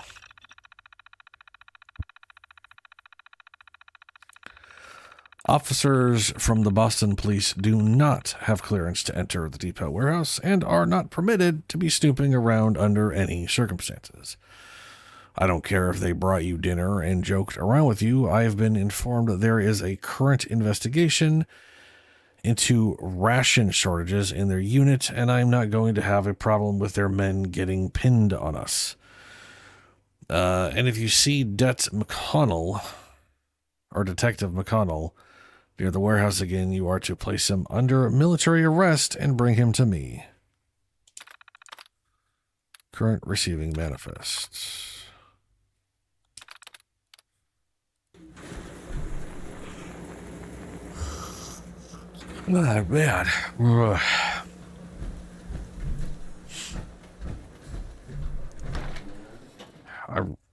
Officers from the Boston Police do not have clearance to enter the depot warehouse and are not permitted to be snooping around under any circumstances. I don't care if they brought you dinner and joked around with you. I have been informed that there is a current investigation into ration shortages in their unit, and I'm not going to have a problem with their men getting pinned on us. And if you see Det McConnell, or Detective McConnell, near the warehouse again, you are to place him under military arrest and bring him to me. Current receiving manifest. Oh, man. Ugh.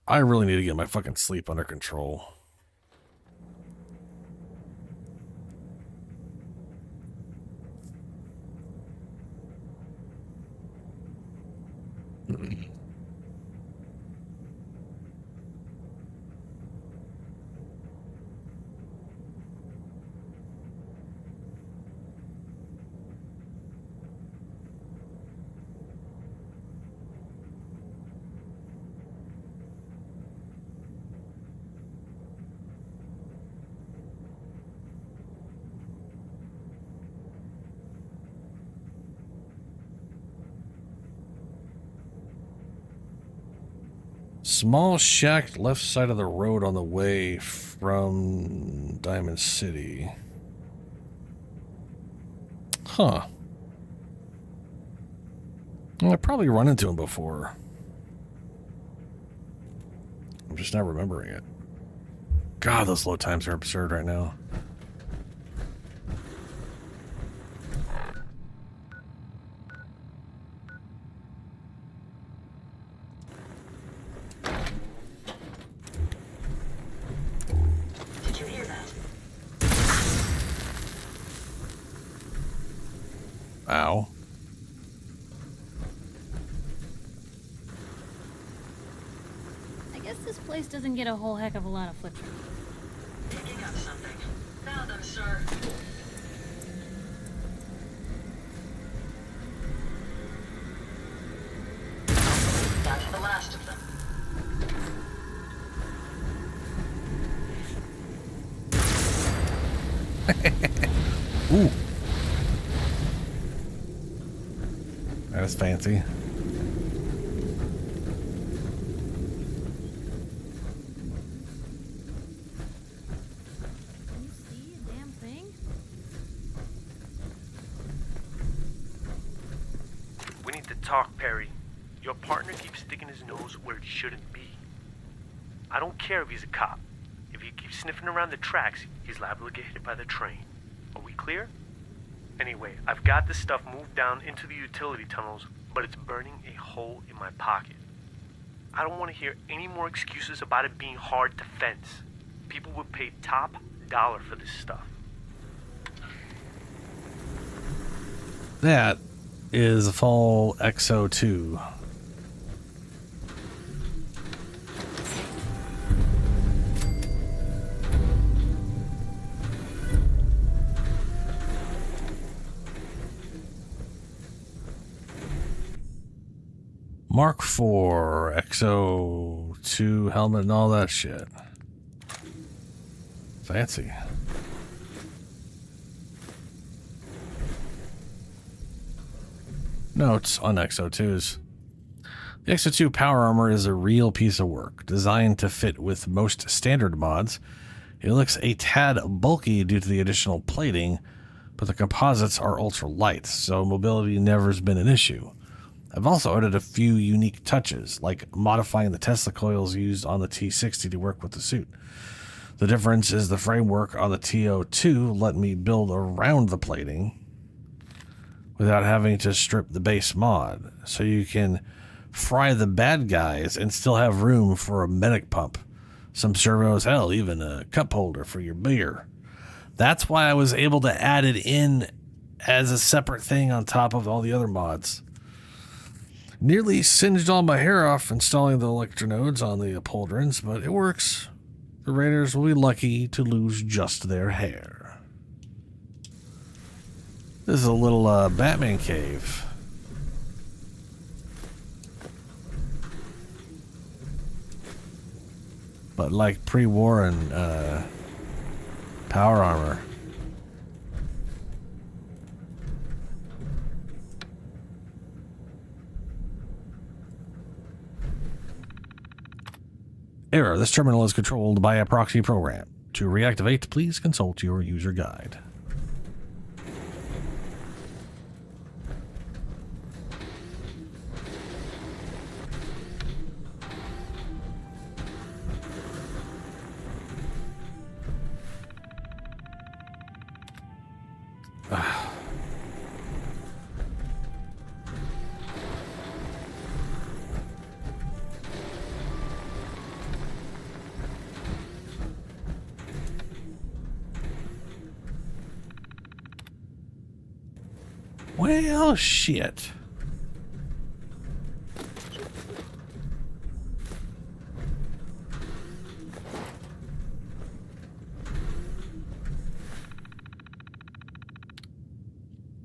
I really need to get my fucking sleep under control. Small shack left side of the road on the way from Diamond City. Huh. Well, I've probably run into him before. I'm just not remembering it. God, those load times are absurd right now. Did you hear that? Ow. I guess this place doesn't get a whole heck of a lot of foot traffic. Picking up something. Found them, sir. That's the last of them. Ooh. That is fancy. Can you see a damn thing? We need to talk, Perry. Your partner keeps sticking his nose where it shouldn't be. I don't care if he's a cop. If he keeps sniffing around the tracks, he's liable to get hit by the train. Are we clear? Anyway, I've got this stuff moved down into the utility tunnels, but it's burning a hole in my pocket. I don't want to hear any more excuses about it being hard to fence. People would pay top dollar for this stuff. That is Fall XO2. Mark IV, XO2 helmet and all that shit. Fancy. Notes on XO2s. The XO2 power armor is a real piece of work, designed to fit with most standard mods. It looks a tad bulky due to the additional plating, but the composites are ultra light, so mobility never has been an issue. I've also added a few unique touches, like modifying the Tesla coils used on the T60 to work with the suit. The difference is the framework on the TO2 let me build around the plating without having to strip the base mod, so you can fry the bad guys and still have room for a medic pump, some servos, hell, even a cup holder for your beer. That's why I was able to add it in as a separate thing on top of all the other mods. Nearly singed all my hair off installing the electronodes on the upholdrins, but it works. The Raiders will be lucky to lose just their hair. This is a little Batman cave. But like pre-war and power armor. Error. This terminal is controlled by a proxy program. To reactivate, please consult your user guide. Well, shit.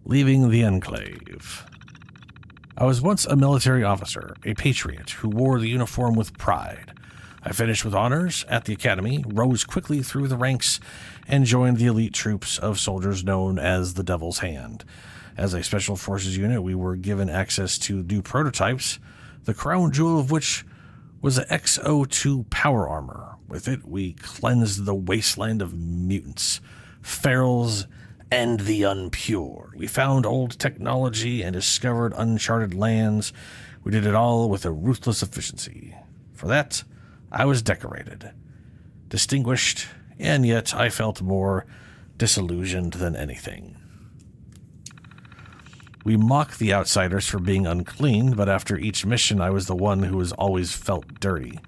Leaving the Enclave. I was once a military officer, a patriot who wore the uniform with pride. I finished with honors at the academy, rose quickly through the ranks, and joined the elite troops of soldiers known as the Devil's Hand. As a special forces unit, we were given access to new prototypes, the crown jewel of which was the XO2 power armor. With it, we cleansed the wasteland of mutants, ferals, and the unpure. We found old technology and discovered uncharted lands. We did it all with a ruthless efficiency. For that, I was decorated, distinguished, and yet I felt more disillusioned than anything. We mocked the outsiders for being unclean, but after each mission, I was the one who was always felt dirty.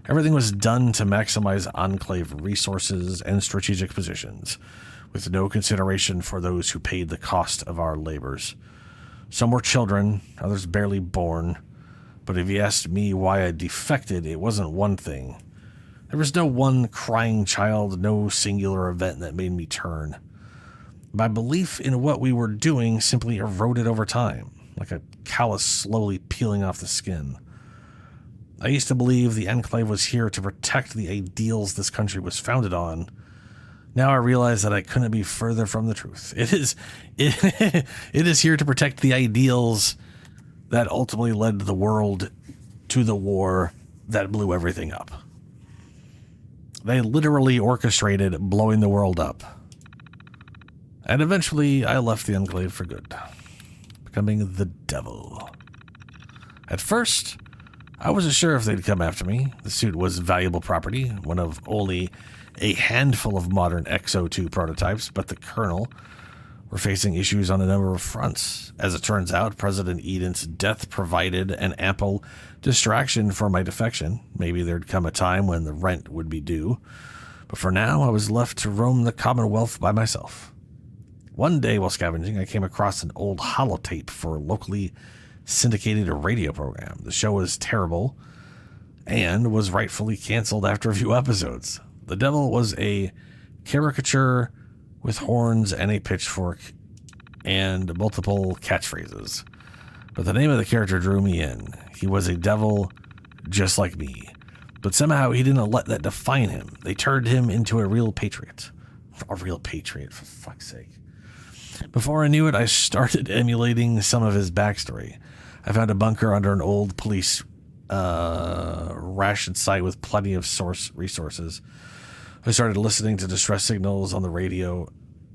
Everything was done to maximize Enclave resources and strategic positions, with no consideration for those who paid the cost of our labors. Some were children, others barely born, but if you asked me why I defected, it wasn't one thing. There was no one crying child, no singular event that made me turn. My belief in what we were doing simply eroded over time, like a callus slowly peeling off the skin. I used to believe the Enclave was here to protect the ideals this country was founded on, Now I realize that I couldn't be further from the truth. It is here to protect the ideals that ultimately led the world to the war that blew everything up. They literally orchestrated blowing the world up. And eventually I left the Enclave for good, becoming the devil. At first, I wasn't sure if they'd come after me. The suit was valuable property, one of only a handful of modern XO2 prototypes, but the Colonel were facing issues on a number of fronts. As it turns out, President Eden's death provided an ample distraction for my defection. Maybe there'd come a time when the rent would be due, but for now I was left to roam the Commonwealth by myself. One day while scavenging, I came across an old holotape for a locally syndicated radio program. The show was terrible and was rightfully canceled after a few episodes. The devil was a caricature with horns and a pitchfork and multiple catchphrases. But the name of the character drew me in. He was a devil just like me. But somehow he didn't let that define him. They turned him into a real patriot. A real patriot, for fuck's sake. Before I knew it, I started emulating some of his backstory. I found a bunker under an old police ration site with plenty of source resources. I started listening to distress signals on the radio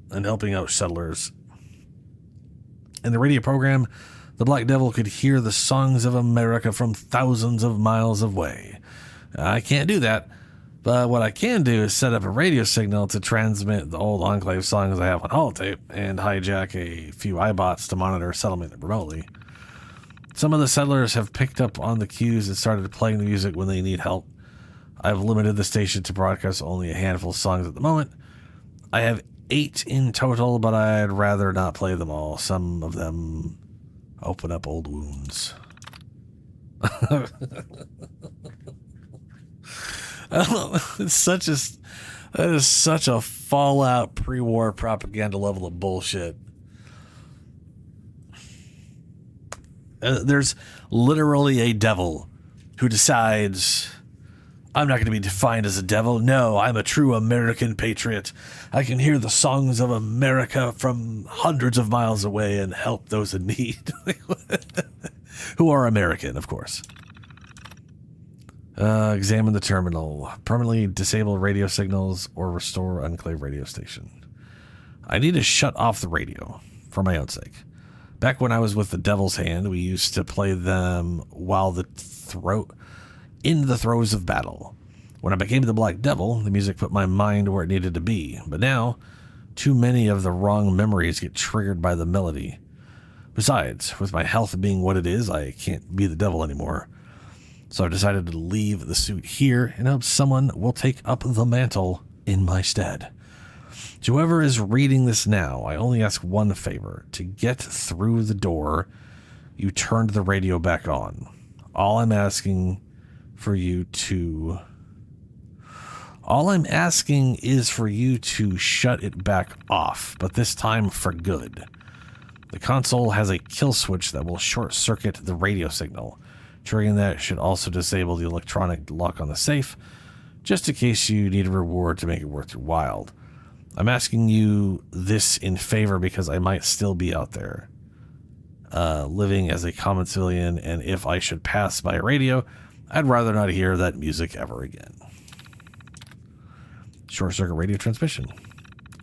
and helping out settlers. In the radio program, the Black Devil could hear the songs of America from thousands of miles away. I can't do that, but what I can do is set up a radio signal to transmit the old Enclave songs I have on holotape and hijack a few iBots to monitor settlement remotely. Some of the settlers have picked up on the cues and started playing the music when they need help. I've limited the station to broadcast only a handful of songs at the moment. I have 8 in total, but I'd rather not play them all. Some of them open up old wounds. That is such a Fallout pre-war propaganda level of bullshit. There's literally a devil who decides, I'm not going to be defined as a devil. No, I'm a true American patriot. I can hear the songs of America from hundreds of miles away and help those in need. Who are American, of course. Examine the terminal. Permanently disable radio signals or restore Enclave radio station. I need to shut off the radio for my own sake. Back when I was with the Devil's Hand, we used to play them while in the throes of battle. When I became the Black Devil, the music put my mind where it needed to be. But now, too many of the wrong memories get triggered by the melody. Besides, with my health being what it is, I can't be the devil anymore. So I've decided to leave the suit here and hope someone will take up the mantle in my stead. To whoever is reading this now, I only ask one favor. To get through the door, you turned the radio back on. All I'm asking is for you to shut it back off, but this time for good. The console has a kill switch that will short-circuit the radio signal. Triggering that should also disable the electronic lock on the safe, just in case you need a reward to make it worth your while. I'm asking you this in favor because I might still be out there, living as a common civilian, and if I should pass by radio, I'd rather not hear that music ever again. Short circuit radio transmission.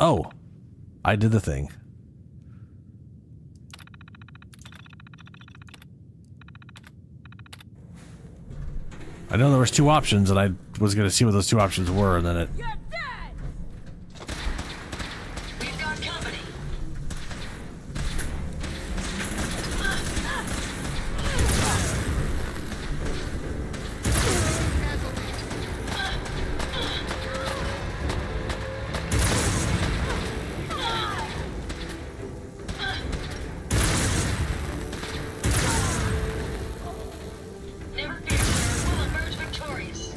Oh, I did the thing. I know there was 2 options, and I was going to see what those 2 options were, and then it... You're dead! We've got company. Never fear, we'll emerge victorious.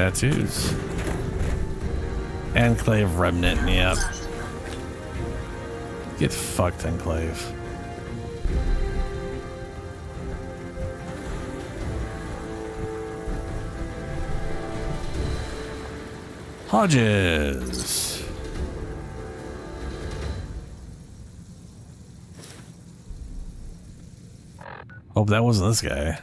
tattoos. Enclave remnant, yep. Get fucked, Enclave. Hodges. Hope that wasn't this guy.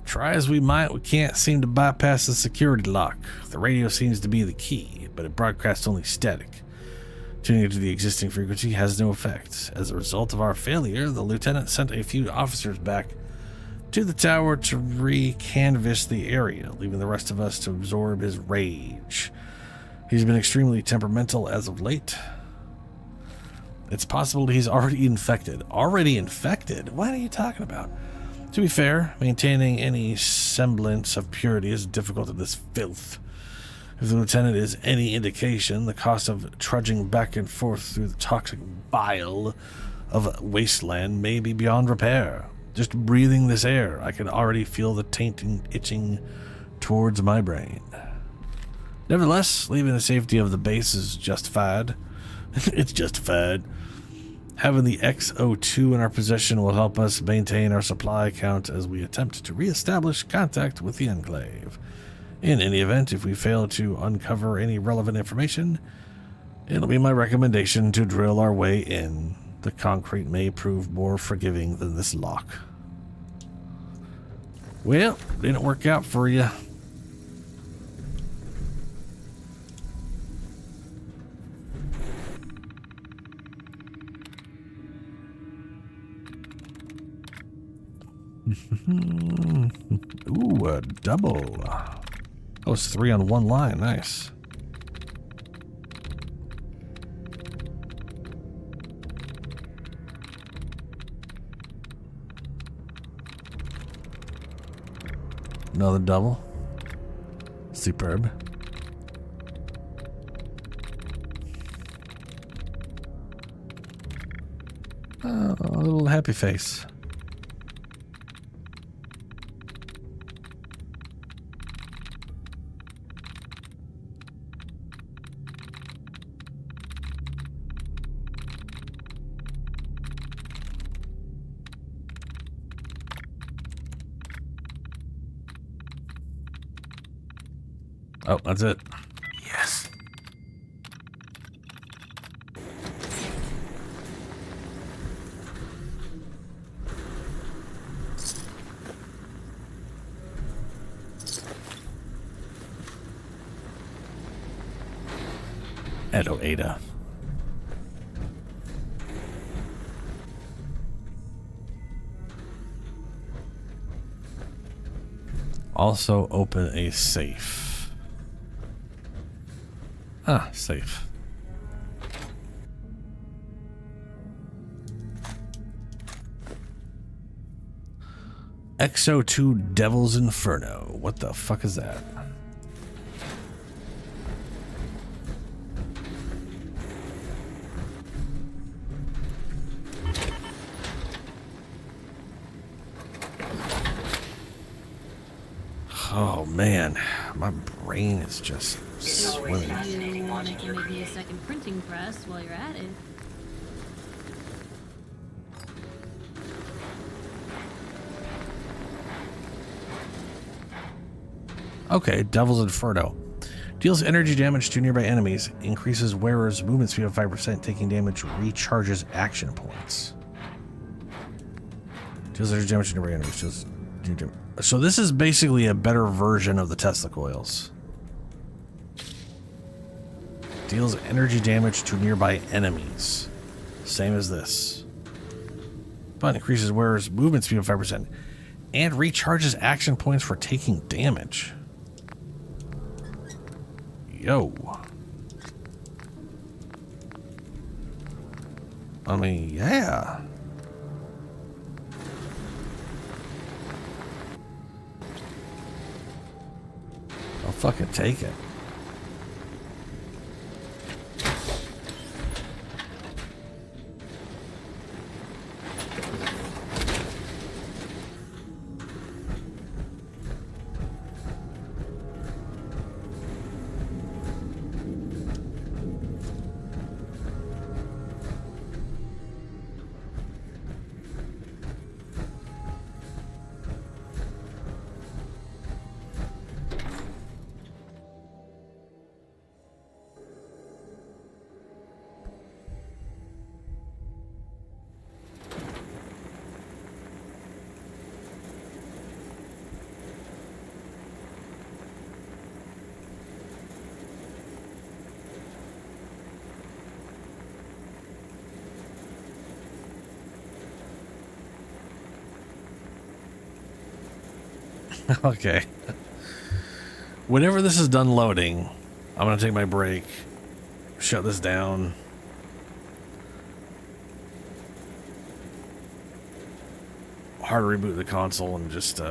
Try as we might, we can't seem to bypass the security lock. The radio seems to be the key, but it broadcasts only static. Tuning into the existing frequency has no effect. As a result of our failure, the lieutenant sent a few officers back to the tower to re-canvass the area, leaving the rest of us to absorb his rage. He's been extremely temperamental as of late. It's possible he's already infected. Already infected? What are you talking about? To be fair, maintaining any semblance of purity is difficult in this filth. If the lieutenant is any indication, the cost of trudging back and forth through the toxic bile of wasteland may be beyond repair. Just breathing this air, I can already feel the tainting itching towards my brain. Nevertheless, leaving the safety of the base is justified. It's justified. Having the XO2 in our possession will help us maintain our supply count as we attempt to re-establish contact with the Enclave. In any event, if we fail to uncover any relevant information, it'll be my recommendation to drill our way in. The concrete may prove more forgiving than this lock. Well, didn't work out for you. Ooh, a double. Oh, it's 3 on one line. Nice. Another double. Superb. Oh, a little happy face. Oh, that's it. Yes. Edo Ada. Also open a safe. Ah, safe. XO2 Devil's Inferno. What the fuck is that? Oh man, my brain is just swimming. You want to make me a second printing press while you're at it? Okay, Devil's Inferno. Deals energy damage to nearby enemies, increases wearer's movement speed of 5%, taking damage, recharges action points. Deals energy damage to nearby enemies. So this is basically a better version of the Tesla coils. Deals energy damage to nearby enemies. Same as this. But increases wearer's movement speed of 5%. And recharges action points for taking damage. Yo. I mean, yeah. I'll fucking take it. Okay. Whenever this is done loading, I'm gonna take my break, shut this down. Hard reboot the console and just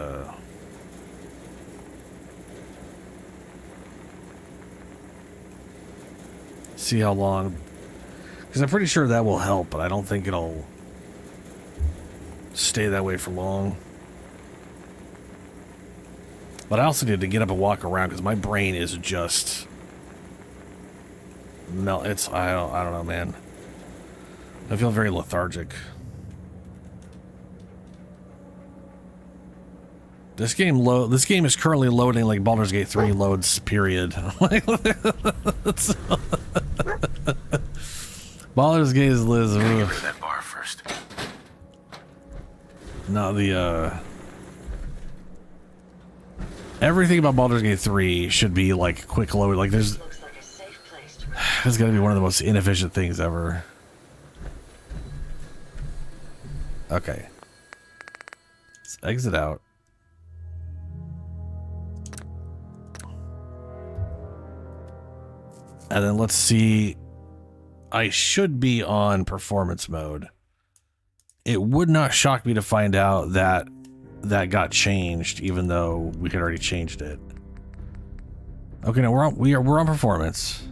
see how long, because I'm pretty sure that will help, but I don't think it'll stay that way for long. But I also need to get up and walk around because my brain is just melt. It's I don't know, man. I feel very lethargic. This game is currently loading like Baldur's Gate 3 loads, period. Baldur's Gate is Liz. Gotta get rid of that bar first. Not the everything about Baldur's Gate 3 should be like quick load. Like there's Looks like a safe place to it's gotta be one of the most inefficient things ever. Okay. Let's exit out. And then let's see. I should be on performance mode. It would not shock me to find out that that got changed, even though we had already changed it. Okay, now we're on performance.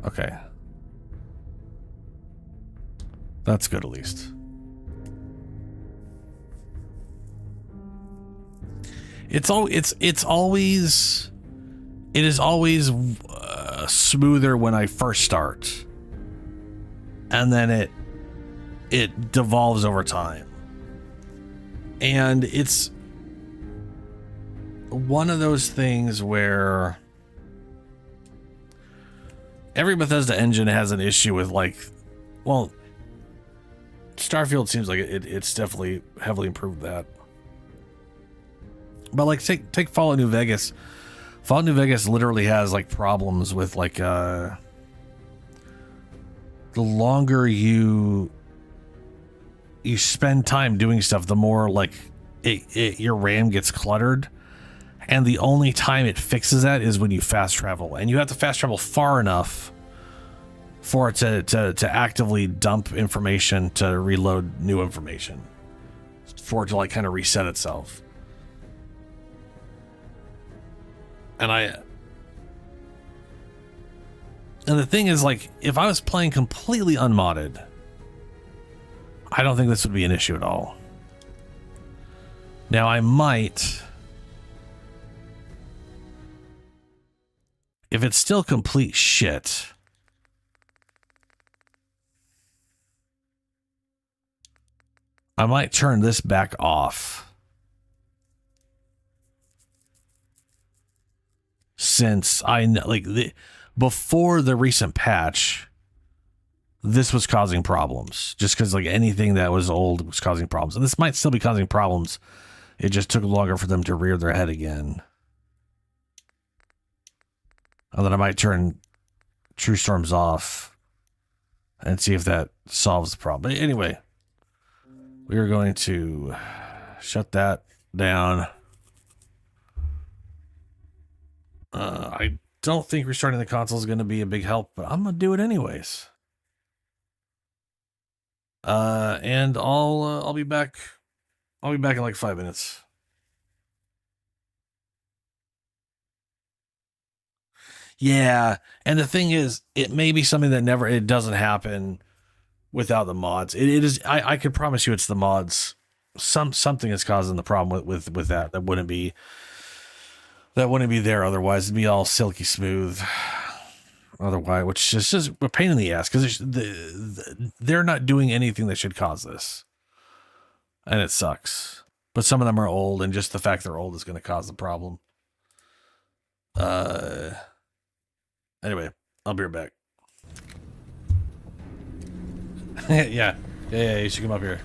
Okay. That's good at least. It is always smoother when I first start, and then it devolves over time, and it's one of those things where every Bethesda engine has an issue with, like, well, Starfield seems like it's definitely heavily improved that. But like take Fallout New Vegas. Fallout New Vegas literally has like problems with like the longer you spend time doing stuff, the more like your RAM gets cluttered. And the only time it fixes that is when you fast travel. And you have to fast travel far enough for it to actively dump information to reload new information. For it to like kind of reset itself. And the thing is, like, if I was playing completely unmodded, I don't think this would be an issue at all. Now, I might, if it's still complete shit, I might turn this back off. Since I know, like, before the recent patch, this was causing problems. Just because, like, anything that was old was causing problems. And this might still be causing problems. It just took longer for them to rear their head again. And then I might turn True Storms off and see if that solves the problem. But anyway, we are going to shut that down. I don't think restarting the console is going to be a big help, but I'm going to do it anyways. And I'll be back. I'll be back in like 5 minutes. Yeah, and the thing is, it may be something that it doesn't happen without the mods. It is. I can promise you, it's the mods. Something is causing the problem with that. That wouldn't be there otherwise. It'd be all silky smooth otherwise, which is just a pain in the ass because they're not doing anything that should cause this, and it sucks. But some of them are old, and just the fact they're old is going to cause the problem. Anyway, I'll be right back. Yeah, you should come up here.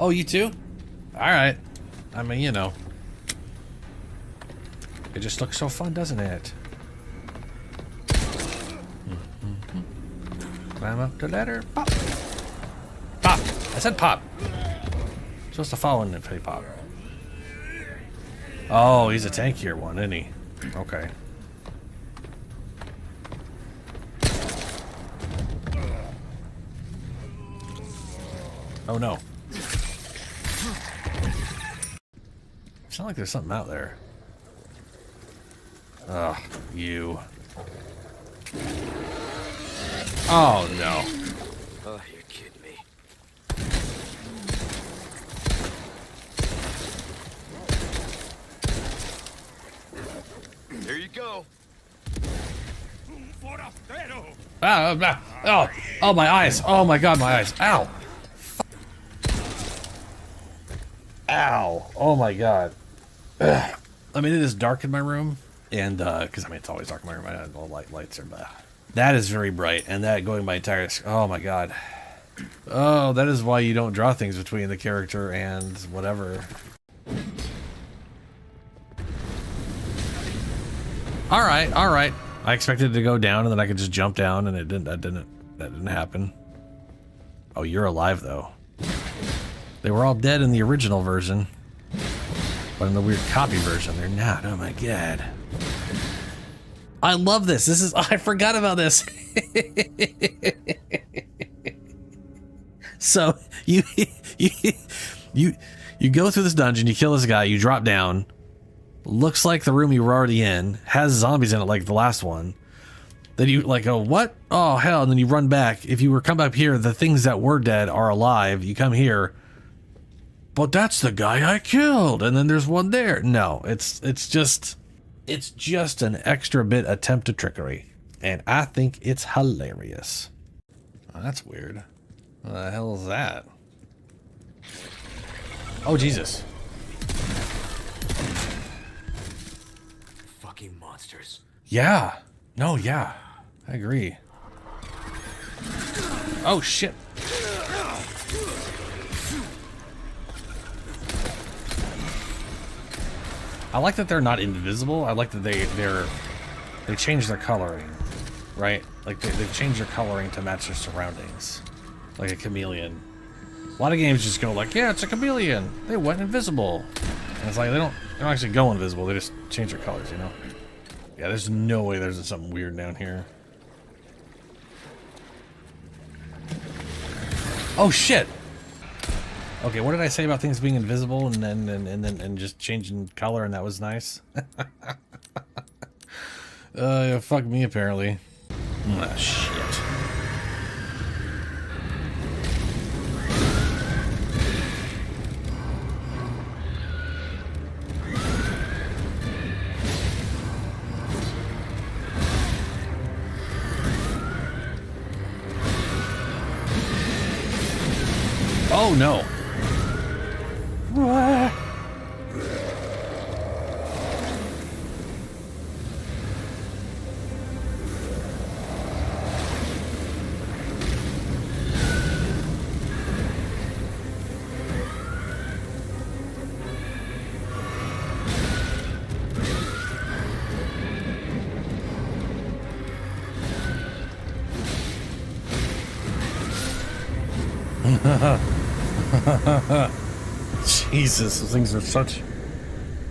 Oh, you too? Alright. I mean, you know. It just looks so fun, doesn't it? Climb up the ladder. Pop! Pop! I said pop. Supposed to fall in if they pop. Oh, he's a tankier one, isn't he? Okay. Oh no. It's not like there's something out there. Ugh, you. Oh no. Oh, you're kidding me. There you go. Oh, my eyes. Oh my god, my eyes. Ow. Ow. Oh my god. Ugh. I mean, it is dark in my room. And, because, I mean, it's always dark in my room. I have all lights are blah. That is very bright. And that going my entire... Oh my god. Oh, that is why you don't draw things between the character and whatever. Alright, alright. I expected it to go down and then I could just jump down and it didn't. That didn't happen. Oh, you're alive though. They were all dead in the original version. But in the weird copy version, they're not. Oh my god. I love this. This is... I forgot about this. So, you go through this dungeon, you kill this guy, you drop down. Looks like the room you were already in. Has zombies in it like the last one. Then you like, oh, what? Oh, hell. And then you run back. If you were come up here, the things that were dead are alive. You come here. But that's the guy I killed. And then there's one there. No, it's just an extra bit attempt at trickery. And I think it's hilarious. Oh, that's weird. What the hell is that? Oh, Jesus. Fucking monsters. Yeah. No, yeah. I agree. Oh, shit. I like that they're not invisible. I like that they change their coloring, right? Like they've changed their coloring to match their surroundings, like a chameleon. A lot of games just go like, yeah, it's a chameleon. They went invisible, and it's like they don't actually go invisible. They just change their colors, you know? Yeah, there's no way there's something weird down here. Oh shit. Okay, what did I say about things being invisible and then just changing color, and that was nice? Yeah, fuck me apparently. Ah, shit. Oh no. Jesus, those things are such...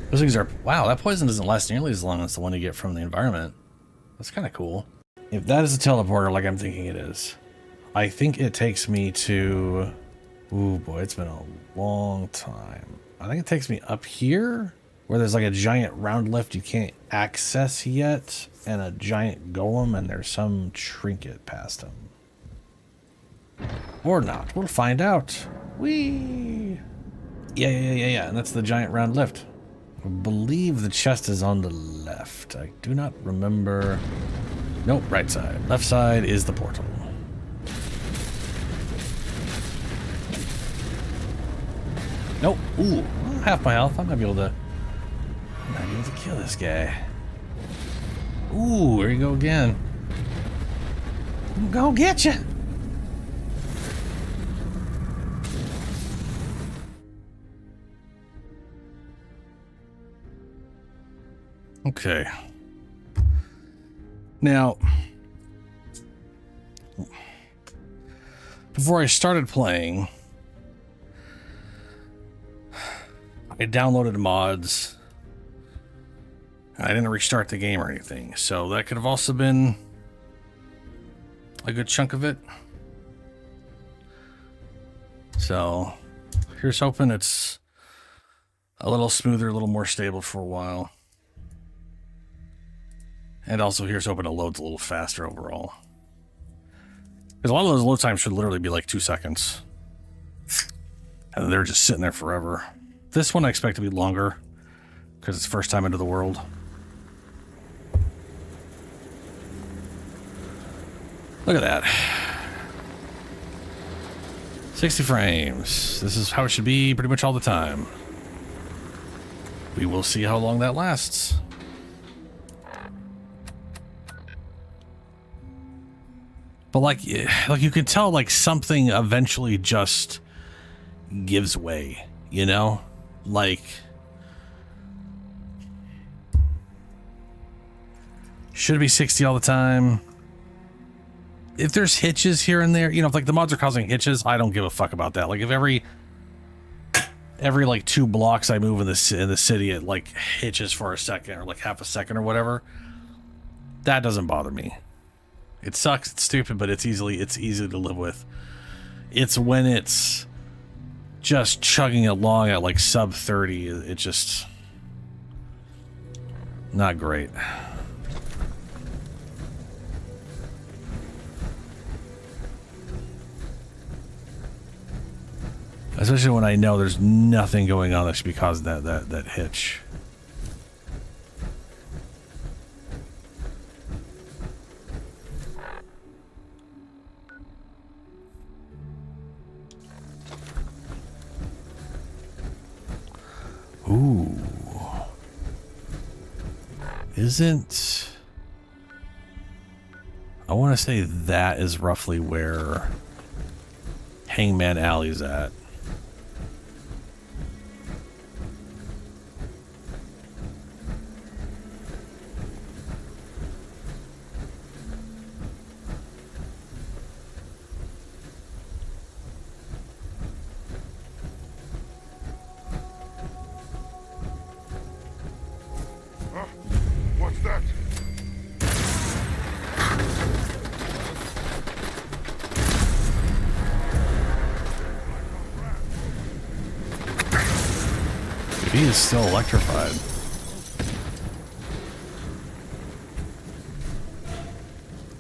Those things are... Wow, that poison doesn't last nearly as long as the one you get from the environment. That's kind of cool. If that is a teleporter like I'm thinking it is, I think it takes me to... Ooh, boy, it's been a long time. I think it takes me up here, where there's like a giant round lift you can't access yet, and a giant golem, and there's some trinket past him. Or not. We'll find out. Whee! Yeah. And that's the giant round lift. I believe the chest is on the left. I do not remember. Nope, right side. Left side is the portal. Nope. Ooh, half my health. I might be able to kill this guy. Ooh, here you go again. I'm gonna get you. Okay. Now, before I started playing, I downloaded mods. I didn't restart the game or anything, so that could have also been a good chunk of it. So here's hoping it's a little smoother, a little more stable for a while. And also here's hoping it loads a little faster overall. Because a lot of those load times should literally be like 2 seconds. And they're just sitting there forever. This one I expect to be longer, because it's first time into the world. Look at that. 60 frames. This is how it should be pretty much all the time. We will see how long that lasts. But like you can tell, like something eventually just gives way, you know? Like, should it be 60 all the time? If there's hitches here and there, you know, if like the mods are causing hitches, I don't give a fuck about that. Like if every like 2 blocks I move in the city, it like hitches for a second or like half a second or whatever, that doesn't bother me. It sucks, it's stupid, but it's easy to live with. It's when it's just chugging along at like sub 30, it's just not great. Especially when I know there's nothing going on that should be causing that hitch. Ooh. Isn't... I want to say that is roughly where Hangman Alley's at. What's that? He is still electrified.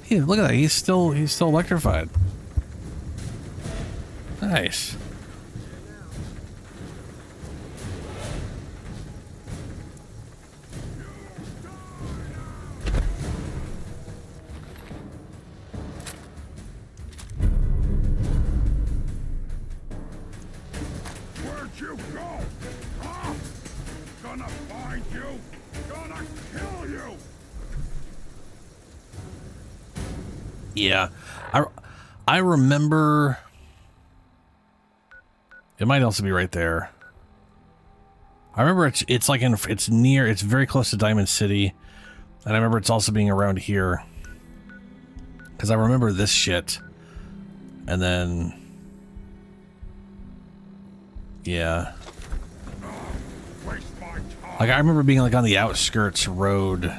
Yeah, look at that. He's still electrified. Nice. Where'd you go? Huh? Gonna find you. Gonna kill you. Yeah, I remember. It might also be right there. I remember it's like it's very close to Diamond City, and I remember it's also being around here. Because I remember this shit, and then yeah, Waste my time. like I remember being like on the outskirts road.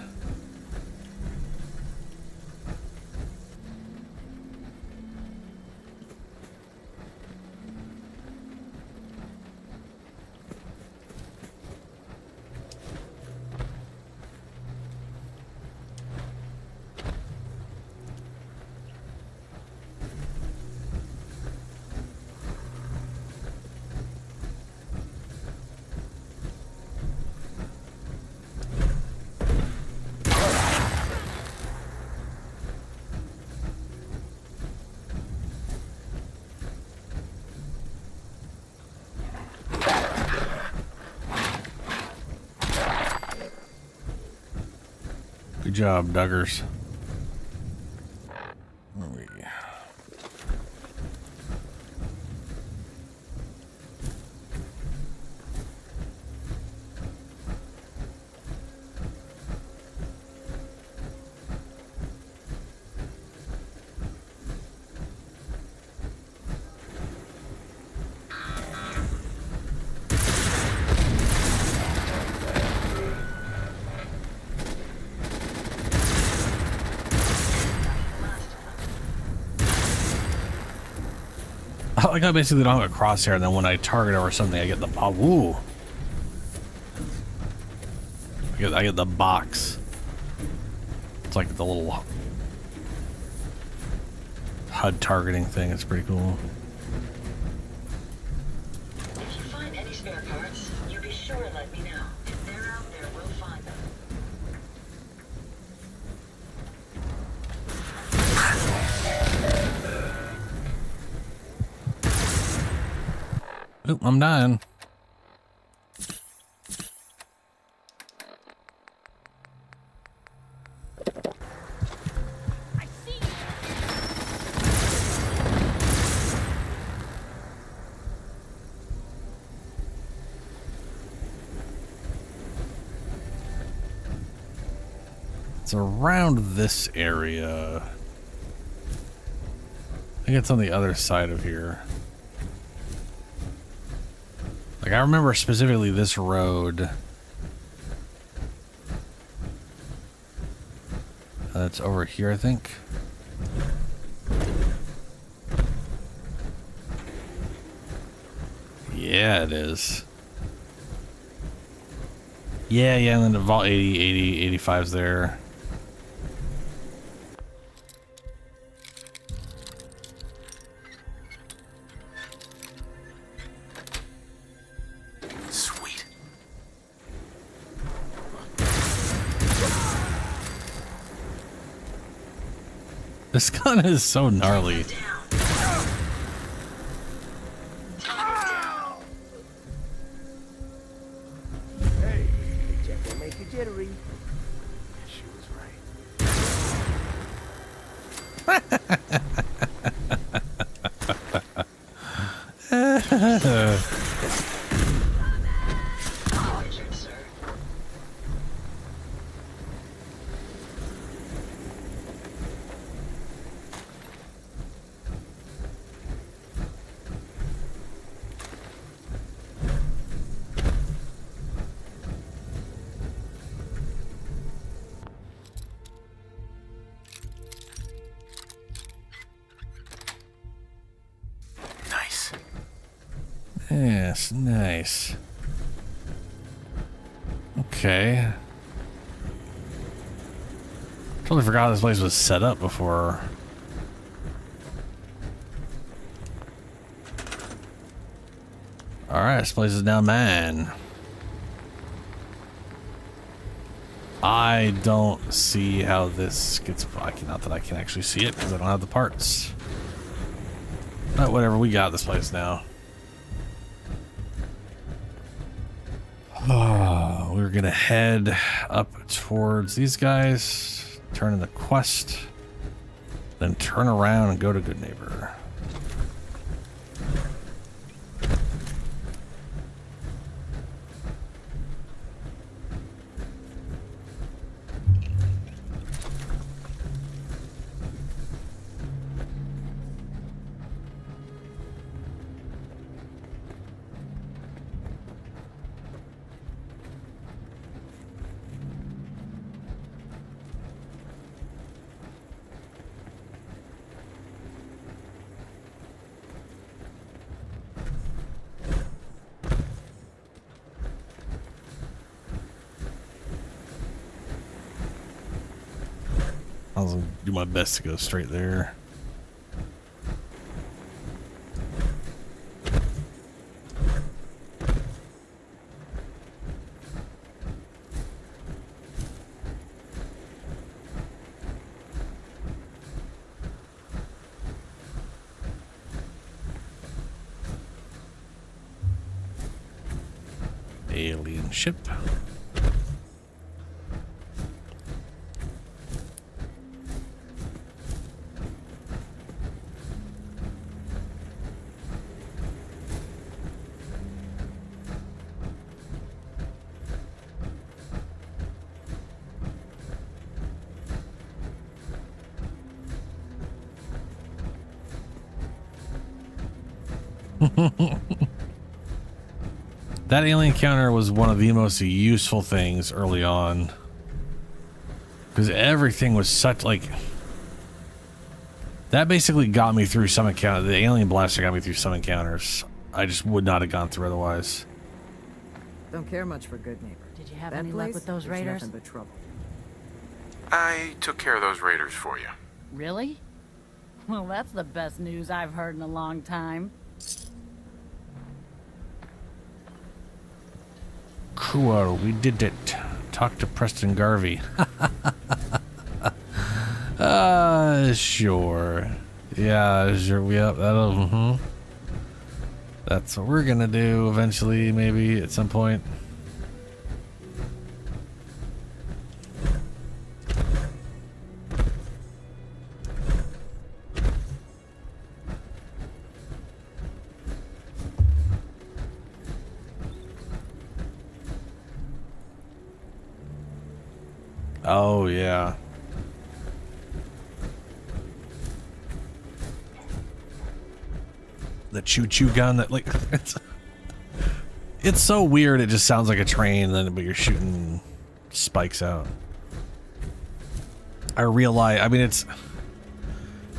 Good job, Duggars. Where are we? like I basically don't have a crosshair, and then when I target over something, I get the ooh. I get the box. It's like the little HUD targeting thing. It's pretty cool. If you find any spare parts, you be sure to let me know. If they're out there, we'll find them. Oop, I'm dying. It's around this area. I think it's on the other side of here. Like, I remember specifically this road. That's over here, I think. Yeah, it is. Yeah, and then the Vault 80, 80, 85's there. Sweet. This gun is so gnarly. Hey, the jet will make you jittery. She was right. Richard, sir. Nice. Yes, nice. Okay. Totally forgot this place was set up before. Alright, this place is now mine. I don't see how this gets... Not that I can actually see it, because I don't have the parts. But whatever, we got this place now. Oh, we're gonna head up towards these guys, turn in the quest, then turn around and go to Good Neighbor. I'll do my best to go straight there. Alien ship. That alien counter was one of the most useful things early on, because everything was such like That basically got me through some encounter. The alien blaster got me through some encounters. I just would not have gone through otherwise. Don't care much for good neighbor. Did you have That any luck place, with those it's raiders? nothing but trouble. I took care of those raiders for you. Really? Well, that's the best news I've heard in a long time. Cool, we did it. Talk to Preston Garvey. Sure. Yeah, sure. Yep, that'll. That's what we're gonna do eventually, maybe at some point. Oh, yeah. The choo-choo gun that, like, it's so weird. It just sounds like a train, but you're shooting spikes out. I realize, I mean, it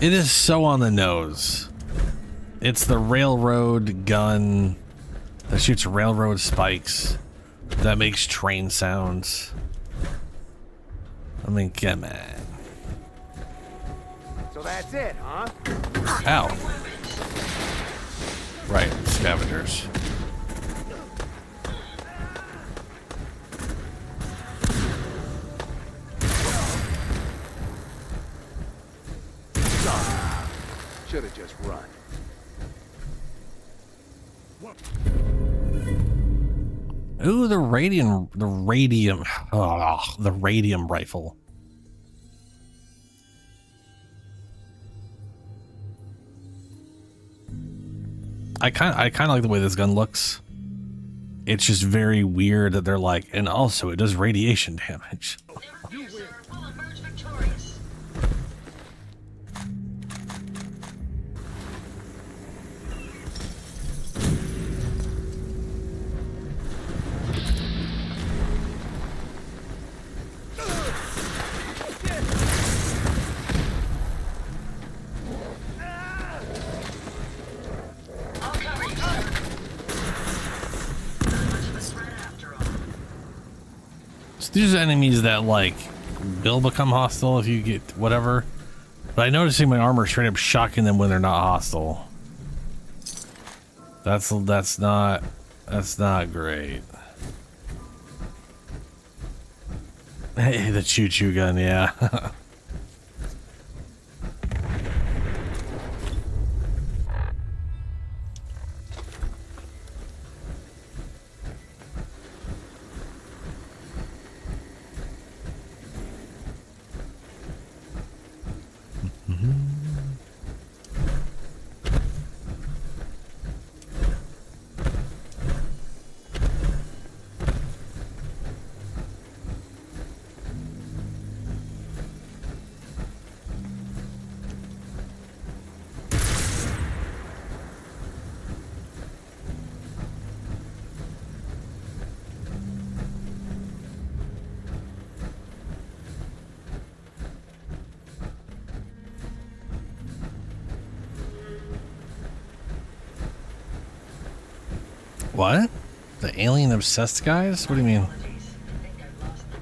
is so on the nose. It's the railroad gun that shoots railroad spikes that makes train sounds. I mean, come on. So that's it, huh? Ow. Right, scavengers. Should have just run. Ooh, the radium rifle. I kind of like the way this gun looks. It's just very weird that they're like, and also it does radiation damage. Never fear, sir. We'll emerge victorious. I'll cover you, sir. Not much of a threat after all. So these are enemies that like will become hostile if you get whatever. But I noticing my armor straight up shocking them when they're not hostile. That's not great. Hey, the choo-choo gun, yeah. What? The alien obsessed guys? What do you mean? Apologies. I think I've lost them.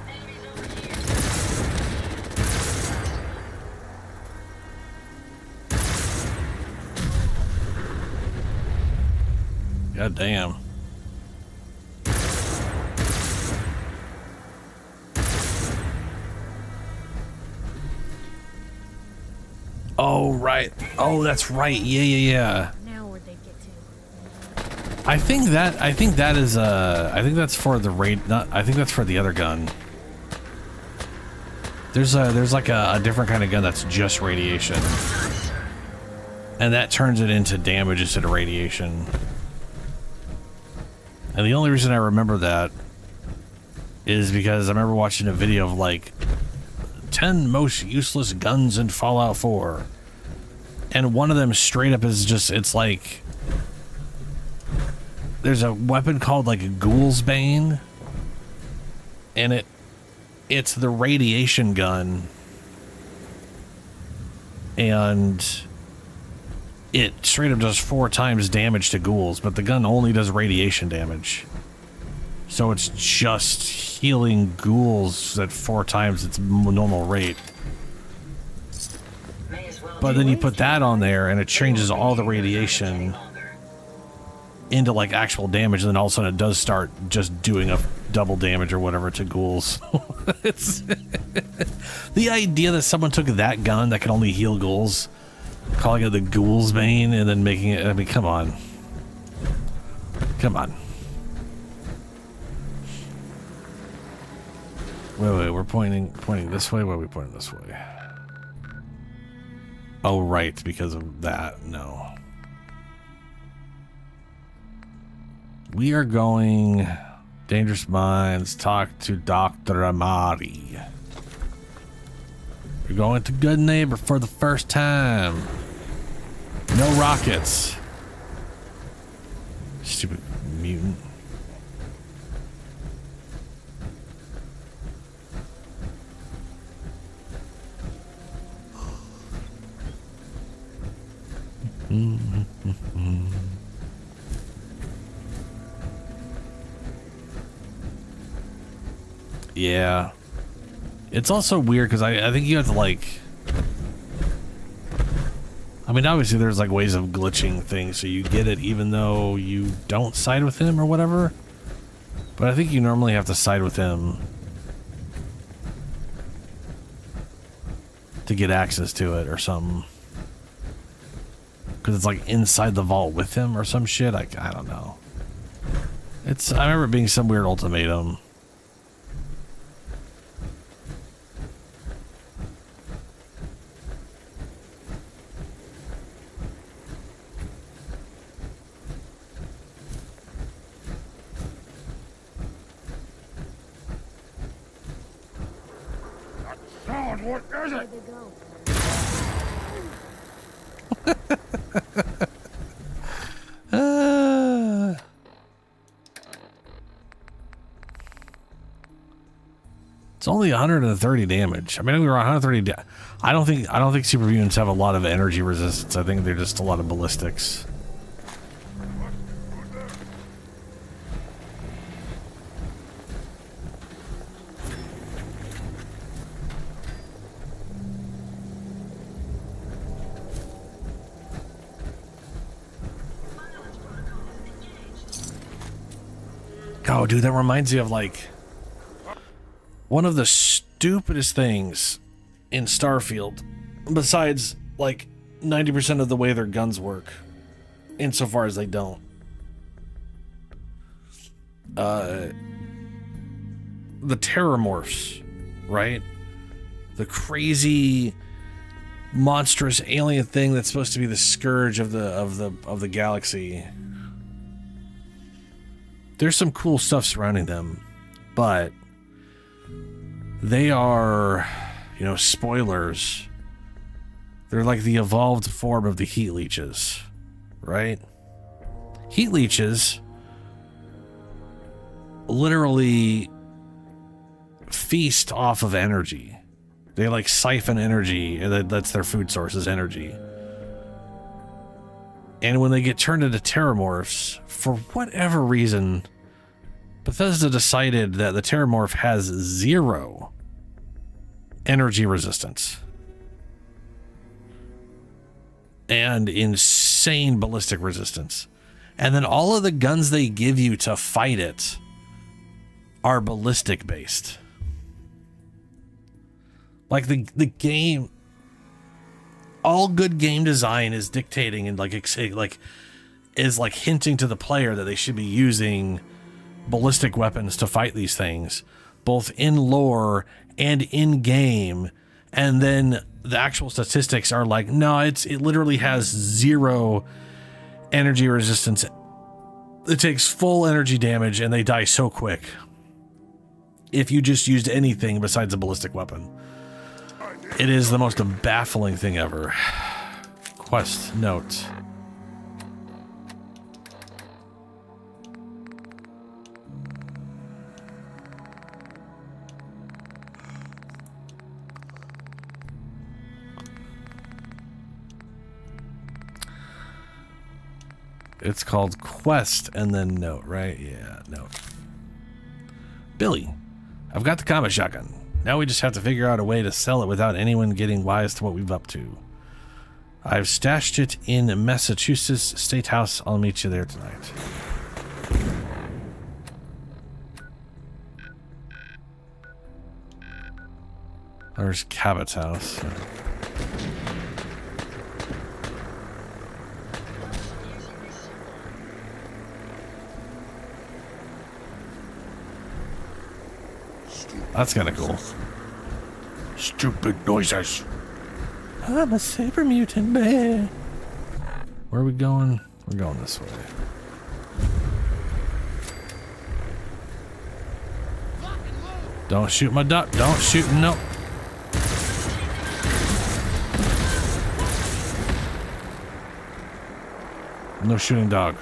Enemies over here. God damn. Oh, right. Oh, that's right. Yeah. Now where'd they get to? I think that is I think that's for the raid, not I think that's for the other gun. There's like a different kind of gun that's just radiation. And that turns it into damage instead of radiation. And the only reason I remember that is because I remember watching a video of like 10 most useless guns in Fallout 4. And one of them straight up is just, it's like there's a weapon called like a Ghoul's Bane, and it's the radiation gun, and it straight up does 4 times damage to ghouls, but the gun only does radiation damage. So it's just healing ghouls at 4 times its normal rate. But then you put that on there and it changes all the radiation into like actual damage, and then all of a sudden it does start just doing a double damage or whatever to ghouls. It's the idea that someone took that gun that can only heal ghouls, calling it the Ghoul's Bane, and then making it, I mean, come on. Come on. Wait, we're pointing this way? Why are we pointing this way? Oh, right, because of that. No. We are going... Dangerous Minds, talk to Dr. Amari. We're going to Good Neighbor for the first time. No rockets. Stupid mutant. Yeah. It's also weird because I think you have to like... I mean, obviously there's like ways of glitching things so you get it even though you don't side with him or whatever. But I think you normally have to side with him to get access to it or something. Because it's like inside the vault with him or some shit. I don't know. I remember it being some weird ultimatum. Sound, what is it? It's only 130 damage. I mean, we were 130. I don't think super mutants have a lot of energy resistance. I think they're just a lot of ballistics. Oh, dude, that reminds me of like one of the stupidest things in Starfield, besides like 90% of the way their guns work, insofar as they don't. The terrormorphs, right? The crazy, monstrous alien thing that's supposed to be the scourge of the galaxy. There's some cool stuff surrounding them, but they are, you know, spoilers. They're like the evolved form of the heat leeches, right? Heat leeches literally feast off of energy. They like siphon energy, and that's their food source is energy. And when they get turned into terrormorphs, for whatever reason, Bethesda decided that the terrormorph has 0 energy resistance and insane ballistic resistance. And then all of the guns they give you to fight it are ballistic based. Like the game, all good game design is dictating and is hinting to the player that they should be using ballistic weapons to fight these things, both in lore and in game. And then the actual statistics are like, no, it literally has 0 energy resistance. It takes full energy damage and they die so quick if you just used anything besides a ballistic weapon. It is the most baffling thing ever. Quest note. It's called Quest and then Note, right? Yeah, Note. Billy, I've got the combat shotgun. Now we just have to figure out a way to sell it without anyone getting wise to what we've up to. I've stashed it in Massachusetts State House. I'll meet you there tonight. There's Cabot's house. That's kind of cool. Stupid noises. I'm a saber mutant man. Where are we going? We're going this way. Don't shoot my duck. Don't shoot. No. No shooting dog.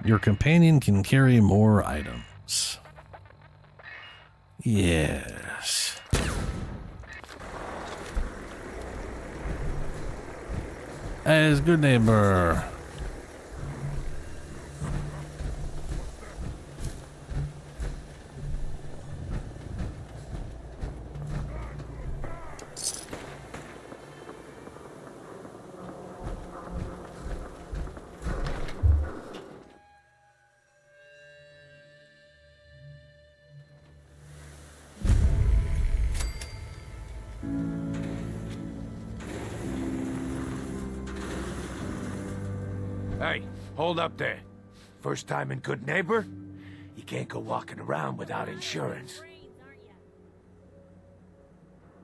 Your companion can carry more items. Yes. As good neighbor. Hey, hold up there. First time in Good Neighbor? You can't go walking around without insurance.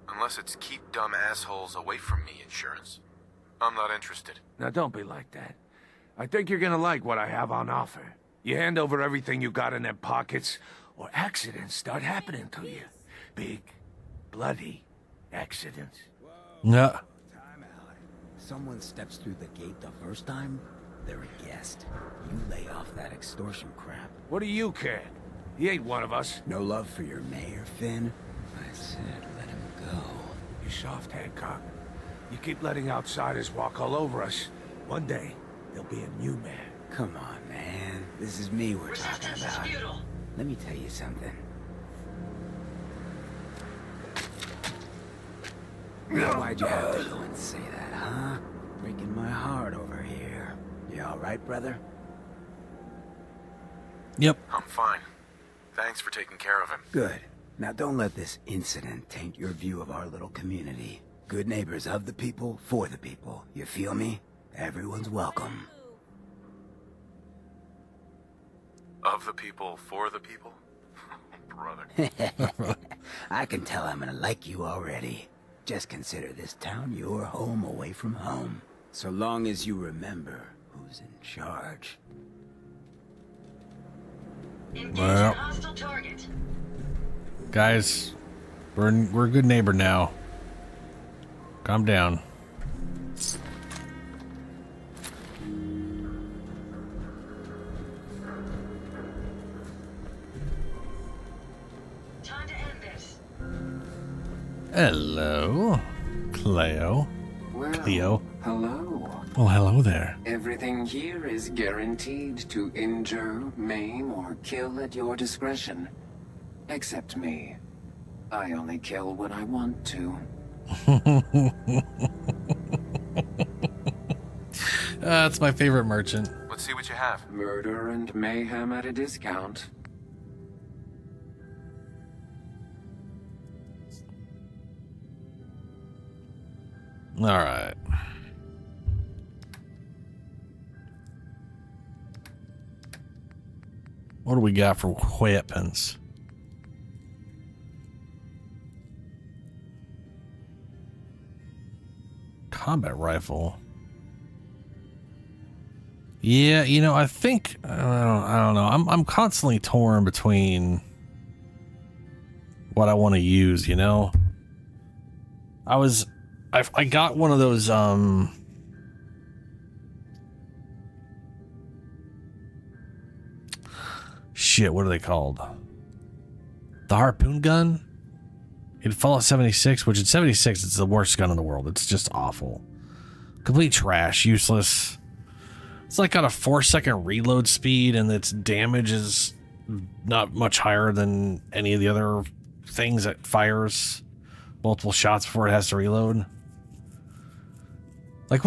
Unless it's keep dumb assholes away from me insurance. I'm not interested. Now don't be like that. I think you're gonna like what I have on offer. You hand over everything you got in them pockets, or accidents start happening to you. Big, bloody accidents. Yeah. Time out. Someone steps through the gate the first time, they're a guest. You lay off that extortion crap. What do you care? He ain't one of us. No love for your mayor, Finn? I said let him go. You soft, Hancock. You keep letting outsiders walk all over us. One day, there'll be a new mayor. Come on, man. This is me we're talking Resistance is about. futile. Let me tell you something. Why'd you have to go and say that, huh? Breaking my heart over here. You all right, brother? Yep. I'm fine. Thanks for taking care of him. Good. Now don't let this incident taint your view of our little community. Good neighbors of the people, for the people. You feel me? Everyone's welcome. Of the people, for the people? Brother. I can tell I'm gonna like you already. Just consider this town your home away from home. So long as you remember who's in charge. Engage Well. a hostile target. Guys, we're a good neighbor now. Calm down. Time to end this. Hello, Cleo. Well, Cleo. hello. Well, hello there. Everything here is guaranteed to injure, maim, or kill at your discretion. Except me. I only kill when I want to. That's my favorite merchant. Let's see what you have. Murder and mayhem at a discount. All right. What do we got for weapons? Combat rifle. Yeah, you know, I think I don't know. I'm constantly torn between what I want to use, you know. I got one of those shit, what are they called? The harpoon gun? In Fallout 76, which in 76, it's the worst gun in the world. It's just awful. Complete trash, useless. It's like got a 4-second reload speed, and its damage is not much higher than any of the other things that fires multiple shots before it has to reload. Like,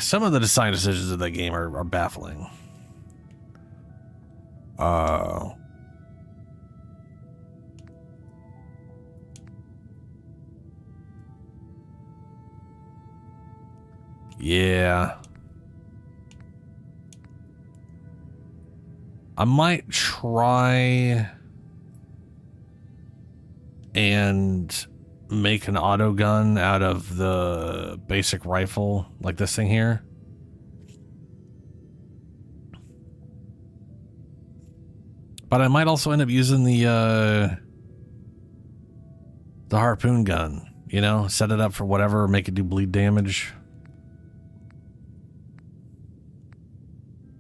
some of the design decisions of that game are baffling. Yeah. I might try and make an auto gun out of the basic rifle, like this thing here. But I might also end up using the harpoon gun, you know, set it up for whatever, make it do bleed damage.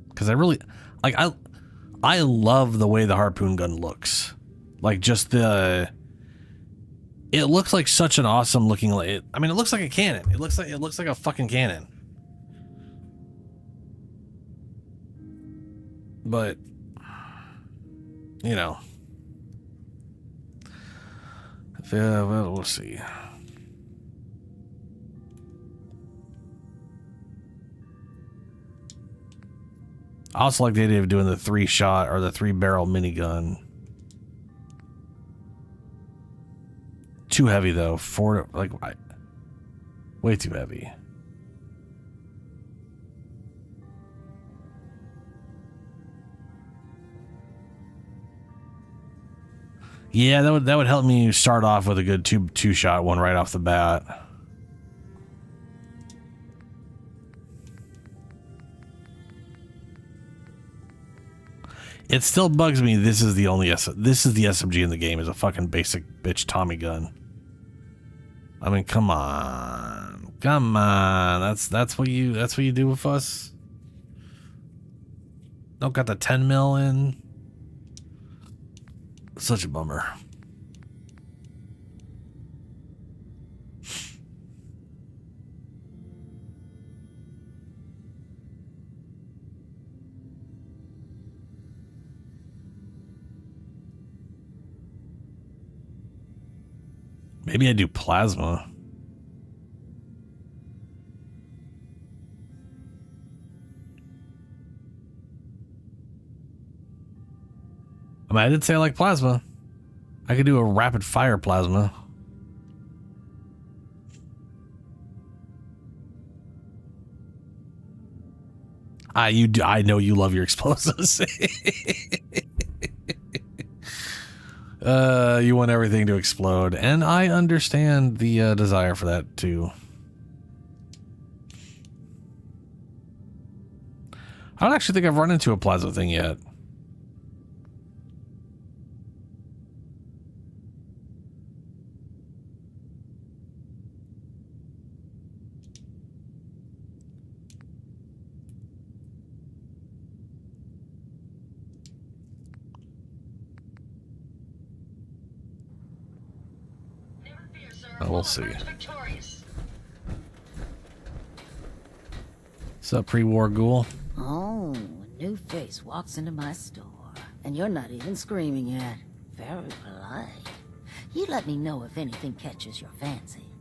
Because I really, like, I love the way the harpoon gun looks. Like, just it looks like such an awesome looking, I mean, it looks like a cannon. It looks like a fucking cannon. But, you know. Well, we'll see. I also like the idea of doing the 3-shot or the 3-barrel minigun. Too heavy though. Way too heavy. Yeah, that would help me start off with a good two-shot one right off the bat. It still bugs me. This is the SMG in the game, is a fucking basic bitch Tommy gun. I mean, come on, that's what you do with us. Don't got the 10 mil in. Such a bummer. Maybe I do plasma. I mean, I did say I like plasma. I could do a rapid fire plasma. I know you love your explosives. You want everything to explode, and I understand the desire for that too. I don't actually think I've run into a plasma thing yet. Oh, we'll see. What's up, pre-war ghoul? Oh, a new face walks into my store, and you're not even screaming yet. Very polite. You let me know if anything catches your fancy.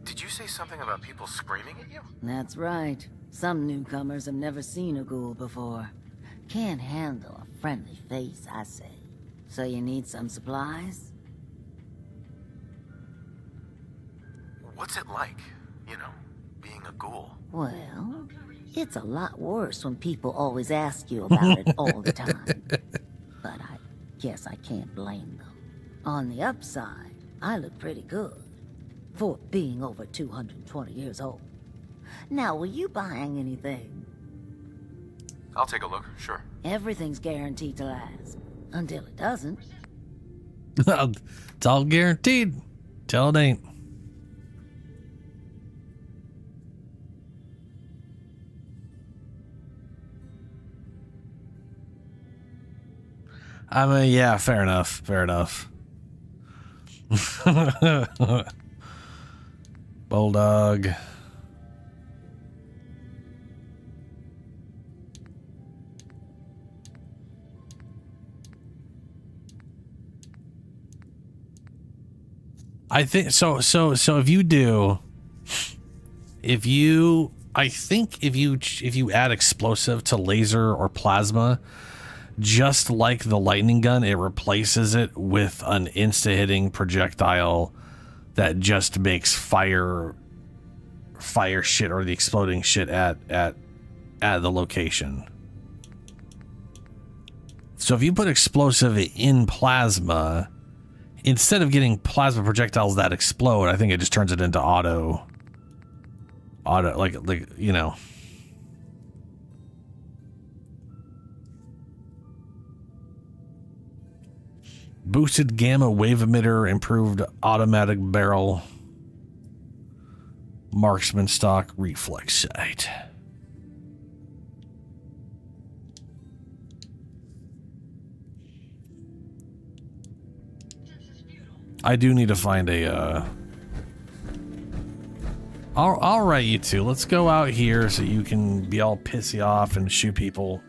Did you say something about people screaming at you? That's right. Some newcomers have never seen a ghoul before. Can't handle a friendly face, I say. So you need some supplies? What's it like, you know, being a ghoul? Well, it's a lot worse when people always ask you about it all the time. But I guess I can't blame them. On the upside, I look pretty good for being over 220 years old. Now, were you buying anything? I'll take a look, sure. Everything's guaranteed to last. Until it doesn't. It's all guaranteed. Till it ain't. I mean, yeah, fair enough. Fair enough. Bulldog. I think so if you do, I think if you add explosive to laser or plasma, just like the lightning gun, it replaces it with an insta-hitting projectile that just makes fire shit or the exploding shit at the location. So if you put explosive in plasma, instead of getting plasma projectiles that explode, I think it just turns it into auto, like, you know. Boosted gamma wave emitter, improved automatic barrel, marksman stock, reflex sight. I do need to find a, I'll write you two. Let's go out here so you can be all pissy off and shoot people.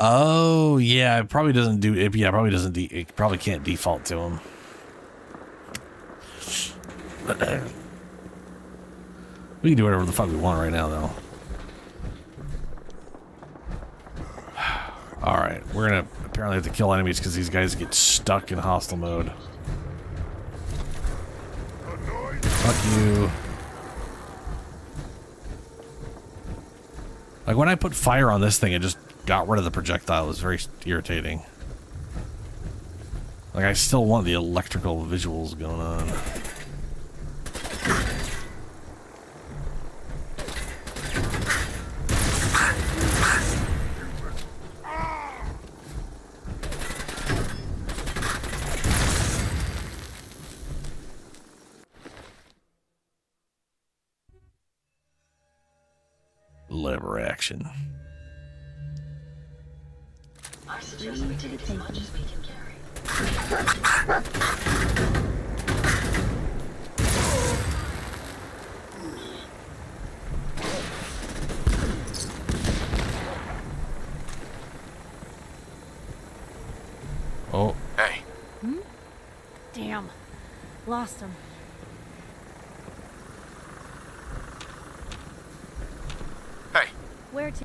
Oh, yeah, it probably doesn't do it. Yeah, it probably can't default to him. We can do whatever the fuck we want right now, though. Alright, we're gonna apparently have to kill enemies because these guys get stuck in hostile mode. Fuck you. Like, when I put fire on this thing, it just got rid of the projectile. It was very irritating. Like, I still want the electrical visuals going on. Lever action. I suggest we take as much as we can carry. Oh. Hey. Hmm? Damn. Lost him. Hey. Where to?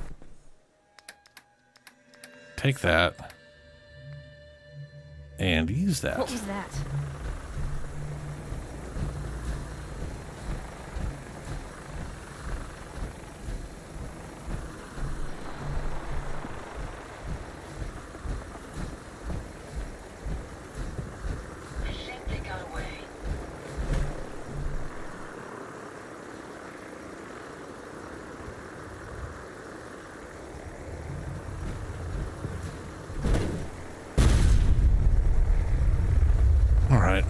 Take that. And use that. What was that? I think they got away. All right.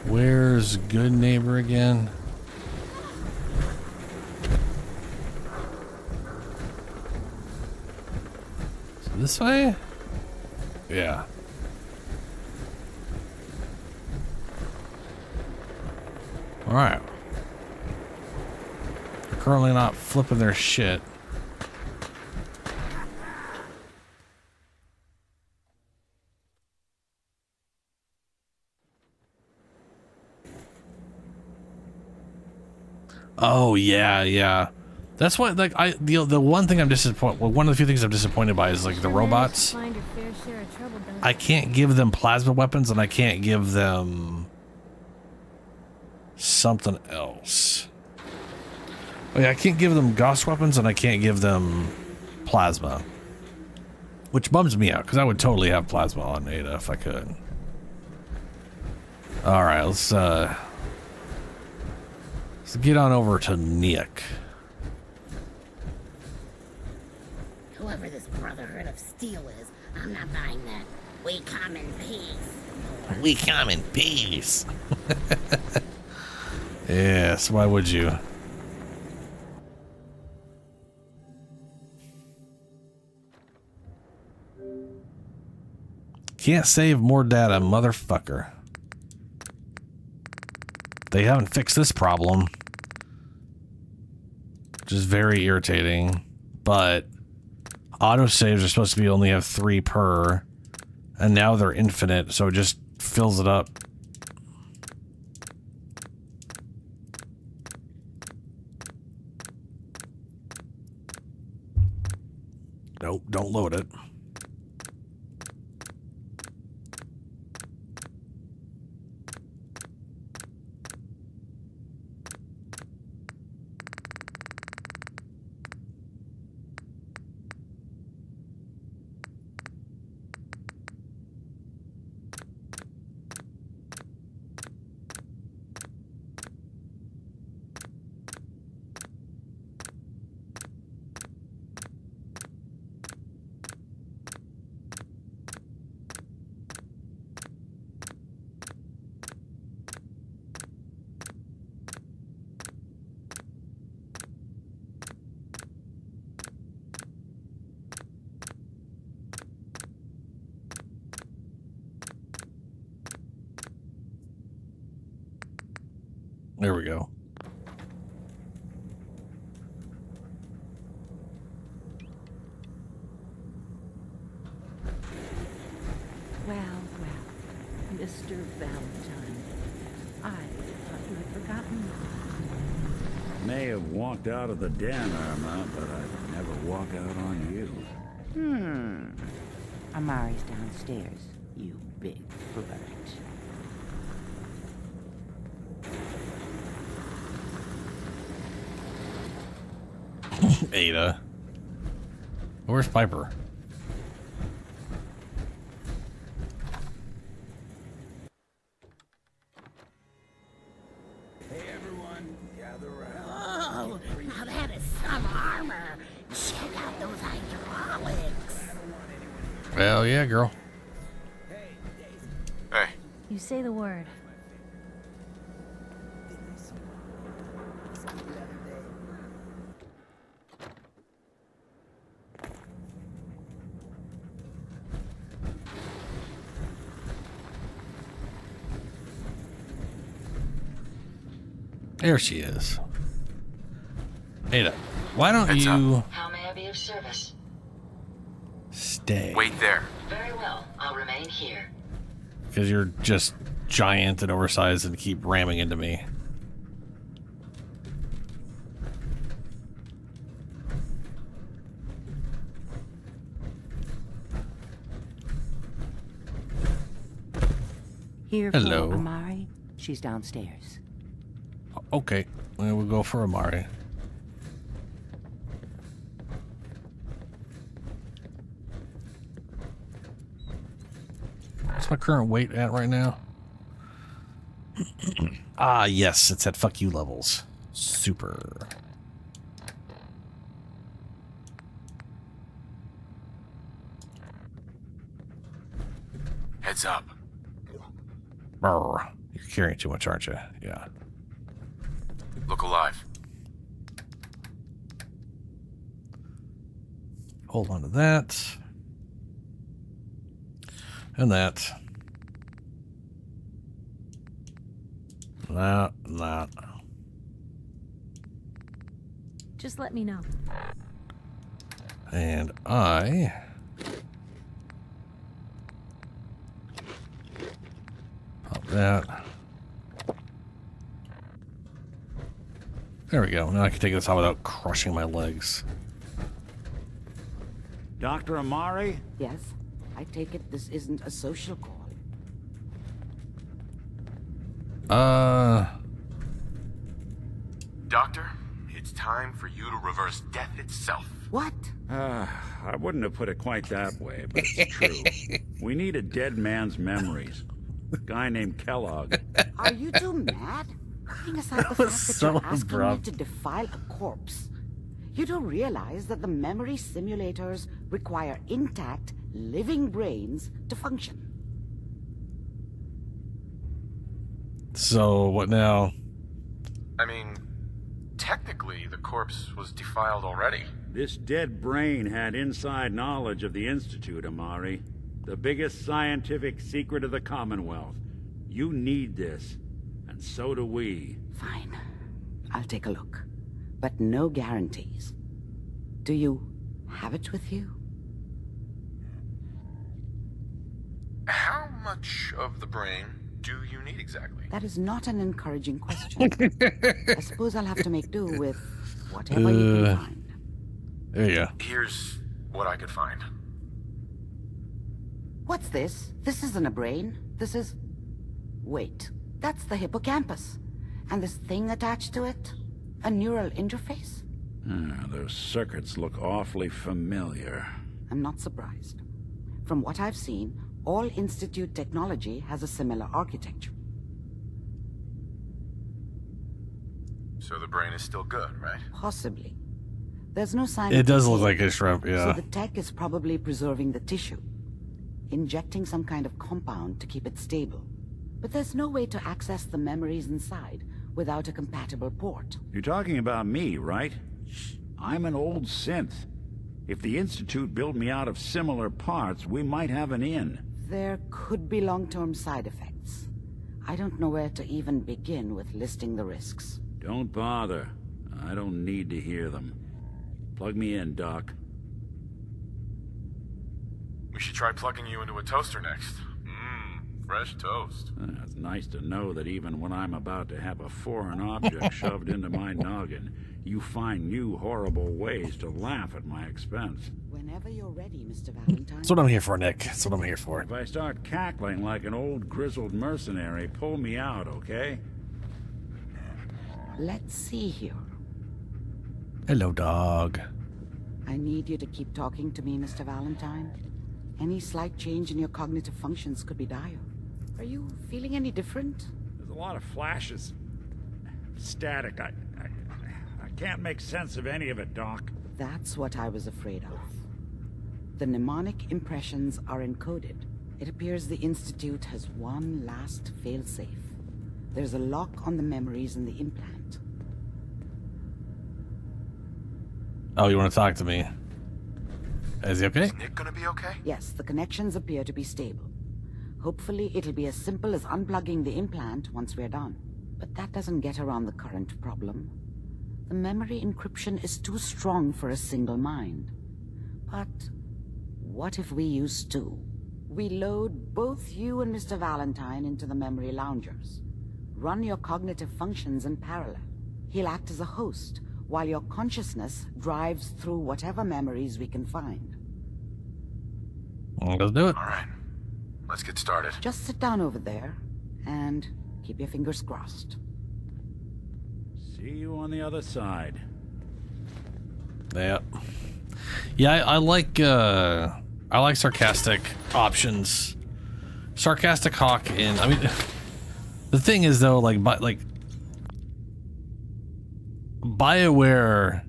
Where's good neighbor again? So this way? Yeah. All right. They're currently not flipping their shit. Oh yeah, yeah. That's why, like, the one thing I'm disappointed. Well, one of the few things I'm disappointed by is like the robots. Find your fair share of trouble, don't I can't give them plasma weapons, and I can't give them something else. Like, I can't give them gauss weapons, and I can't give them plasma, which bums me out because I would totally have plasma on Ada if I could. All right, let's get on over to Nick. Whoever this Brotherhood of Steel is, I'm not buying that. We come in peace. We come in peace. Yes, why would you? Can't save more data, motherfucker. They haven't fixed this problem. Which is very irritating. But autosaves are supposed to be only have 3 per. And now they're infinite, so it just fills it up. Nope, don't load it. There we go. Well, Mr. Valentine, I thought you had forgotten. May have walked out of the den, Irma, but I'd never walk out on you. Amari's downstairs, you big flirt. Ada. Where's Piper? Hey everyone, gather around. Oh, now that is some armor. Check out those hydraulics. Well, yeah, girl. Hey, You say the word. There she is. Ada, why don't Heads you How may I be of service? stay? wait there. Very well. I'll remain here. Because you're just giant and oversized and keep ramming into me. Here Hello. for Amari. She's downstairs. Okay, then we'll go for Amari. What's my current weight at right now? Ah, yes, it's at fuck you levels. Super. Heads up. Brr. You're carrying too much, aren't you? Yeah. Look alive. Hold on to that. And that. That. Just let me know. And I... pop that. There we go. Now I can take this out without crushing my legs. Dr. Amari? Yes? I take it this isn't a social call. Doctor, it's time for you to reverse death itself. What? I wouldn't have put it quite that way, but it's true. We need a dead man's memories. A guy named Kellogg. Are you two mad? Putting aside the fact that so you're asking me abrupt. to defile a corpse. You don't realize that the memory simulators require intact, living brains to function. So, what now? I mean, technically, the corpse was defiled already. This dead brain had inside knowledge of the Institute, Amari. The biggest scientific secret of the Commonwealth. You need this, and so do we. Fine. I'll take a look. But no guarantees. Do you have it with you? How much of the brain do you need exactly? That is not an encouraging question. I suppose I'll have to make do with whatever you can find. There you go. Here's what I could find. What's this? This isn't a brain. This is... Wait. That's the hippocampus. And this thing attached to it? A neural interface? Those circuits look awfully familiar. I'm not surprised. From what I've seen, all Institute technology has a similar architecture. So the brain is still good, right? Possibly. There's no sign. It does look like a shrimp, yeah. So the tech is probably preserving the tissue, injecting some kind of compound to keep it stable. But there's no way to access the memories inside without a compatible port. You're talking about me, right? I'm an old synth. If the Institute built me out of similar parts, we might have an in. There could be long-term side effects. I don't know where to even begin with listing the risks. Don't bother. I don't need to hear them. Plug me in, Doc. We should try plugging you into a toaster next. Fresh toast. It's nice to know that even when I'm about to have a foreign object shoved into my noggin, you find new horrible ways to laugh at my expense. Whenever you're ready, Mr. Valentine. That's what I'm here for, Nick. That's what I'm here for. If I start cackling like an old grizzled mercenary, pull me out, okay? Let's see here. Hello, dog. I need you to keep talking to me, Mr. Valentine. Any slight change in your cognitive functions could be dire. Are you feeling any different? There's a lot of flashes. Static. I can't make sense of any of it, Doc. That's what I was afraid of. The mnemonic impressions are encoded. It appears the Institute has one last failsafe. There's a lock on the memories in the implant. Oh, you want to talk to me? Is he okay? Is Nick gonna be okay? Yes, the connections appear to be stable. Hopefully it'll be as simple as unplugging the implant once we're done. But that doesn't get around the current problem. The memory encryption is too strong for a single mind. But what if we use two? We load both you and Mr. Valentine into the memory loungers. Run your cognitive functions in parallel. He'll act as a host, while your consciousness drives through whatever memories we can find. Let's do it. All right. Let's get started. Just sit down over there, and keep your fingers crossed. See you on the other side. Yeah. Yeah, I like sarcastic options. Sarcastic Hawk and I mean the thing is though, BioWare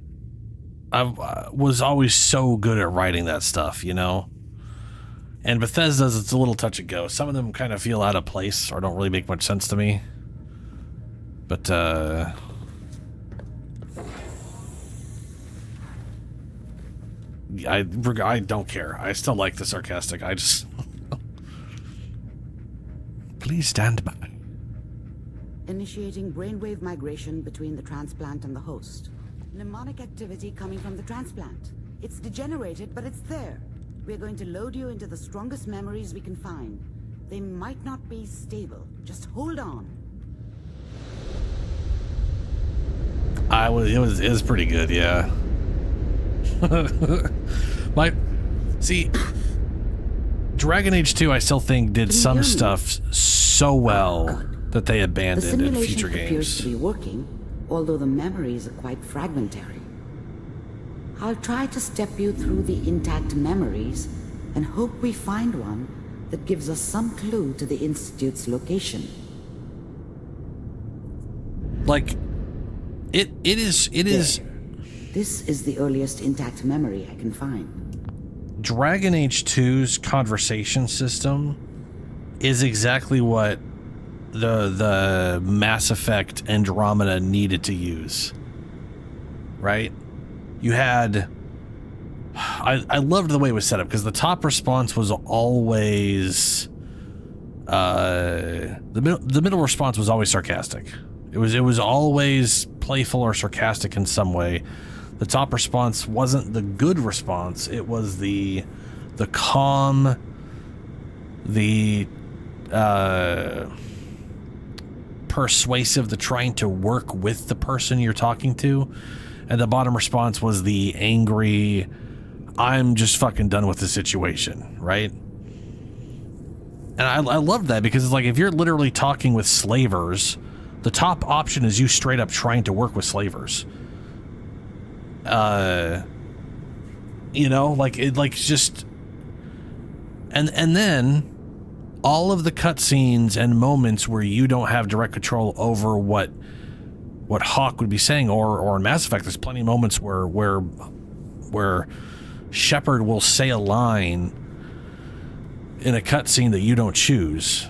was always so good at writing that stuff, you know? And Bethesda's, it's a little touch and go. Some of them kind of feel out of place or don't really make much sense to me. But, I don't care. I still like the sarcastic. I just... Please stand by. Initiating brainwave migration between the transplant and the host. Mnemonic activity coming from the transplant. It's degenerated, but it's there. We're going to load you into the strongest memories we can find. They might not be stable. Just hold on. It was pretty good, yeah. See, Dragon Age 2 I still think did some stuff so well that they abandoned in future games. Appears to be working, although the memories are quite fragmentary. I'll try to step you through the intact memories and hope we find one that gives us some clue to the Institute's location. Like, it is. This is the earliest intact memory I can find. Dragon Age 2's conversation system is exactly what the Mass Effect Andromeda needed to use. Right? You had I loved the way it was set up because the top response was always the middle response was always sarcastic. It was always playful or sarcastic in some way. The top response wasn't the good response. It was the calm, the persuasive, the trying to work with the person you're talking to. And the bottom response was the angry, I'm just fucking done with the situation, right? And I love that because it's like if you're literally talking with slavers, the top option is you straight up trying to work with slavers. You know, like it, like just, and then all of the cutscenes and moments where you don't have direct control over what Hawk would be saying, or in Mass Effect, there's plenty of moments where Shepard will say a line in a cutscene that you don't choose.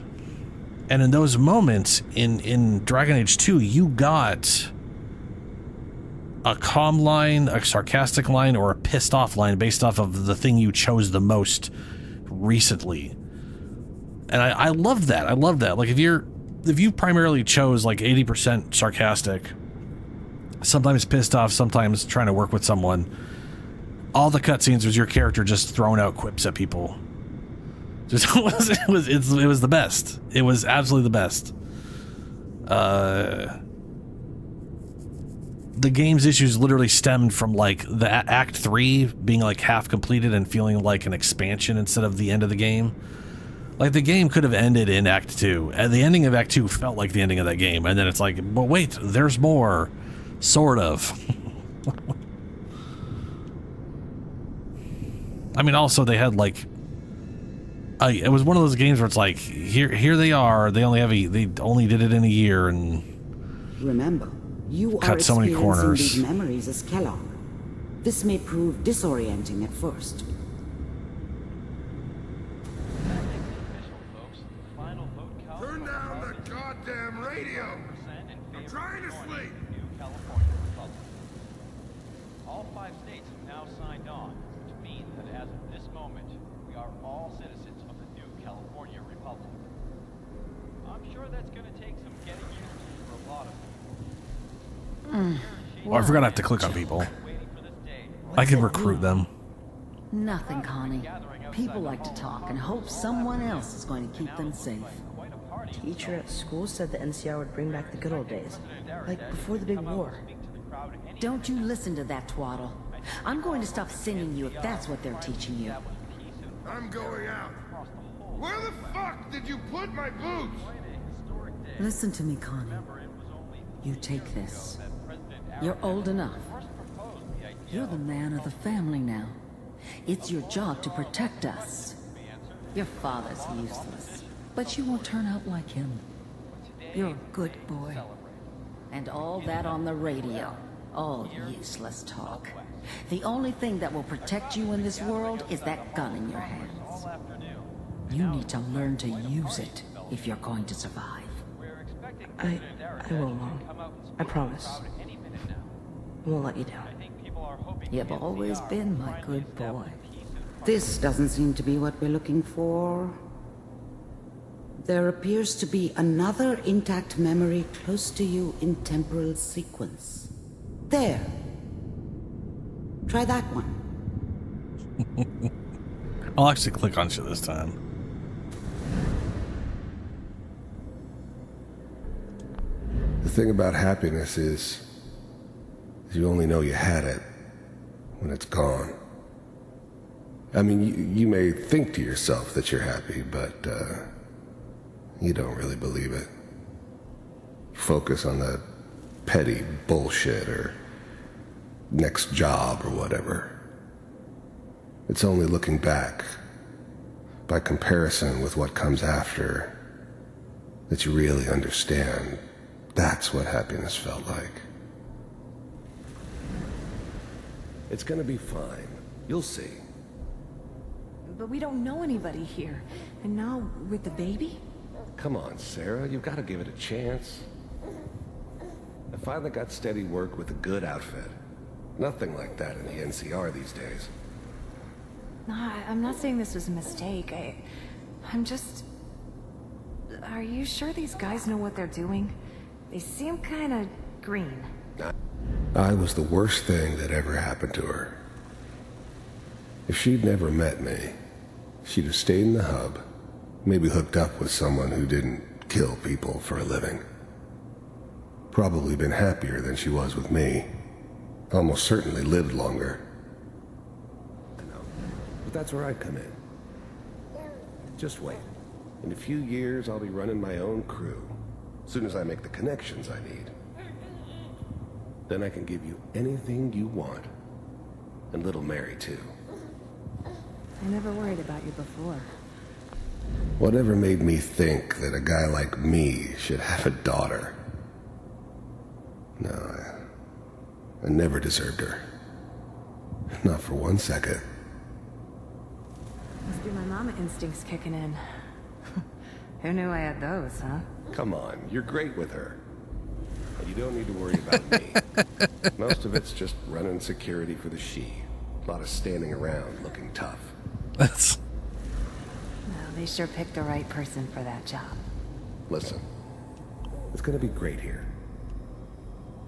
And in those moments in Dragon Age 2, you got a calm line, a sarcastic line, or a pissed off line based off of the thing you chose the most recently. And I love that. I love that. Like if you primarily chose like 80% sarcastic, sometimes pissed off, sometimes trying to work with someone, all the cutscenes was your character just throwing out quips at people. Just it was the best. It was absolutely the best. The game's issues literally stemmed from like the Act 3 being like half completed and feeling like an expansion instead of the end of the game. Like the game could have ended in Act 2, and the ending of Act 2 felt like the ending of that game, and then it's like, but wait, there's more, sort of. I mean, also they had like, it was one of those games where it's like, here they are, they only did it in a year, and remember, you cut are so many experiencing corners. these memories as Kellogg. This may prove disorienting at first. Turn down the goddamn radio! I'm trying to sleep! All 5 states have now signed on, which means that as of this moment, we are all citizens of the new California Republic. I'm sure that's going to take some getting used to for a lot of people. Oh, I forgot I have to click on people. I can recruit them. Nothing, Connie. People like to talk and hope someone else is going to keep them safe. Teacher at school said the NCR would bring back the good old days, like before the big war. Don't you listen to that twaddle. I'm going to stop singing you if that's what they're teaching you. I'm going out. Where the fuck did you put my boots? Listen to me, Connie. You take this. You're old enough. You're the man of the family now. It's your job to protect us. Your father's useless, but you won't turn out like him. You're a good boy. And all that on the radio. All useless talk. The only thing that will protect you in this world is that gun in your hands. You need to learn to use it if you're going to survive. I will, Mom. I promise. I won't let you down. You've always been my good boy. This doesn't seem to be what we're looking for. There appears to be another intact memory close to you in temporal sequence. There. Try that one. I'll actually click on shit this time. The thing about happiness is you only know you had it when it's gone. I mean, you may think to yourself that you're happy, but you don't really believe it. Focus on the petty bullshit or next job or whatever. It's only looking back, by comparison with what comes after, that you really understand. That's what happiness felt like. It's gonna be fine. You'll see. But we don't know anybody here. And now, with the baby? Come on, Sarah. You've got to give it a chance. I finally got steady work with a good outfit. Nothing like that in the NCR these days. No, I'm not saying this was a mistake. I'm just... Are you sure these guys know what they're doing? They seem kind of green. I was the worst thing that ever happened to her. If she'd never met me, she'd have stayed in the hub, maybe hooked up with someone who didn't kill people for a living. Probably been happier than she was with me. Almost certainly lived longer. I know, but that's where I come in. Just wait. In a few years, I'll be running my own crew. As soon as I make the connections I need. Then I can give you anything you want. And little Mary, too. I never worried about you before. Whatever made me think that a guy like me should have a daughter? No, I never deserved her. Not for 1 second. Must be my mama instincts kicking in. Who knew I had those, huh? Come on, you're great with her. And you don't need to worry about me. Most of it's just running security for the she. A lot of standing around looking tough. That's... Well, they sure picked the right person for that job. Listen, it's gonna be great here.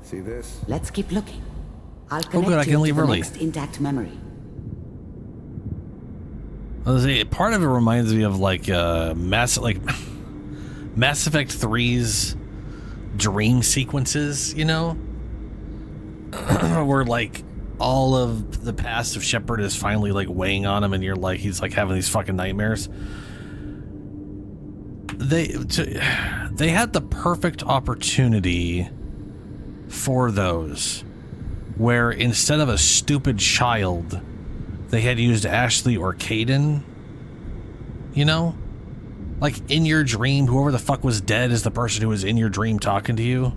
See this? Let's keep looking. I'll good, connect I can you leave to the early. next intact memory. Part of it reminds me of like Mass Effect 3's dream sequences, you know, where like all of the past of Shepard is finally like weighing on him, and he's like having these fucking nightmares. They had the perfect opportunity for those, where instead of a stupid child, they had used Ashley or Caden. You know? Like, in your dream, whoever the fuck was dead is the person who was in your dream talking to you.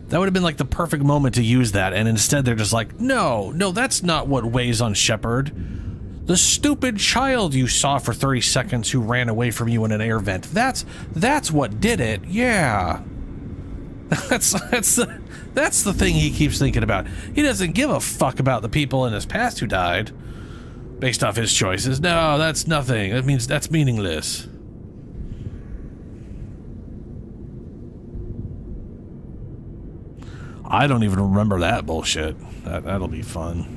That would have been like the perfect moment to use that, and instead they're just like, no, that's not what weighs on Shepard. The stupid child you saw for 30 seconds who ran away from you in an air vent. That's what did it. Yeah. That's the thing he keeps thinking about. He doesn't give a fuck about the people in his past who died based off his choices. No, that's nothing. That means that's meaningless. I don't even remember that bullshit. That'll be fun.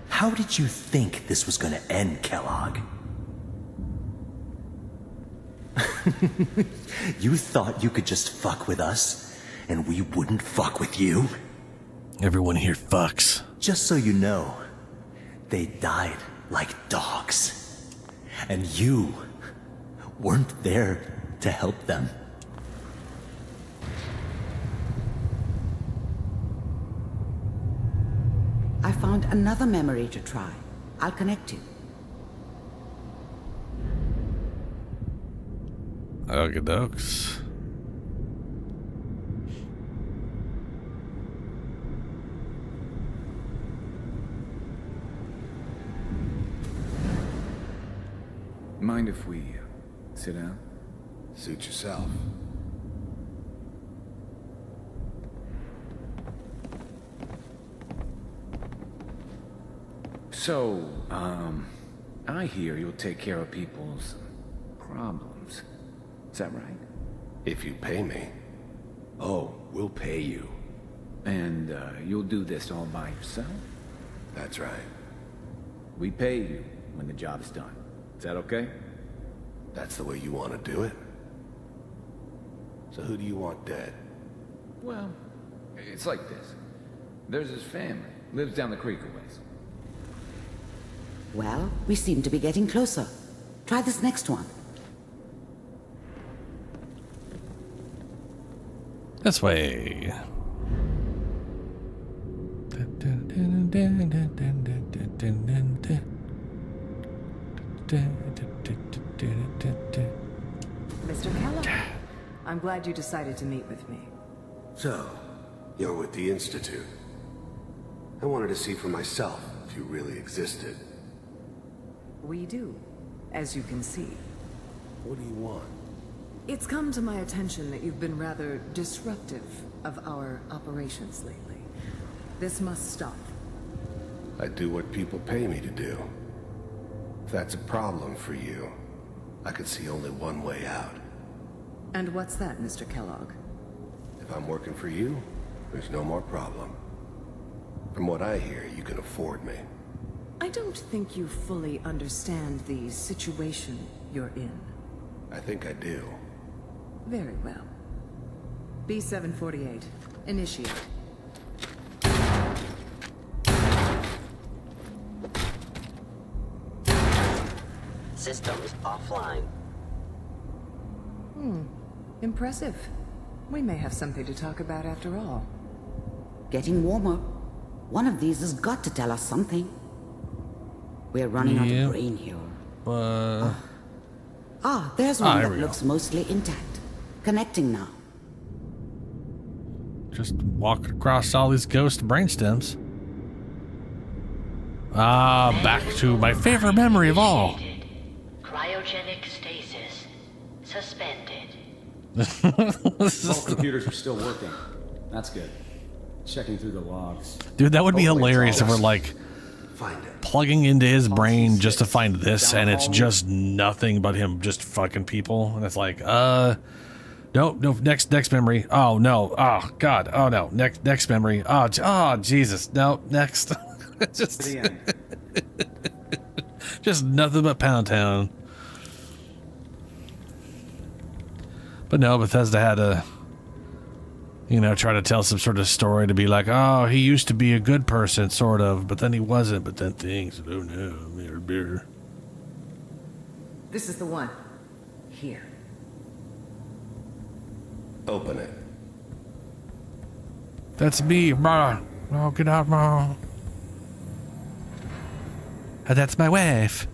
How did you think this was gonna end, Kellogg? You thought you could just fuck with us, and we wouldn't fuck with you? Everyone here fucks. Just so you know, they died like dogs. And you weren't there to help them. I found another memory to try. I'll connect you. Okie dokes. Mind if we sit down? Suit yourself. So, I hear you'll take care of people's problems. Is that right? If you pay me. Oh, we'll pay you. And, you'll do this all by yourself? That's right. We pay you when the job's done. Is that okay? That's the way you want to do it? So who do you want dead? Well, it's like this. There's his family. Lives down the creek a ways. Well, we seem to be getting closer. Try this next one. This way. Mr. Kellogg, I'm glad you decided to meet with me. So, you're with the Institute. I wanted to see for myself if you really existed. We do, as you can see. What do you want? It's come to my attention that you've been rather disruptive of our operations lately. This must stop. I do what people pay me to do. If that's a problem for you, I could see only one way out. And what's that, Mr. Kellogg? If I'm working for you, there's no more problem. From what I hear, you can afford me. I don't think you fully understand the situation you're in. I think I do. Very well. B-748, initiate. Systems offline. Impressive. We may have something to talk about after all. Getting warmer. One of these has got to tell us something. We're running out of brain here. There's one that looks mostly intact. Connecting now. Just walk across all these ghost brainstems. Back to my favorite memory of all. Cryogenic stasis suspended. All computers are still working. That's good. Checking through the logs. Dude, that would be hilarious if we're like plugging into his brain just to find this, and it's just nothing but him just fucking people, and it's like, no, next memory. Oh no, oh god, oh no, next memory. Oh Jesus, no, next. just just nothing but Pound Town. But no, Bethesda had to, try to tell some sort of story to be like, oh, he used to be a good person, sort of, but then he wasn't, but then things, oh no, beer. This is the one. Here. Open it. That's me, ma. Oh, get out, ma. That's my wife.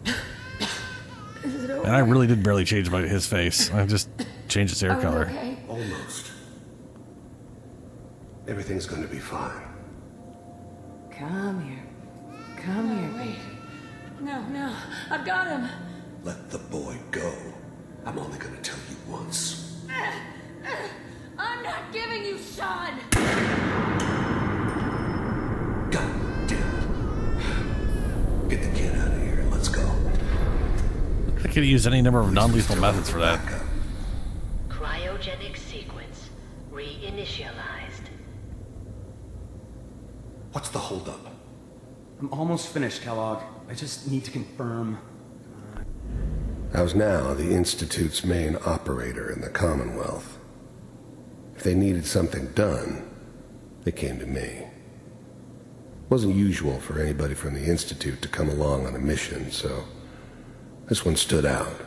And I really did barely change his face. I just changed his hair color. Okay? Almost. Everything's going to be fine. Come here. Come here, baby. No, I've got him. Let the boy go. I'm only going to tell you once. I'm not giving you Sean. God damn it. Get the kid out of here and let's go. I could use any number of non-lethal methods for that. Cryogenic sequence reinitialized. What's the holdup? I'm almost finished, Kellogg. I just need to confirm. I was now the Institute's main operator in the Commonwealth. If they needed something done, they came to me. It wasn't usual for anybody from the Institute to come along on a mission, so this one stood out.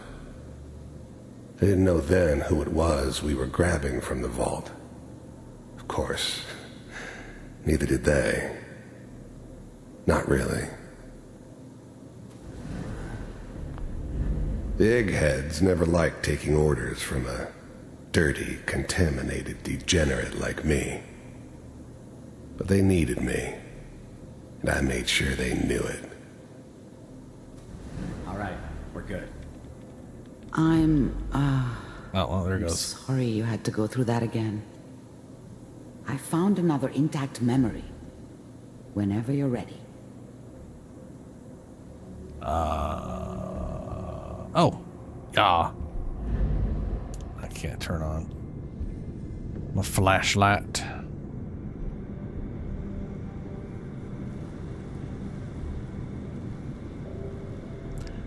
They didn't know then who it was we were grabbing from the vault. Of course, neither did they. Not really. The eggheads never liked taking orders from a dirty, contaminated degenerate like me. But they needed me, and I made sure they knew it. All right, we're good. I'm, Oh, well, there it goes. sorry you had to go through that again. I found another intact memory. Whenever you're ready. Oh. Yeah. I can't turn on my flashlight.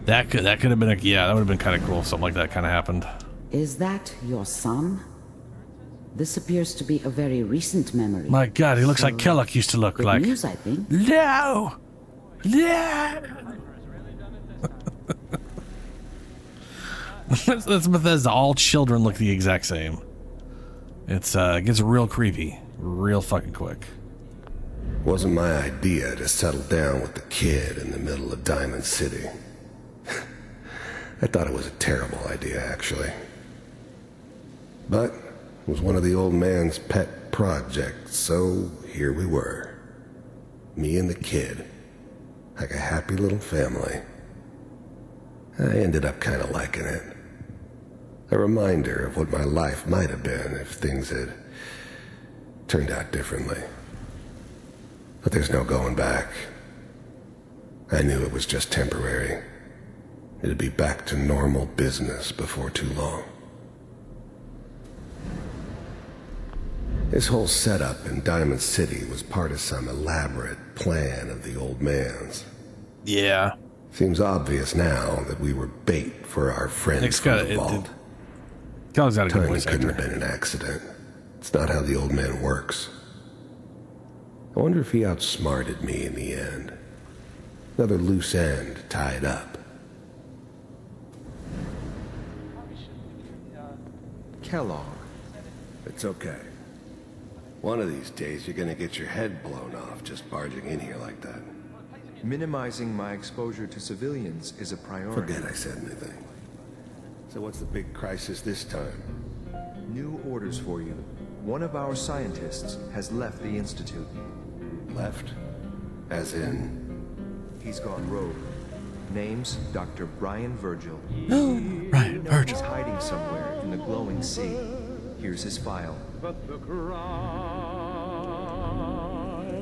That could have been that would have been kind of cool if something like that kind of happened. Is that your son? This appears to be a very recent memory. My God, he looks like Kellogg used to look good like. News, I think. No! No! That's Bethesda. All children look the exact same. It gets real creepy, real fucking quick. Wasn't my idea to settle down with the kid in the middle of Diamond City. I thought it was a terrible idea, actually. But it was one of the old man's pet projects, so here we were. Me and the kid. Like a happy little family. I ended up kind of liking it. A reminder of what my life might have been if things had turned out differently. But there's no going back. I knew it was just temporary. It'd be back to normal business before too long. This whole setup in Diamond City was part of some elaborate plan of the old man's. Yeah. Seems obvious now that we were bait for our friends from the vault. Timing couldn't have been an accident. It's not how the old man works. I wonder if he outsmarted me in the end. Another loose end tied up. Kellogg. It's okay. One of these days you're gonna get your head blown off just barging in here like that. Minimizing my exposure to civilians is a priority. Forget I said anything. So what's the big crisis this time? New orders for you. One of our scientists has left the Institute. Left? As in? He's gone rogue. Name's Dr. Brian Virgil. Brian Virgil. He's hiding somewhere in the glowing sea. Here's his file.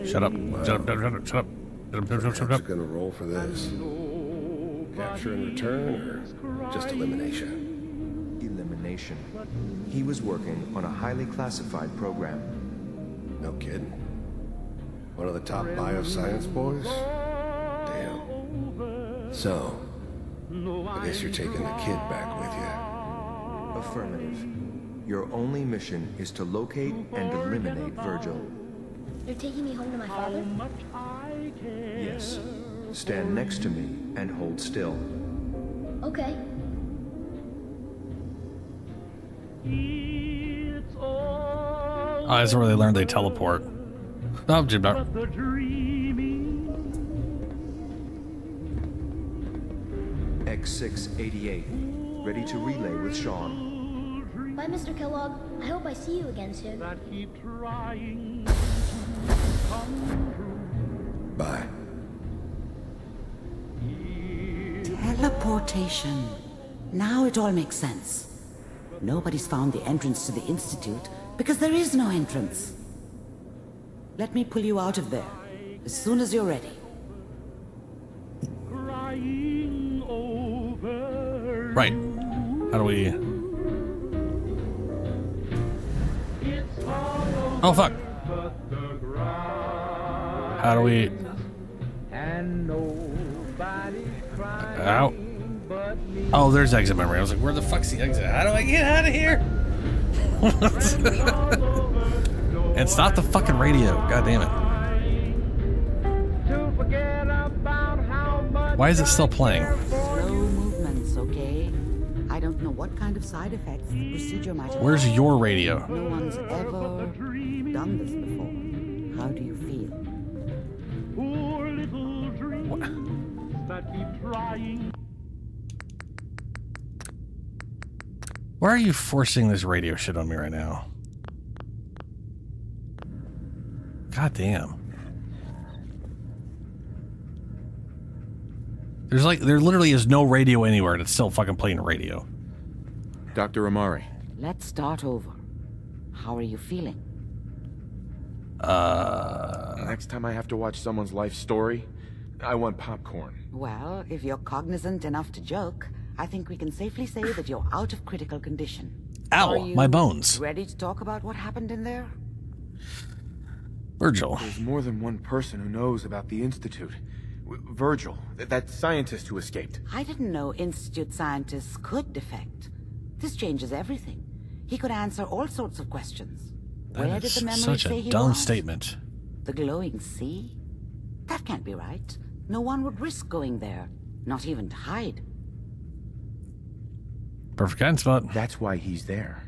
Shut up. Shut up. Shut up. Shut up. Shut up. Gonna roll for this. Capture and return, or just elimination? Elimination. He was working on a highly classified program. No kidding. One of the top bioscience boys? Damn. So, I guess you're taking the kid back with you. Affirmative. Your only mission is to locate and eliminate Virgil. You're taking me home to my father? Yes. Stand next to me and hold still. Okay. Oh, that's where they learned they teleport. Oh, Jibber. X688. Ready to relay with Sean. Bye, Mr. Kellogg. I hope I see you again soon. Bye. Teleportation. Now it all makes sense. Nobody's found the entrance to the Institute because there is no entrance. Let me pull you out of there as soon as you're ready. Right. How do we... Oh, fuck. How do we... Ow. Oh, there's exit memory. I was like, where the fuck's the exit? How do I get out of here? It's not the fucking radio. God damn it. Why is it still playing? Slow movements, okay? I don't know what kind of side effects the procedure might have. Where's your radio? No one's ever done this before. How do you feel? Why are you forcing this radio shit on me right now? God damn. There literally is no radio anywhere and it's still fucking playing radio. Dr. Amari. Let's start over. How are you feeling? Next time I have to watch someone's life story, I want popcorn. Well, if you're cognizant enough to joke, I think we can safely say that you're out of critical condition. Ow, my bones. Ready to talk about what happened in there? Virgil. There's more than one person who knows about the Institute. Virgil, that scientist who escaped. I didn't know Institute scientists could defect. This changes everything. He could answer all sorts of questions. Where did the memory such say a he dumb was? statement. The glowing sea? That can't be right. No one would risk going there, not even to hide. Perfect hiding spot. That's why he's there.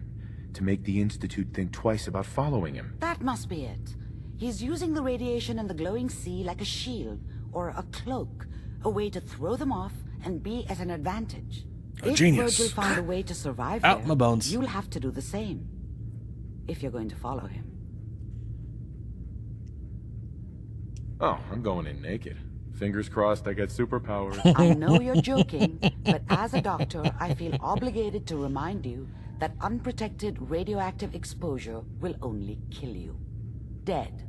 To make the Institute think twice about following him. That must be it. He's using the radiation and the glowing sea like a shield or a cloak, a way to throw them off and be at an advantage. If genius. Virgil found a way to survive Out there, my bones. you'll have to do the same. If you're going to follow him. Oh, I'm going in naked. Fingers crossed I get superpowers. I know you're joking, but as a doctor, I feel obligated to remind you that unprotected radioactive exposure will only kill you. Dead.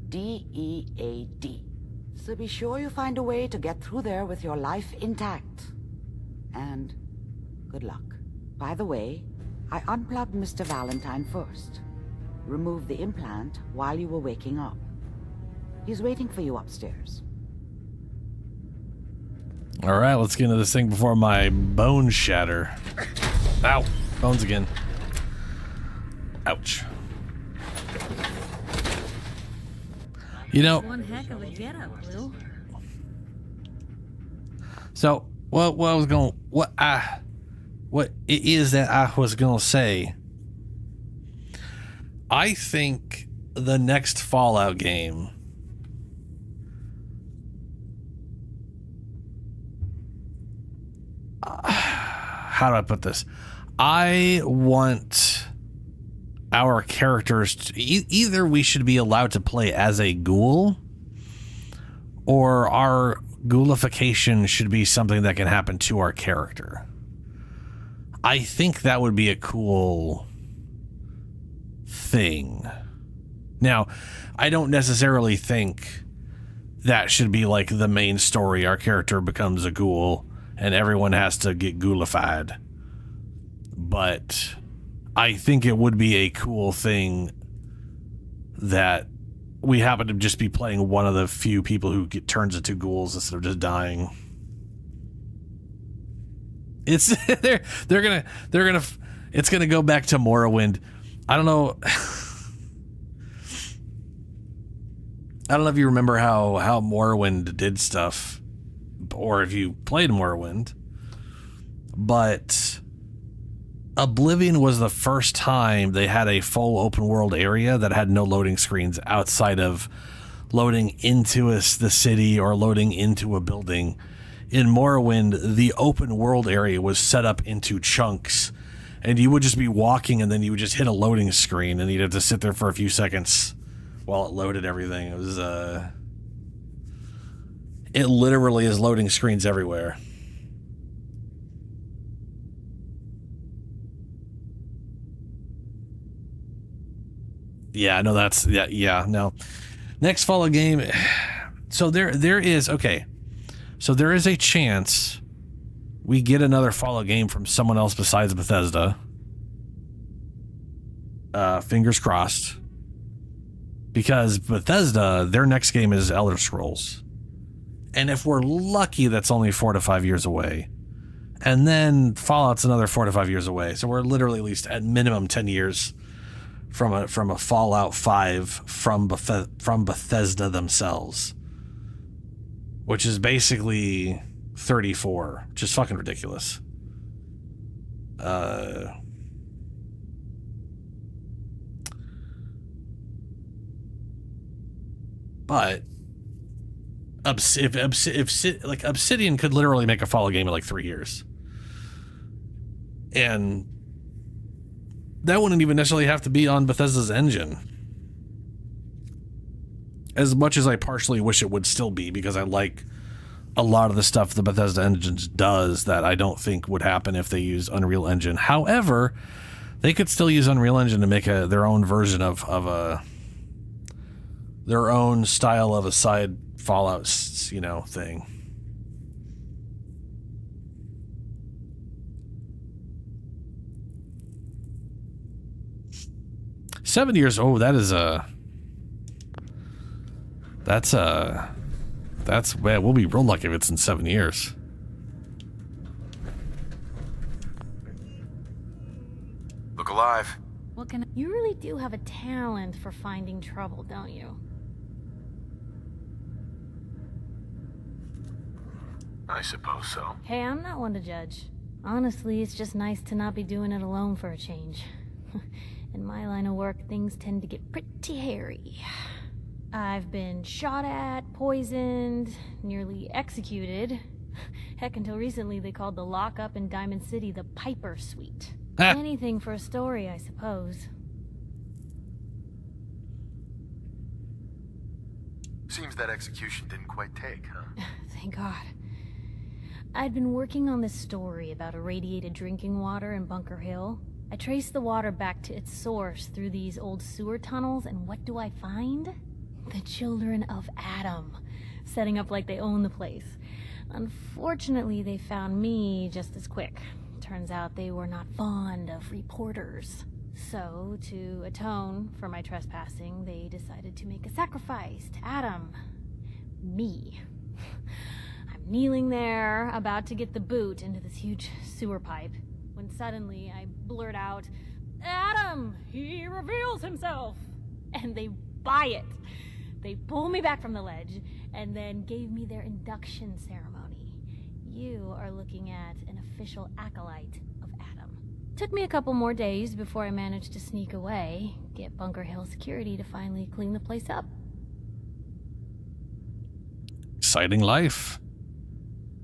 D-E-A-D. So be sure you find a way to get through there with your life intact. And good luck. By the way, I unplugged Mr. Valentine first. Removed the implant while you were waking up. He's waiting for you upstairs. All right, let's get into this thing before my bones shatter. Ow, bones again. Ouch. You know, One heck of a get-up, Will. so what it is that I was gonna say. I think the next Fallout game how do I put this? I want our characters to, either we should be allowed to play as a ghoul, or our ghoulification should be something that can happen to our character. I think that would be a cool thing. Now, I don't necessarily think that should be like the main story. Our character becomes a ghoul and everyone has to get ghoulified. But I think it would be a cool thing that we happen to just be playing one of the few people who turns into ghouls instead of just dying. It's it's gonna go back to Morrowind. I don't know. I don't know if you remember how Morrowind did stuff, or if you played Morrowind, but Oblivion was the first time they had a full open world area that had no loading screens outside of loading into the city or loading into a building. In Morrowind, the open world area was set up into chunks, and you would just be walking and then you would just hit a loading screen and you'd have to sit there for a few seconds while it loaded everything. It was it literally is loading screens everywhere. Yeah, no, that's no. Next Fallout game. So there is So there is a chance we get another Fallout game from someone else besides Bethesda. Fingers crossed. Because Bethesda, their next game is Elder Scrolls. And if we're lucky, that's only 4 to 5 years away. And then Fallout's another 4 to 5 years away. So we're literally at least at minimum 10 years from a Fallout 5 from Bethesda themselves. Which is basically 34. Just fucking ridiculous. But if Obsidian could literally make a Fallout game in like 3 years. And that wouldn't even necessarily have to be on Bethesda's engine. As much as I partially wish it would still be, because I like a lot of the stuff the Bethesda engine does that I don't think would happen if they use Unreal Engine. However, they could still use Unreal Engine to make their own version of their own style of a side Fallout, thing. $7 years. Oh, we'll be real lucky if it's in 7 years. Look alive. You really do have a talent for finding trouble, don't you? I suppose so. Hey, I'm not one to judge. Honestly, it's just nice to not be doing it alone for a change. In my line of work, things tend to get pretty hairy. I've been shot at, poisoned, nearly executed. Heck, until recently they called the lockup in Diamond City the Piper Suite. Anything for a story, I suppose. Seems that execution didn't quite take, huh? Thank God. I'd been working on this story about irradiated drinking water in Bunker Hill. I traced the water back to its source through these old sewer tunnels, and what do I find? The children of Adam. setting up like they own the place. Unfortunately, they found me just as quick. Turns out they were not fond of reporters. So, to atone for my trespassing, they decided to make a sacrifice to Adam. Me. I'm kneeling there, about to get the boot into this huge sewer pipe, when suddenly I blurt out, "Adam! He reveals himself!" And they buy it. They pull me back from the ledge, and then gave me their induction ceremony. You are looking at an official acolyte of Adam. Took me a couple more days before I managed to sneak away, get Bunker Hill security to finally clean the place up. Exciting life.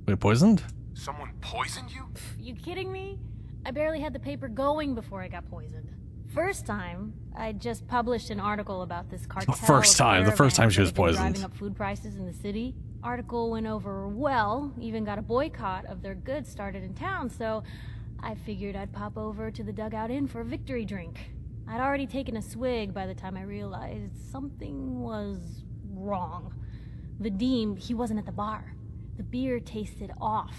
Wait, poisoned? Someone poisoned you? You kidding me? I barely had the paper going before I got poisoned. First time, I just published an article about this cartel. The first time she was poisoned. Driving up food prices in the city. Article went over well, even got a boycott of their goods started in town, so I figured I'd pop over to the Dugout Inn for a victory drink. I'd already taken a swig by the time I realized something was wrong. Vadim, he wasn't at the bar. The beer tasted off,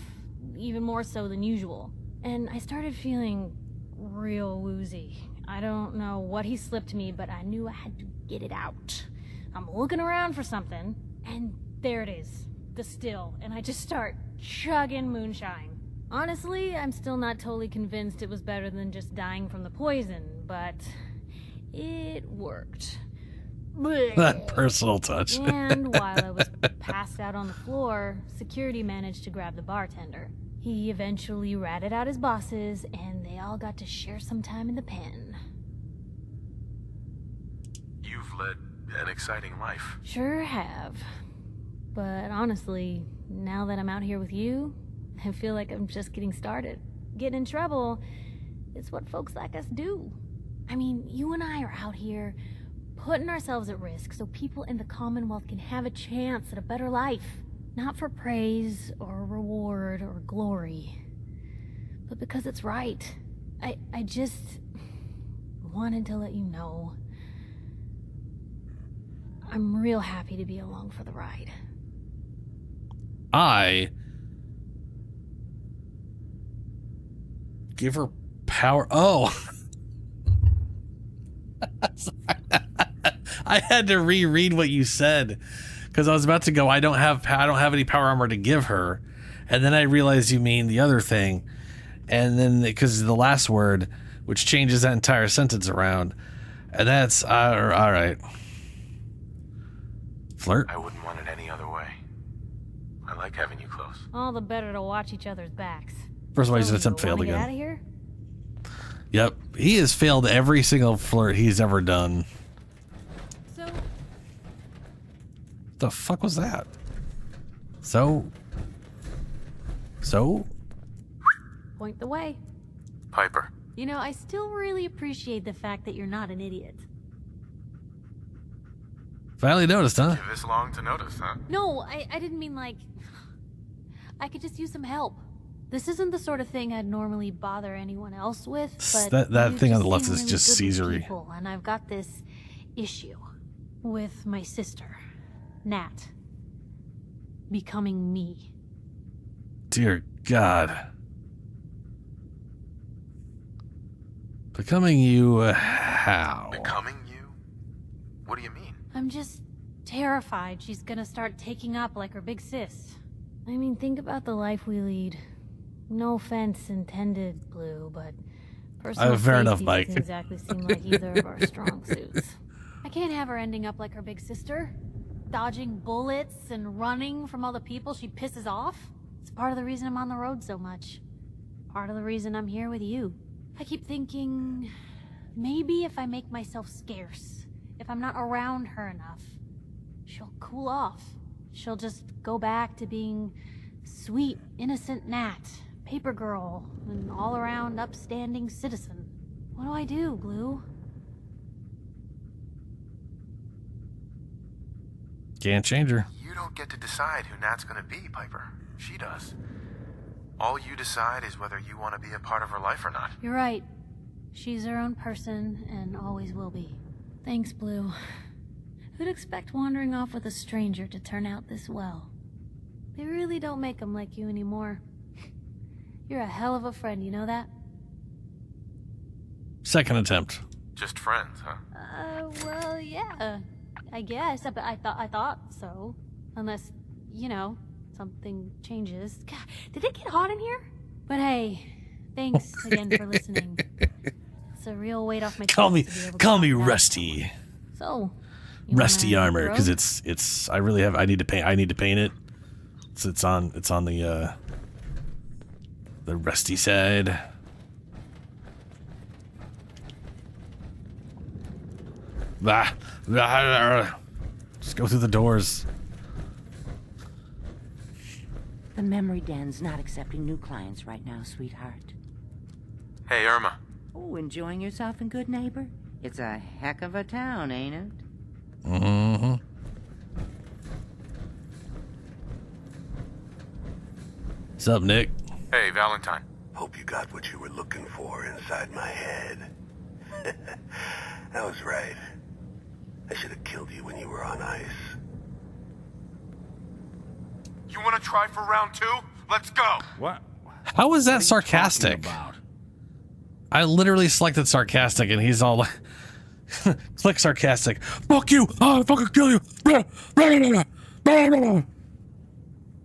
even more so than usual. And I started feeling real woozy. I don't know what he slipped me, but I knew I had to get it out. I'm looking around for something, and there it is, the still, and I just start chugging moonshine. Honestly, I'm still not totally convinced it was better than just dying from the poison, but it worked. That personal touch. And while I was passed out on the floor, security managed to grab the bartender. He eventually ratted out his bosses, and they all got to share some time in the pen. You've led an exciting life. Sure have. But honestly, now that I'm out here with you, I feel like I'm just getting started. Getting in trouble is what folks like us do. I mean, you and I are out here putting ourselves at risk so people in the Commonwealth can have a chance at a better life. Not for praise or reward or glory, but because it's right. I just wanted to let you know I'm real happy to be along for the ride. I give her power. Oh. I had to reread what you said because I was about to go, I don't have any power armor to give her. And then I realized you mean the other thing. And then because the last word, which changes that entire sentence around. And that's all right. Flirt? I wouldn't want it any other way. I like having you close. All the better to watch each other's backs. First of all, his attempt failed again. Get out of here? Yep. He has failed every single flirt he's ever done. So the fuck was that? So? Point the way. Piper. You know, I still really appreciate the fact that you're not an idiot. Finally noticed, huh? Give this long to notice, huh? No, I didn't mean like... I could just use some help. This isn't the sort of thing I'd normally bother anyone else with, but... That thing on the left is just Caesar-y. And I've got this issue with my sister, Nat, becoming me. Dear God. Becoming you, how? Becoming you? What do you mean? I'm just terrified she's gonna start taking up like her big sis. I mean, think about the life we lead. No offense intended, Blue, but personal fair enough, safety Mike. doesn't exactly seem like either of our strong suits. I can't have her ending up like her big sister, dodging bullets and running from all the people she pisses off. It's part of the reason I'm on the road so much. Part of the reason I'm here with you. I keep thinking, maybe if I make myself scarce, if I'm not around her enough, she'll cool off. She'll just go back to being sweet, innocent Nat, paper girl, an all-around upstanding citizen. What do I do, Blue? Can't change her. You don't get to decide who Nat's gonna be, Piper. She does. All you decide is whether you want to be a part of her life or not. You're right. She's her own person and always will be. Thanks, Blue. Who'd expect wandering off with a stranger to turn out this well? They really don't make them like you anymore. You're a hell of a friend, you know that? Second attempt. Just friends, huh? Well, yeah. I guess, but I thought so. Unless, you know, something changes. God, did it get hot in here? But hey, thanks again for listening. It's a real weight off my chest. Call me Rusty. So, Rusty armor, because it's I need to paint it. So it's on the rusty side. Just go through the doors. The memory den's not accepting new clients right now, sweetheart. Hey, Irma. Oh, enjoying yourself in Good Neighbor? It's a heck of a town, ain't it? Mm-hmm. What's up, Nick? Hey, Valentine. Hope you got what you were looking for inside my head. I was right. I should have killed you when you were on ice. You want to try for round 2? Let's go. What? How was that sarcastic? I literally selected sarcastic, and he's all like, click sarcastic. Fuck you! I'll fucking kill you!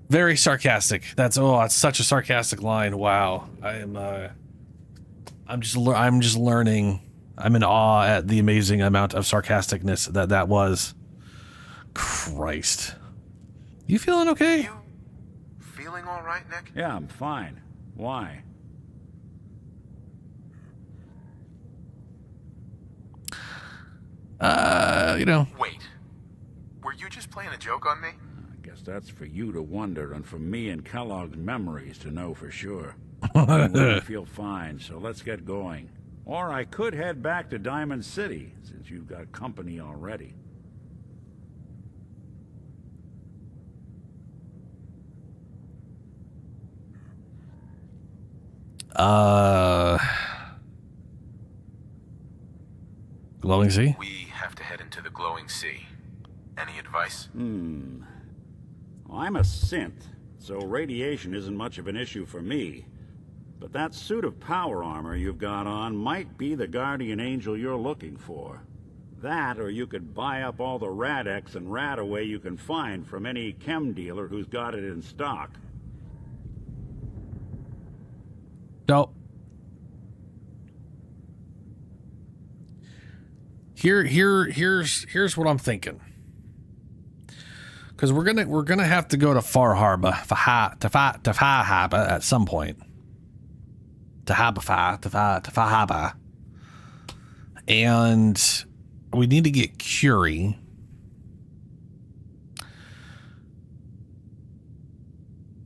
Very sarcastic. That's such a sarcastic line. Wow. I'm just learning. I'm in awe at the amazing amount of sarcasticness that was. Christ. You feeling okay? You feeling all right, Nick? Yeah, I'm fine. Why? You know. Wait. Were you just playing a joke on me? I guess that's for you to wonder, and for me and Kellogg's memories to know for sure. I feel fine, so let's get going. Or I could head back to Diamond City, since you've got company already. Glowing Sea? We have to head into the Glowing Sea. Any advice? I'm a synth, so radiation isn't much of an issue for me. But that suit of power armor you've got on might be the guardian angel you're looking for. That, or you could buy up all the Rad-X and Rad-Away you can find from any chem dealer who's got it in stock. No. Here's what I'm thinking. Because we're gonna have to go to Far Harbor to Far Harbor at some point. To Far Harbor. And we need to get Curie.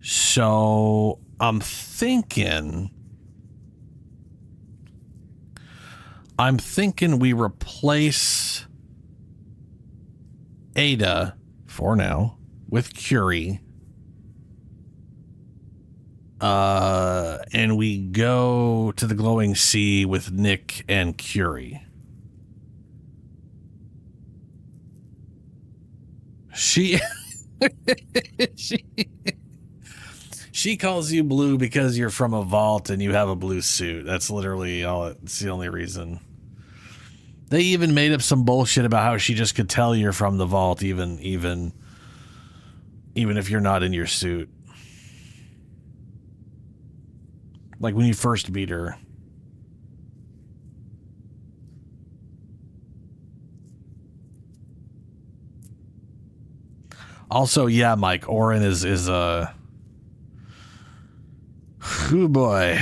So I'm thinking we replace Ada for now with Curie. And we go to the Glowing Sea with Nick and Curie. She calls you blue because you're from a vault and you have a blue suit. That's literally all. It's the only reason. They even made up some bullshit about how she just could tell you're from the vault, even if you're not in your suit. Like when you first meet her. Also, yeah, Mike, Orin is oh boy.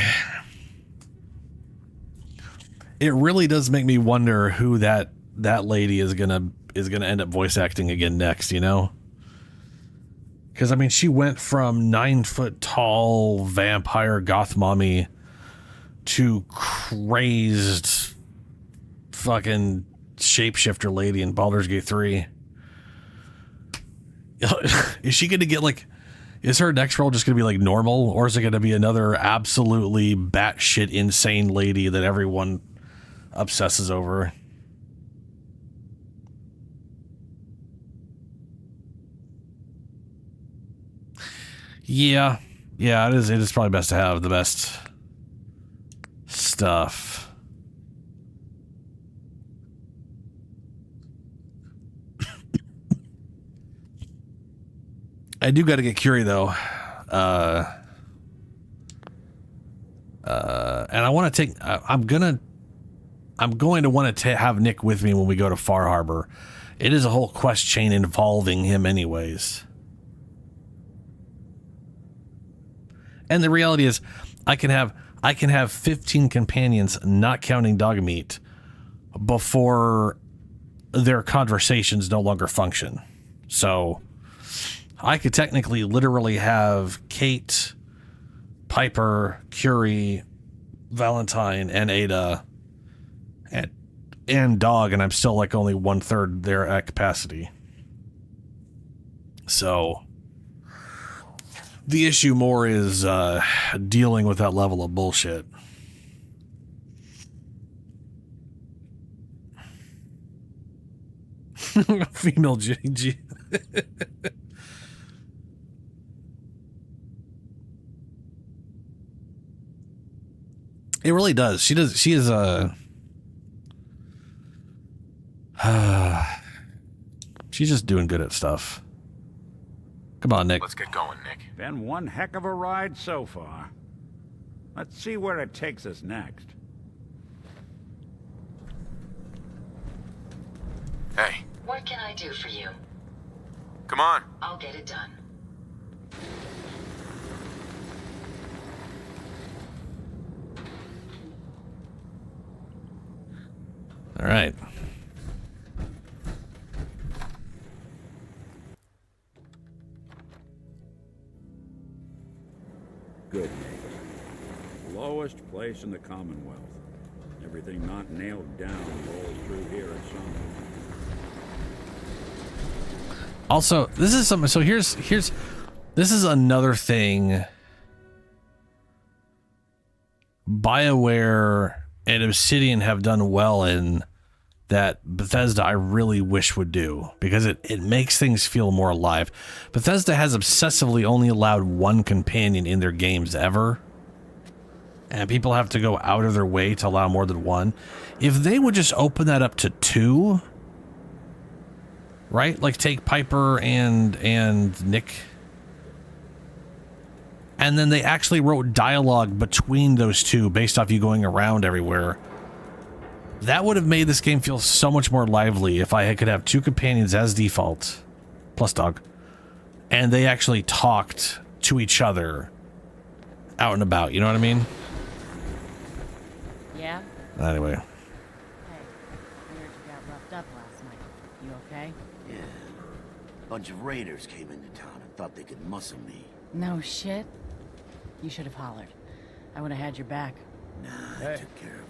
It really does make me wonder who that lady is gonna end up voice acting again next, you know? Because I mean, she went from 9-foot tall vampire goth mommy to crazed fucking shapeshifter lady in Baldur's Gate 3. Is she gonna get like? Is her next role just gonna be like normal, or is it gonna be another absolutely batshit insane lady that everyone obsesses over? Yeah. Yeah, it is probably best to have the best stuff. I do got to get Curie though. And I want to take. I'm going to want to have Nick with me when we go to Far Harbor. It is a whole quest chain involving him, anyways. And the reality is, I can have 15 companions, not counting dog meat, before their conversations no longer function. So I could technically literally have Kate, Piper, Curie, Valentine, and Ada, and Dog, and I'm still like only 1/3 there at capacity. So the issue more is dealing with that level of bullshit. Female JG. It really does. She is a... she's just doing good at stuff. Come on, Nick. Let's get going, Nick. Been one heck of a ride so far. Let's see where it takes us next. Hey. What can I do for you? Come on. I'll get it done. All right. Good neighbor. Lowest place in the Commonwealth. Everything not nailed down rolls through here at some point. Also, this is something. So here's this is another thing BioWare and Obsidian have done well in that Bethesda I really wish would do, because it makes things feel more alive. Bethesda has obsessively only allowed one companion in their games ever, and people have to go out of their way to allow more than one. If they would just open that up to 2, right? Like take Piper and Nick, and then they actually wrote dialogue between those two based off you going around everywhere. That would have made this game feel so much more lively if I could have 2 companions as default, plus Dog, and they actually talked to each other out and about. You know what I mean? Yeah? Anyway. Hey, I heard you got roughed up last night. You okay? Yeah. A bunch of raiders came into town and thought they could muscle me. No shit. You should have hollered. I would have had your back. Nah, I took care of it.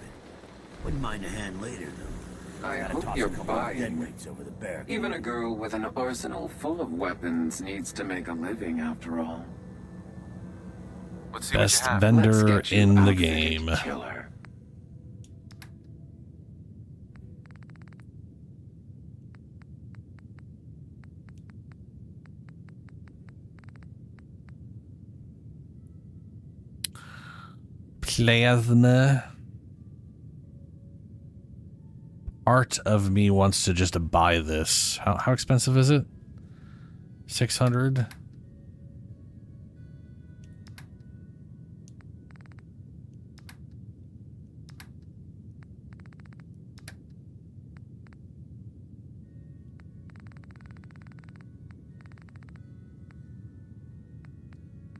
Wouldn't mind a hand later, though. I Gotta hope toss you're a couple of dead buying. weights over the barricade. Even a girl with an arsenal full of weapons needs to make a living, after all. Let's see Best what you have. vendor Let's get you in the outfitted, game. Killer. Plasma. Art of me wants to just buy this. How expensive is it? 600.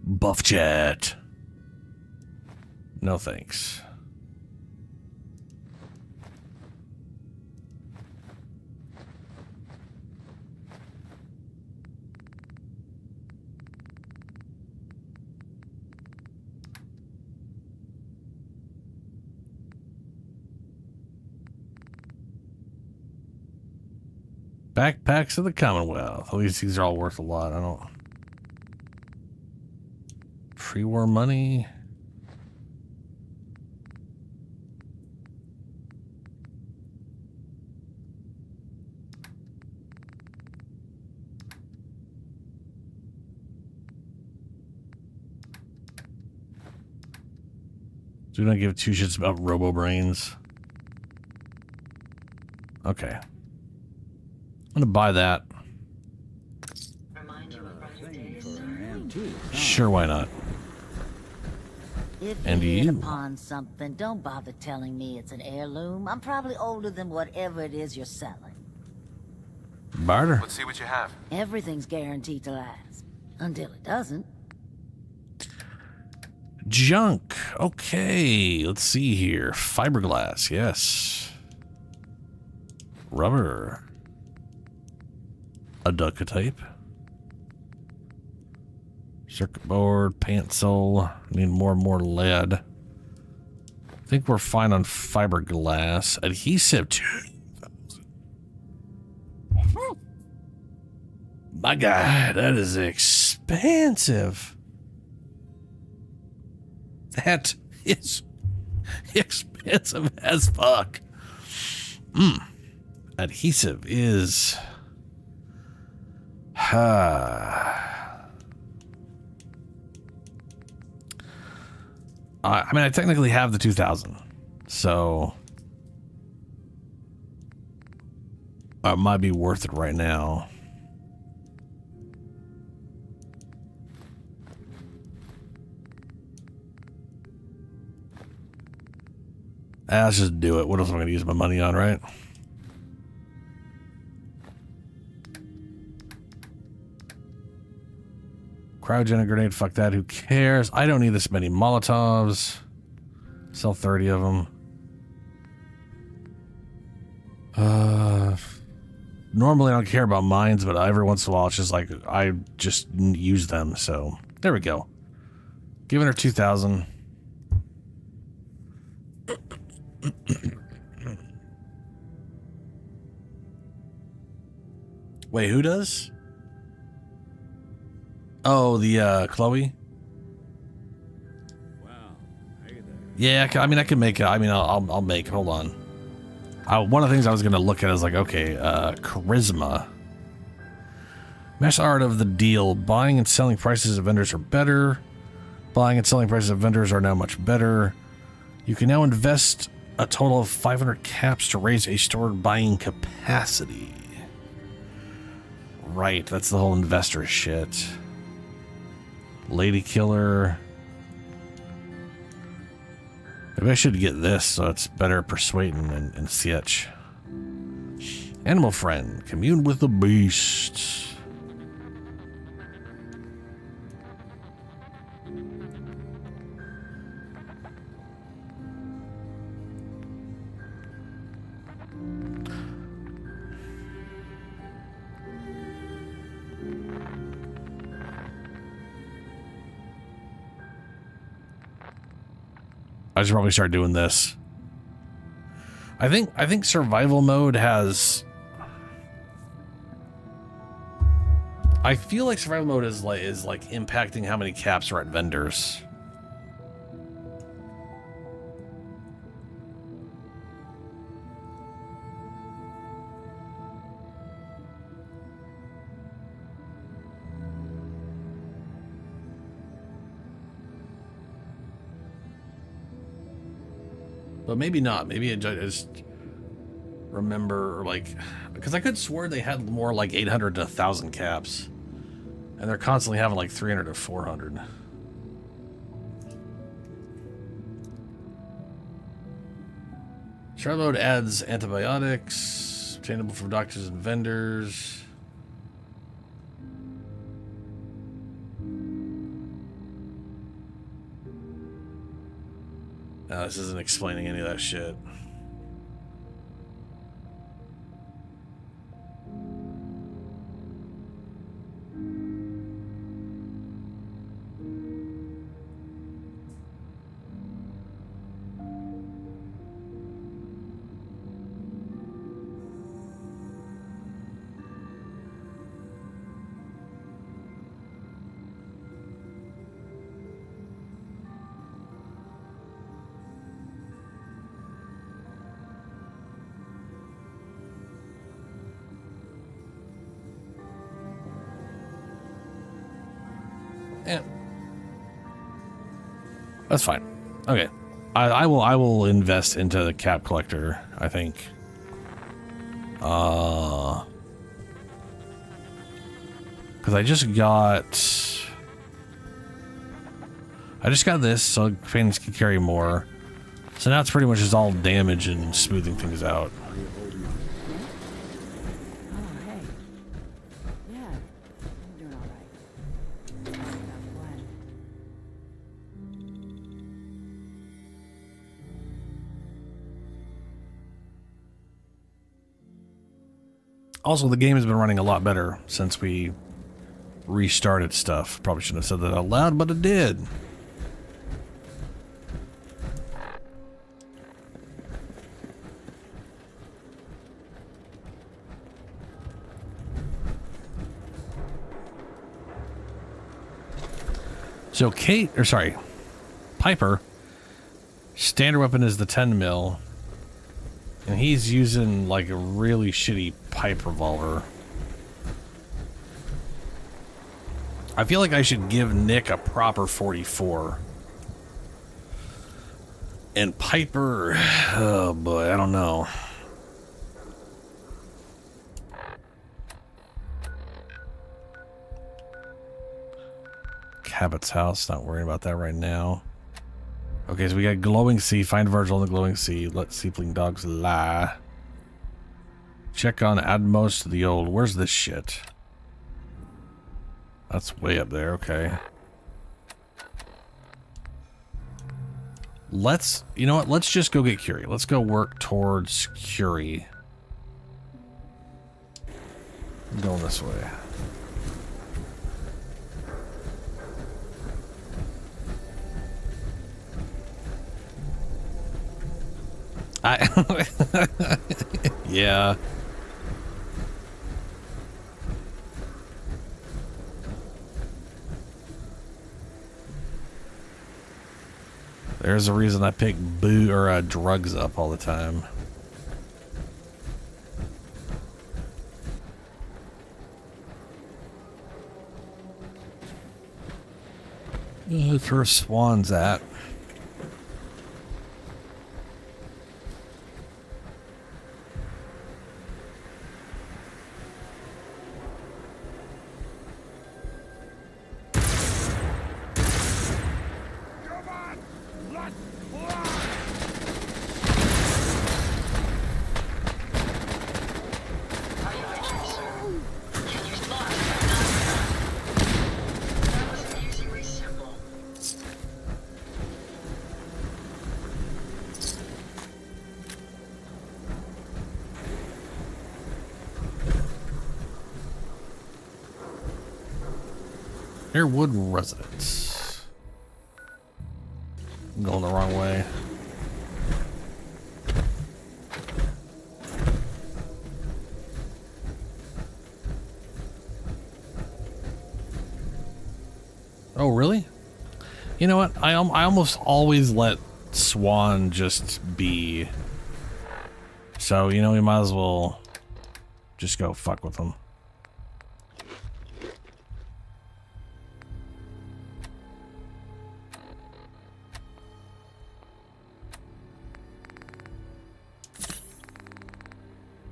Buff chat. No thanks. Backpacks of the Commonwealth. At least these are all worth a lot. I don't... Pre-war money. Do not give two shits about robo brains. Okay. I'm gonna buy that. Sure, why not? If And you hit you. upon something, don't bother telling me it's an heirloom. I'm probably older than whatever it is you're selling. Barter. Let's see what you have. Everything's guaranteed to last. Until it doesn't. Junk. Okay, let's see here. Fiberglass, yes. Rubber. A duct tape. Circuit board, pencil. Need more and more lead. I think we're fine on fiberglass. Adhesive. My God, that is expensive. That is expensive as fuck. Adhesive is... I mean, I technically have the 2000, so it might be worth it right now. Let's just do it. What else am I going to use my money on, right? Cryogenic grenade, fuck that, who cares? I don't need this many Molotovs. Sell 30 of them. Normally I don't care about mines, but every once in a while it's just like, I just use them, so there we go. Giving her 2,000. Wait, who does? Oh, the Chloe. Wow, hey there. Yeah, I mean, I can make. I mean, I'll make. Hold on. One of the things I was gonna look at is like, okay, charisma. Mesh art of the deal. Buying and selling prices of vendors are better. Buying and selling prices of vendors are now much better. You can now invest a total of 500 caps to raise a stored buying capacity. Right, that's the whole investor shit. Lady Killer. Maybe I should get this so it's better persuading and such. Animal friend. Commune with the beasts. I should probably start doing this. I think survival mode has... I feel like survival mode is like impacting how many caps are at vendors. But maybe not. Maybe I just remember, like, because I could swear they had more like 800 to 1,000 caps, and they're constantly having like 300 to 400. Shroud mode adds antibiotics, obtainable from doctors and vendors. No, this isn't explaining any of that shit. Yeah. That's fine. Okay. I will invest into the cap collector, I think. Because I just got this, so Phoenix can carry more. So now it's pretty much just all damage and smoothing things out. Also, the game has been running a lot better since we restarted stuff. Probably shouldn't have said that out loud, but it did. So Piper, standard weapon is the 10 mil. And he's using like a really shitty pipe revolver. I feel like I should give Nick a proper 44. And Piper, oh boy, I don't know. Cabot's house, not worrying about that right now. Okay, so we got glowing sea. Find Virgil in the glowing sea. Let seepling dogs lie. Check on Admos to the old. Where's this shit? That's way up there. Okay. You know what? Let's just go get Curie. Let's go work towards Curie. I'm going this way. Yeah. There's a reason I pick drugs up all the time. That's where Swan's at. Airwood residence. I'm going the wrong way. Oh, really? You know what? I almost always let Swan just be. So, you know, we might as well just go fuck with him.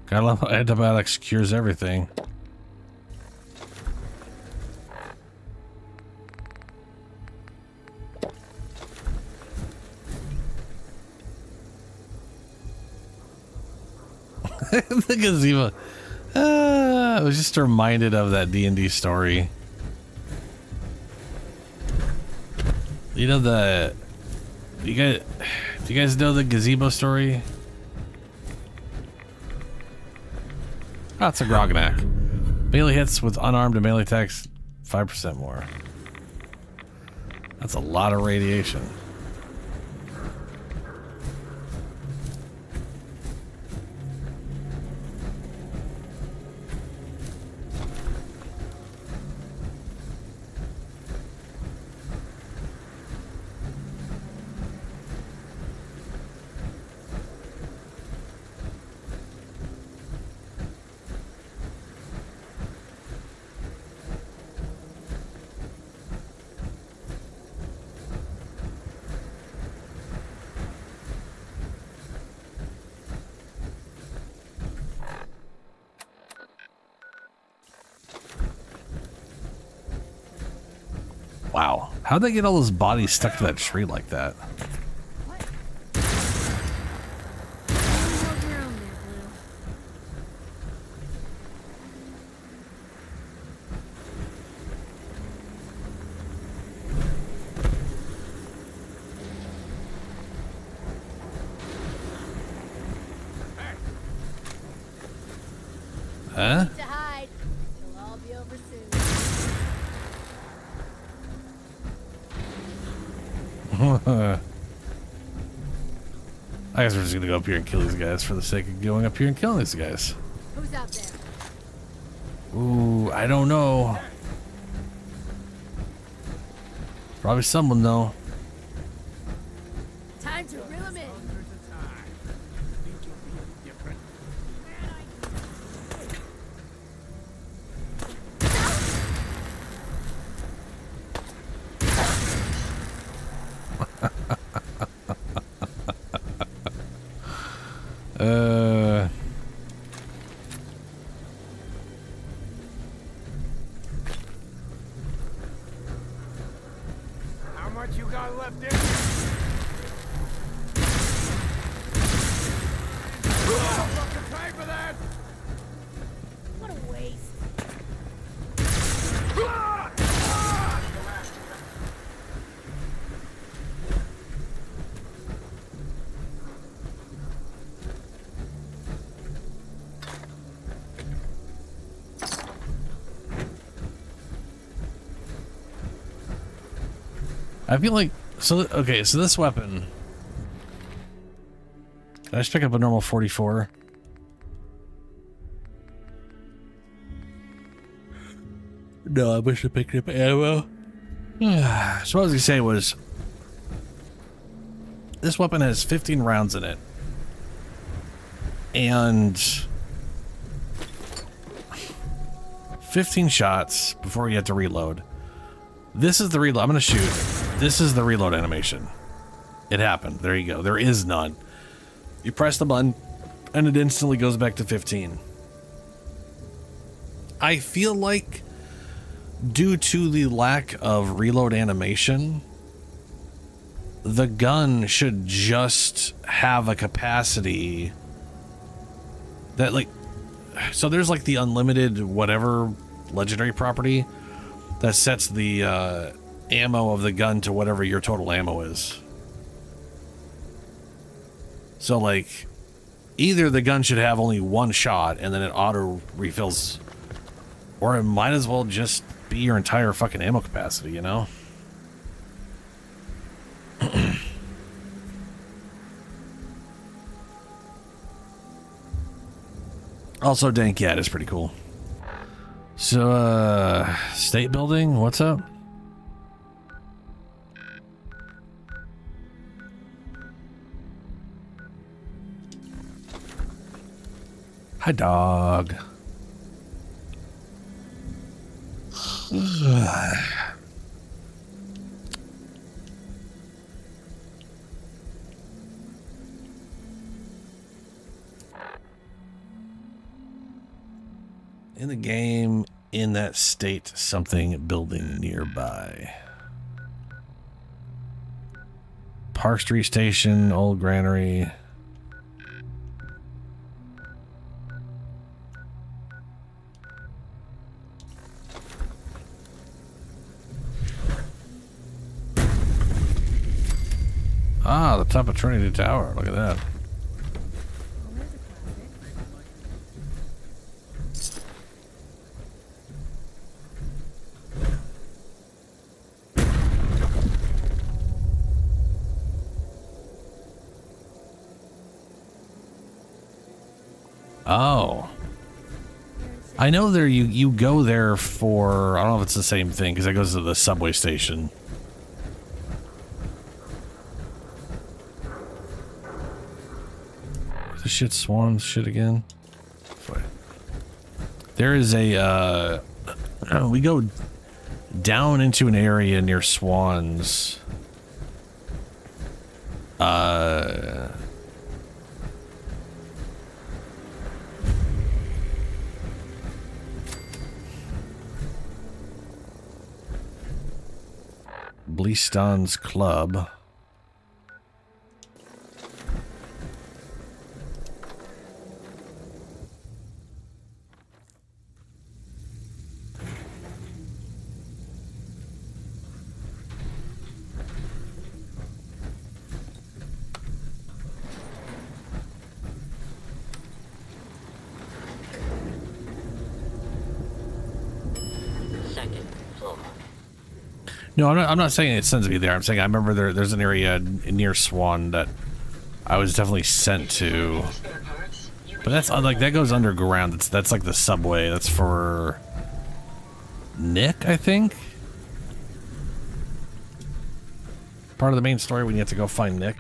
Gotta love how antibiotics cures everything. The gazebo. I was just reminded of that D&D story. You know do you guys know the gazebo story? Oh, it's a Grognak. Melee hits with unarmed and melee attacks 5% more. That's a lot of radiation. Wow. How'd they get all those bodies stuck to that tree like that? Huh? To hide. It'll all be over soon. I guess we're just gonna go up here and kill these guys for the sake of going up here and killing these guys. Who's out there? Ooh, I don't know. Probably someone though. Time to reel him in. How much you got left in? Fucking pay for that! What a waste. I feel like okay, so this weapon. Can I just pick up a normal 44? No, I wish I picked up ammo. So what I was gonna say was this weapon has 15 rounds in it. And 15 shots before you have to reload. This is the reload. I'm gonna shoot. This is the reload animation. It happened. There you go. There is none. You press the button and it instantly goes back to 15. I feel like due to the lack of reload animation, the gun should just have a capacity that, like, so there's like the unlimited whatever legendary property that sets the ammo of the gun to whatever your total ammo is. So like either the gun should have only one shot and then it auto refills, or it might as well just be your entire fucking ammo capacity, you know? Also, Dank Yad is pretty cool. So, state building, what's up? Hi, dog. In the game, in that state, something building nearby. Park Street Station, Old Granary. Ah, the top of Trinity Tower. Look at that. Oh. I know there you go there for, I don't know if it's the same thing because it goes to the subway station. Where's the shit Swan shit again? There is a we go down into an area near Swan's. Bleaston's Club. No, I'm not saying it sends me there. I'm saying I remember there's an area near Swan that I was definitely sent to. But that's like that goes underground. That's like the subway. That's for Nick, I think. Part of the main story when you have to go find Nick.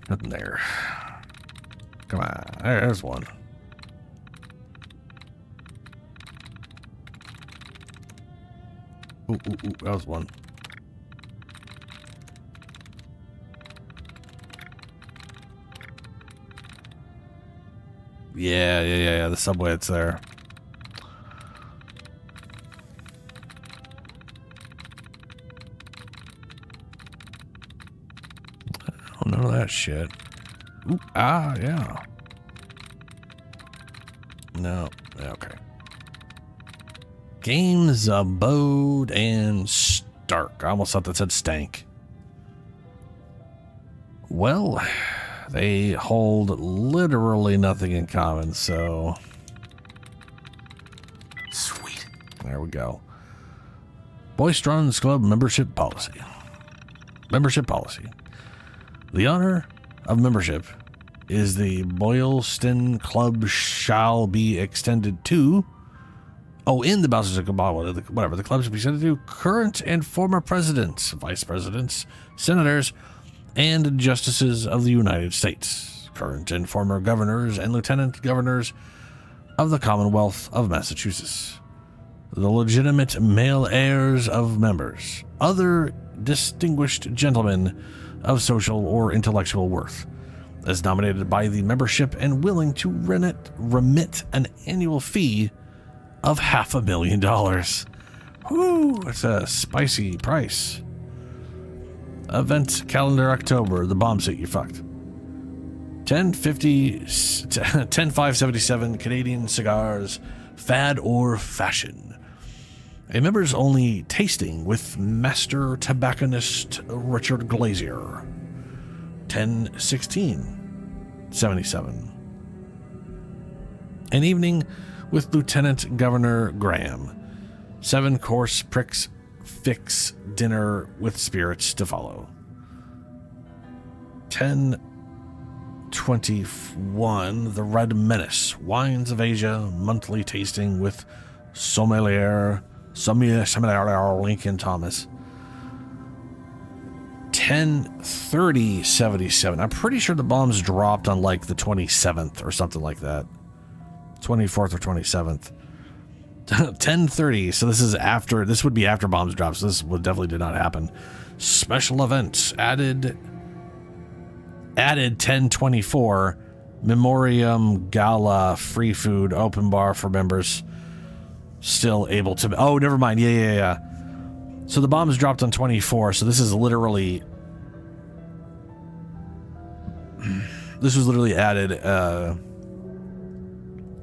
Nothing there. Come on, there's one. Ooh, that was one. Yeah, the subway, it's there. Oh, none of that shit. Ooh, yeah. No, okay. Games, Abode, and Stark. I almost thought that said Stank. Well, they hold literally nothing in common, so... Sweet. There we go. Boystron's Club membership policy. Membership policy. The honor of membership is the Boylston Club shall be extended to... Oh, in the Bowser's Cabal, whatever. The club should be extended to current and former presidents, vice presidents, senators, and justices of the United States, current and former governors and lieutenant governors of the Commonwealth of Massachusetts, the legitimate male heirs of members, other distinguished gentlemen of social or intellectual worth, as nominated by the membership and willing to remit an annual fee of $500,000. Whoo, it's a spicy price. Event calendar October, the bomb suit, you fucked. 10/5/77 Canadian cigars, fad or fashion. A members only tasting with master tobacconist Richard Glazier. 10/16/77. An evening with Lieutenant Governor Graham. 7-course pricks fix dinner with spirits to follow. 10/21 The Red Menace, Wines of Asia, monthly tasting with sommelier Lincoln Thomas. 10/30/77. I'm pretty sure the bombs dropped on like the 27th or something like that. 24th or 27th. 10:30. So this would be after bombs dropped. So this definitely did not happen. Special events added 10/24 Memoriam Gala, free food, open bar for members. Still able to. Oh, never mind. Yeah. So the bombs dropped on 24. So this is literally. This was literally added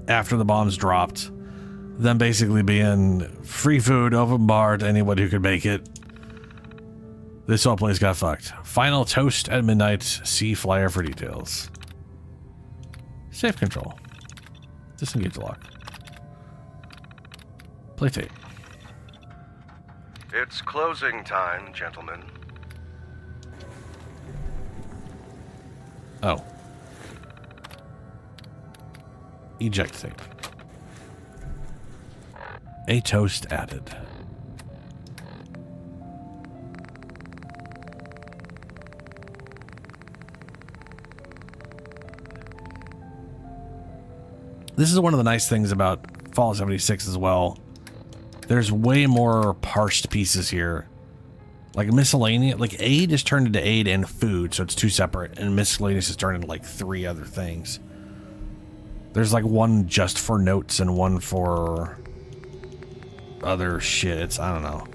after the bombs dropped. Them basically being free food, open bar to anyone who could make it. This whole place got fucked. Final toast at midnight. See flyer for details. Safe control. Disengage lock. Play tape. It's closing time, gentlemen. Oh. Eject tape. A toast added. This is one of the nice things about Fallout 76 as well. There's way more parsed pieces here. Like miscellaneous, like aid is turned into aid and food, so it's two separate, and miscellaneous is turned into like 3 other things. There's like one just for notes and one for other shit. I don't know.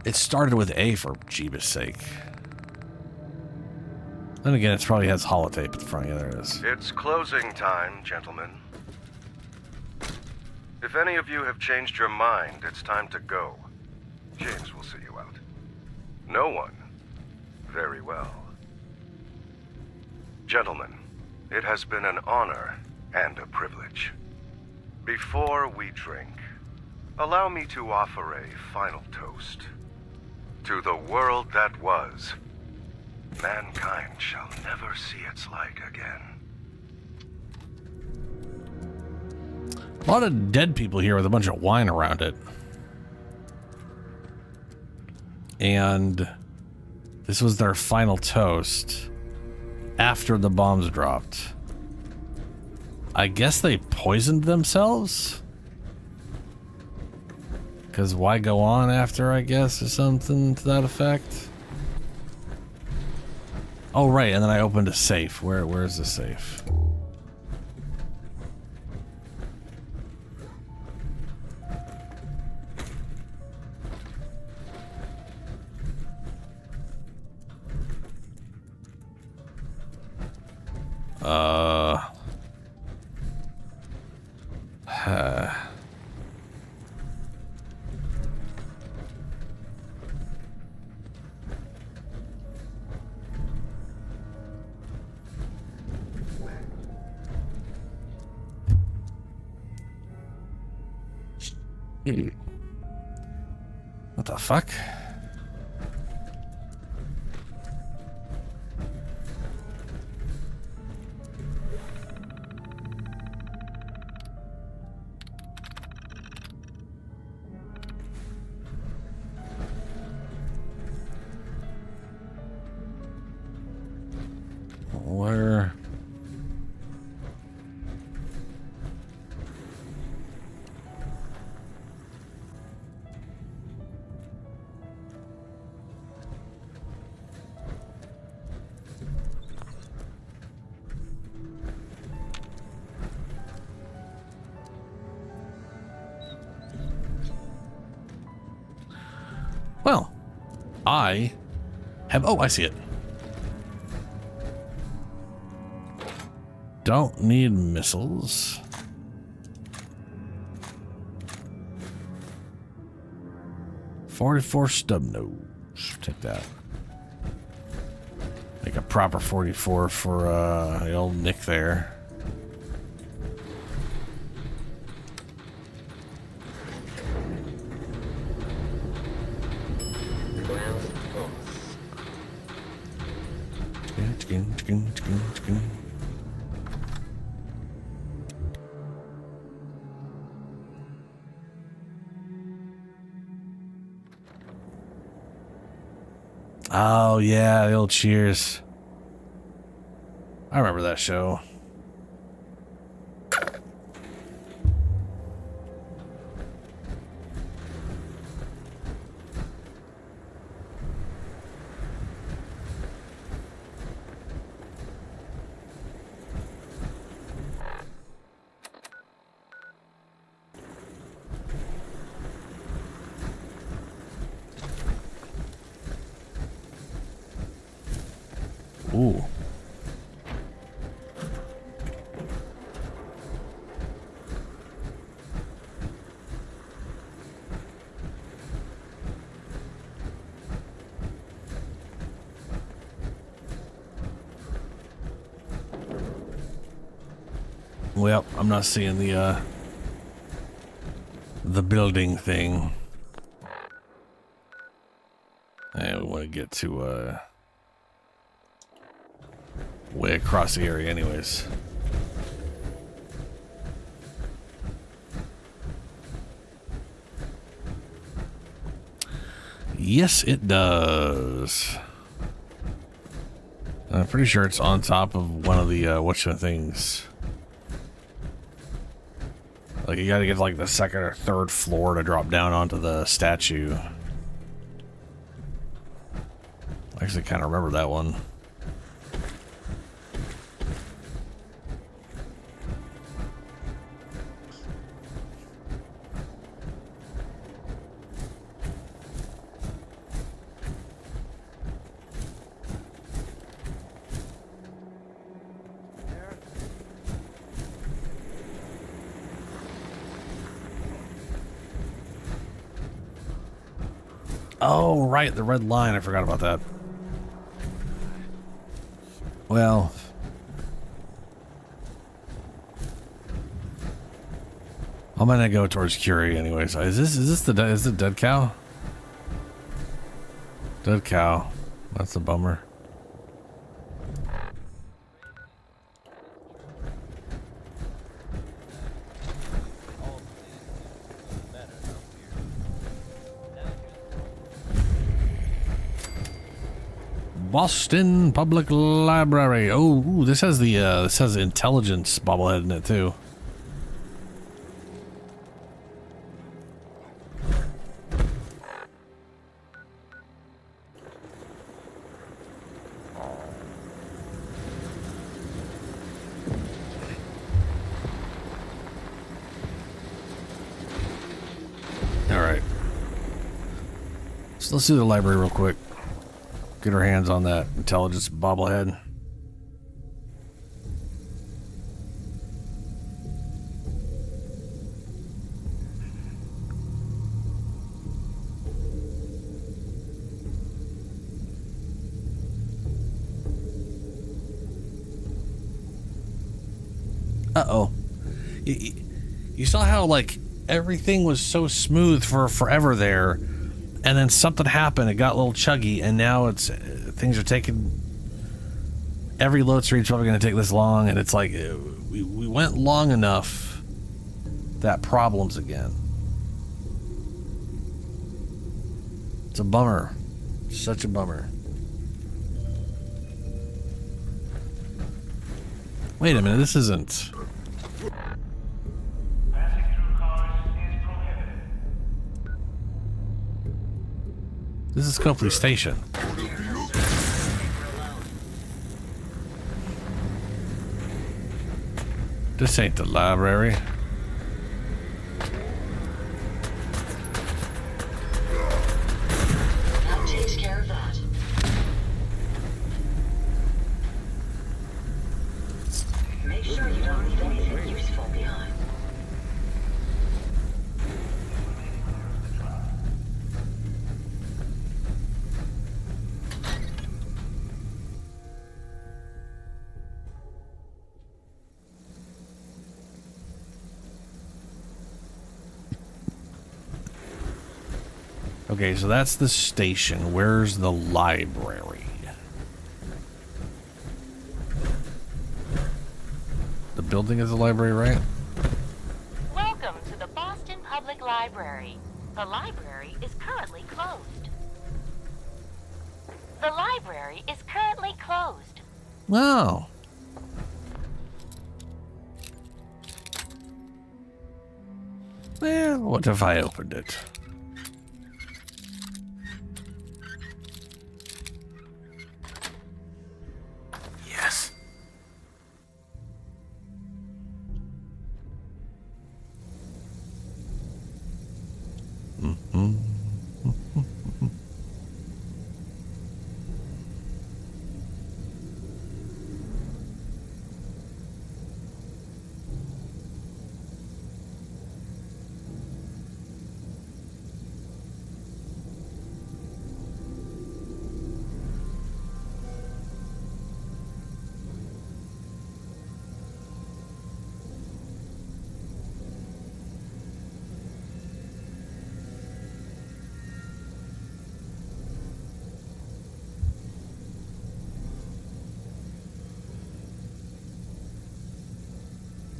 It started with A for Jeebus' sake. Then again, it probably has holotape at the front. Yeah, there it is. It's closing time, gentlemen. If any of you have changed your mind, it's time to go. James will see you out. No one? Very well. Gentlemen, it has been an honor and a privilege. Before we drink, allow me to offer a final toast. To the world that was, mankind shall never see its like again. A lot of dead people here with a bunch of wine around it. And this was their final toast after the bombs dropped. I guess they poisoned themselves? Because why go on after, I guess, or something to that effect? Oh, right, and then I opened a safe. Where's the safe? What the fuck? Where? Well, I have... Oh, I see it. Don't need missiles. .44 stub nose. Take that. Make a proper 44 for the old Nick there. Oh yeah, the old Cheers. I remember that show. Ooh. Well, I'm not seeing the building thing. I want to get to way across the area anyways. Yes, it does. I'm pretty sure it's on top of one of the things. Like, you gotta get like the second or third floor to drop down onto the statue. I actually kind of remember that one. Oh, right, the red line. I forgot about that. Well, I'm gonna go towards Curie anyways. Is the dead cow? Dead cow. That's a bummer. Boston Public Library. Oh, ooh, this has the intelligence bobblehead in it too. All right. So let's do the library real quick. Get our hands on that intelligence bobblehead. Uh-oh. You saw how, like, everything was so smooth for forever there. And then something happened, it got a little chuggy, and now it's things are taking, every load screen's probably going to take this long, and it's like, we went long enough that problems again. It's a bummer. Such a bummer. Wait a minute, this isn't... This is Copley Station. This ain't the library. That takes care of that. Make sure you don't leave anything useful behind. Okay, so that's the station. Where's the library? The building is the library, right? Welcome to the Boston Public Library. The library is currently closed. The library is currently closed. Wow. Well, what if I opened it? Yes. Mm-hmm.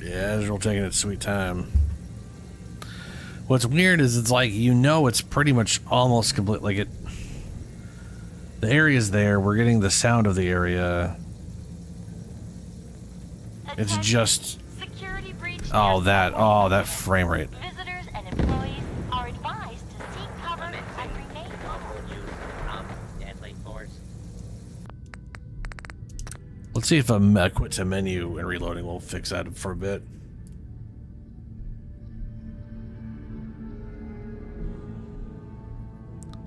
Yeah, Azrael taking its sweet time. What's weird is it's like, you know, it's pretty much almost complete. Like it, the area's there. We're getting the sound of the area. It's just Security breach. Oh, that frame rate. Visitors and employees are advised to seek cover and remain calm. Deadly force. Let's see if quit to menu and reloading will fix that for a bit.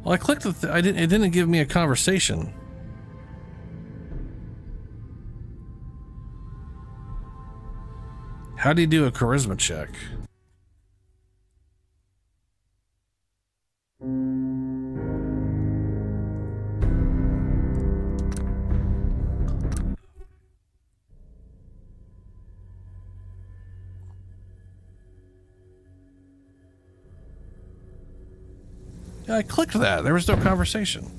Well, I clicked the it didn't give me a conversation. How do you do a charisma check? Yeah, I clicked that. There was no conversation.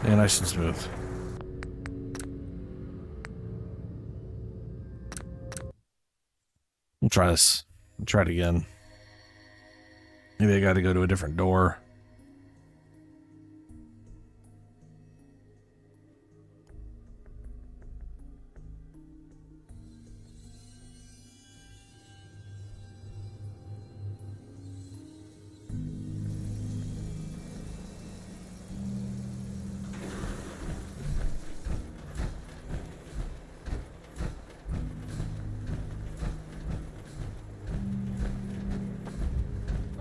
Yeah, nice and smooth. We'll try this. We'll try it again. Maybe I got to go to a different door.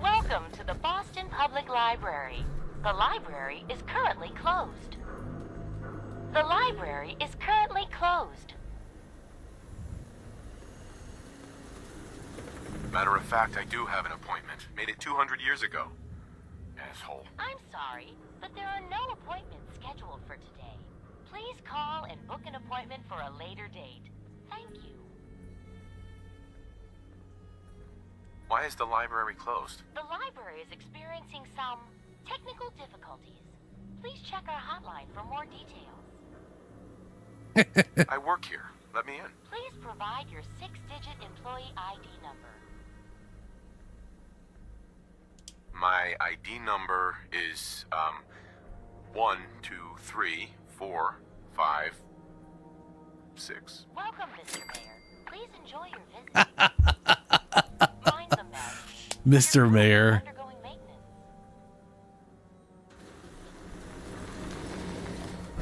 Welcome to the Boston Public Library. The library is currently closed. The library is currently closed. Matter of fact, I do have an appointment. Made it 200 years ago. Asshole. I'm sorry, but there are no appointments scheduled for today. Please call and book an appointment for a later date. Thank you. Why is the library closed? The library is experiencing some technical difficulties. Please check our hotline for more details. I work here. Let me in. Please provide your 6-digit employee ID number. My ID number is 1, 2, 3, 4, 5, 6. Welcome, Mr. Mayor. Please enjoy your visit. Mind the mess. Mr. Mayor. Undergoing maintenance.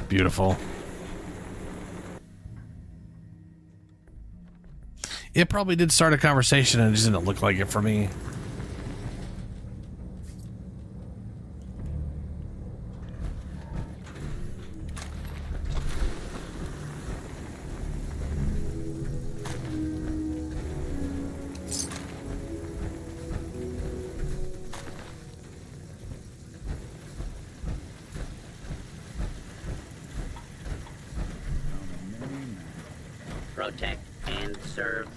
Beautiful. It probably did start a conversation and it just didn't look like it for me. Protect and serve.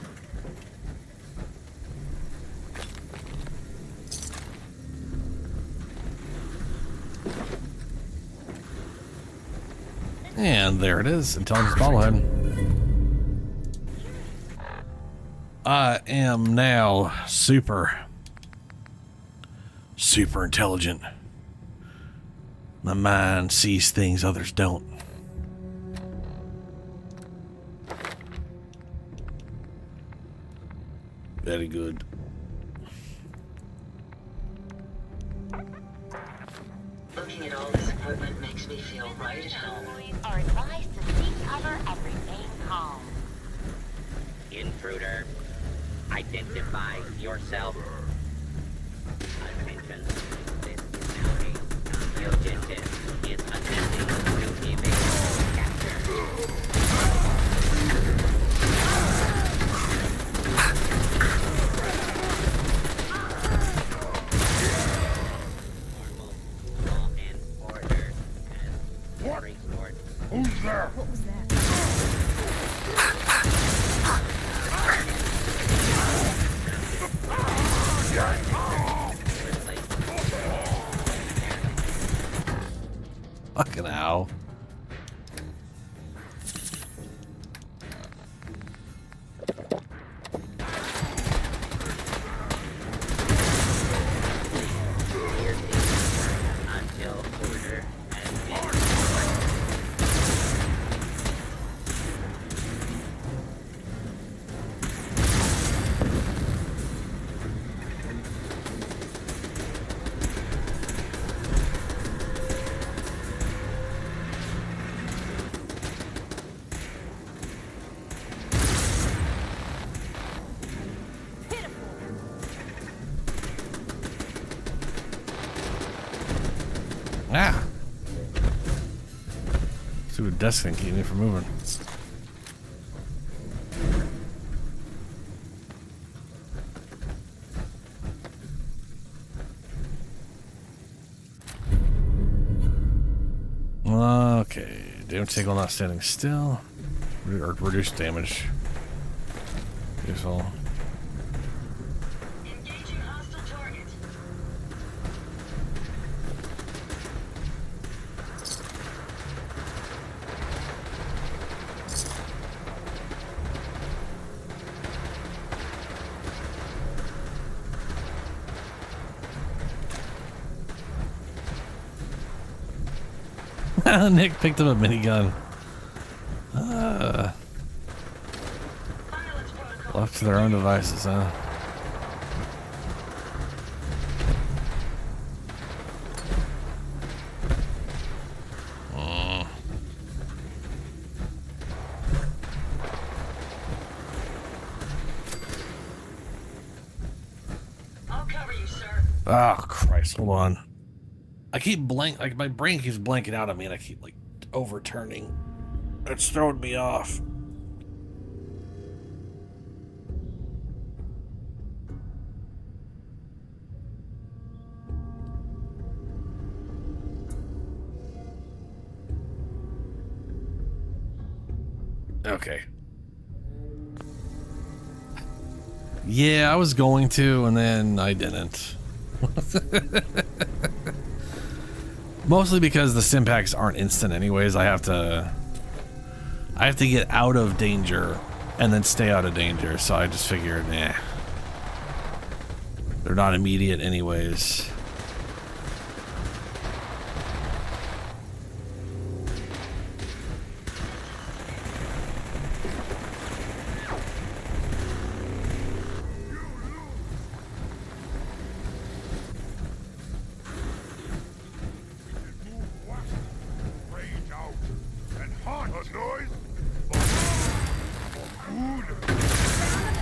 And there it is. Intelligence bobblehead. I am now super intelligent. My mind sees things others don't. Very good. Looking at all this equipment makes me feel right at home. Employees are advised to seek cover and remain calm. Intruder, identify yourself. Attention, this is now a non-fugitive is attempting to evade capture. Who's there? What was that? desk thing keeping me from moving. Okay, damage take while not standing still. Or reduce damage. Useful. Engaging hostile target. Nick picked up a minigun. Left to their own devices, huh? I'll cover you, sir. Oh Christ! Hold on. I keep like my brain keeps blanking out on me, and I keep like overturning. It's throwing me off. Okay. Yeah, I was going to, and then I didn't. Mostly because the sim packs aren't instant anyways. I have to get out of danger and then stay out of danger. So I just figured, nah. They're not immediate anyways.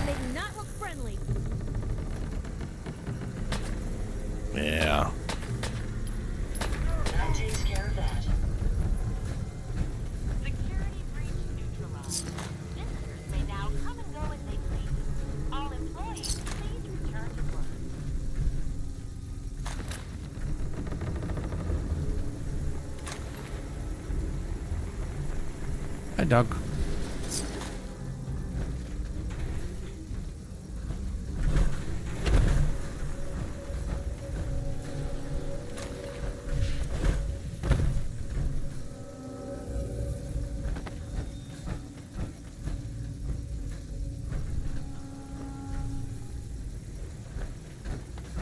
They do not look friendly. Yeah. That takes care of that. Security breach neutralized. Visitors may now come and go as they please. All employees, please return to work. Hi, Doug.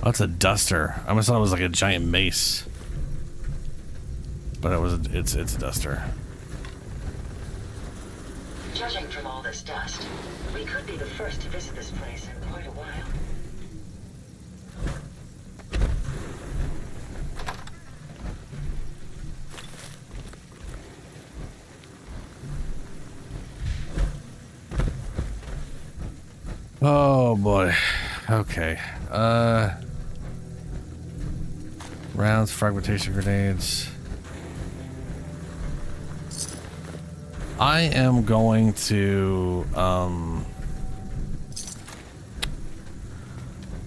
Oh, it's a duster. I almost thought it was like a giant mace, but it's a duster. Judging from all this dust, we could be the first to visit this place in quite a while. Oh boy. Okay. Rounds, fragmentation grenades. I am going to I'm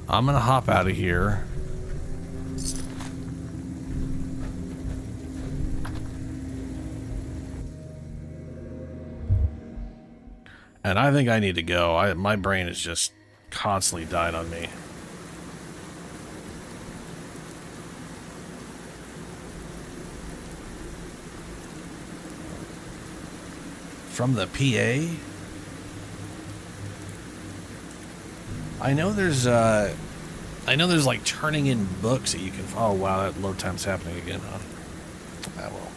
gonna hop out of here. And I think I need to go. My brain is just constantly dying on me. From the PA? I know there's like turning in books that you can. Oh wow, that load time's happening again, huh? Ah, well.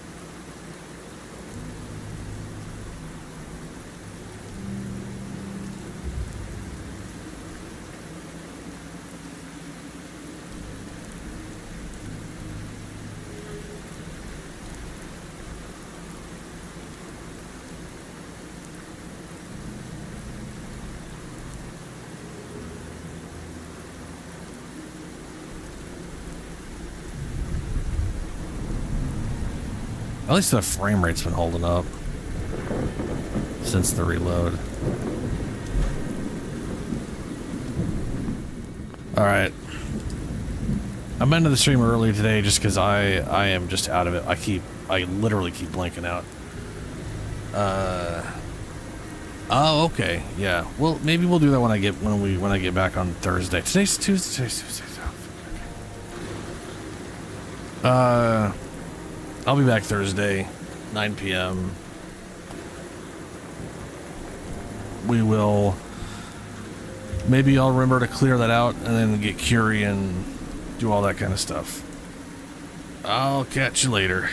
At least the frame rate's been holding up. since the reload. Alright. I'm into the stream early today just because I am just out of it. I literally keep blanking out. Oh, okay. Yeah. Well, maybe we'll do that when I get back on Thursday. Today's Tuesday. I'll be back Thursday, 9 p.m. We will. Maybe I'll remember to clear that out and then get Curie and do all that kind of stuff. I'll catch you later.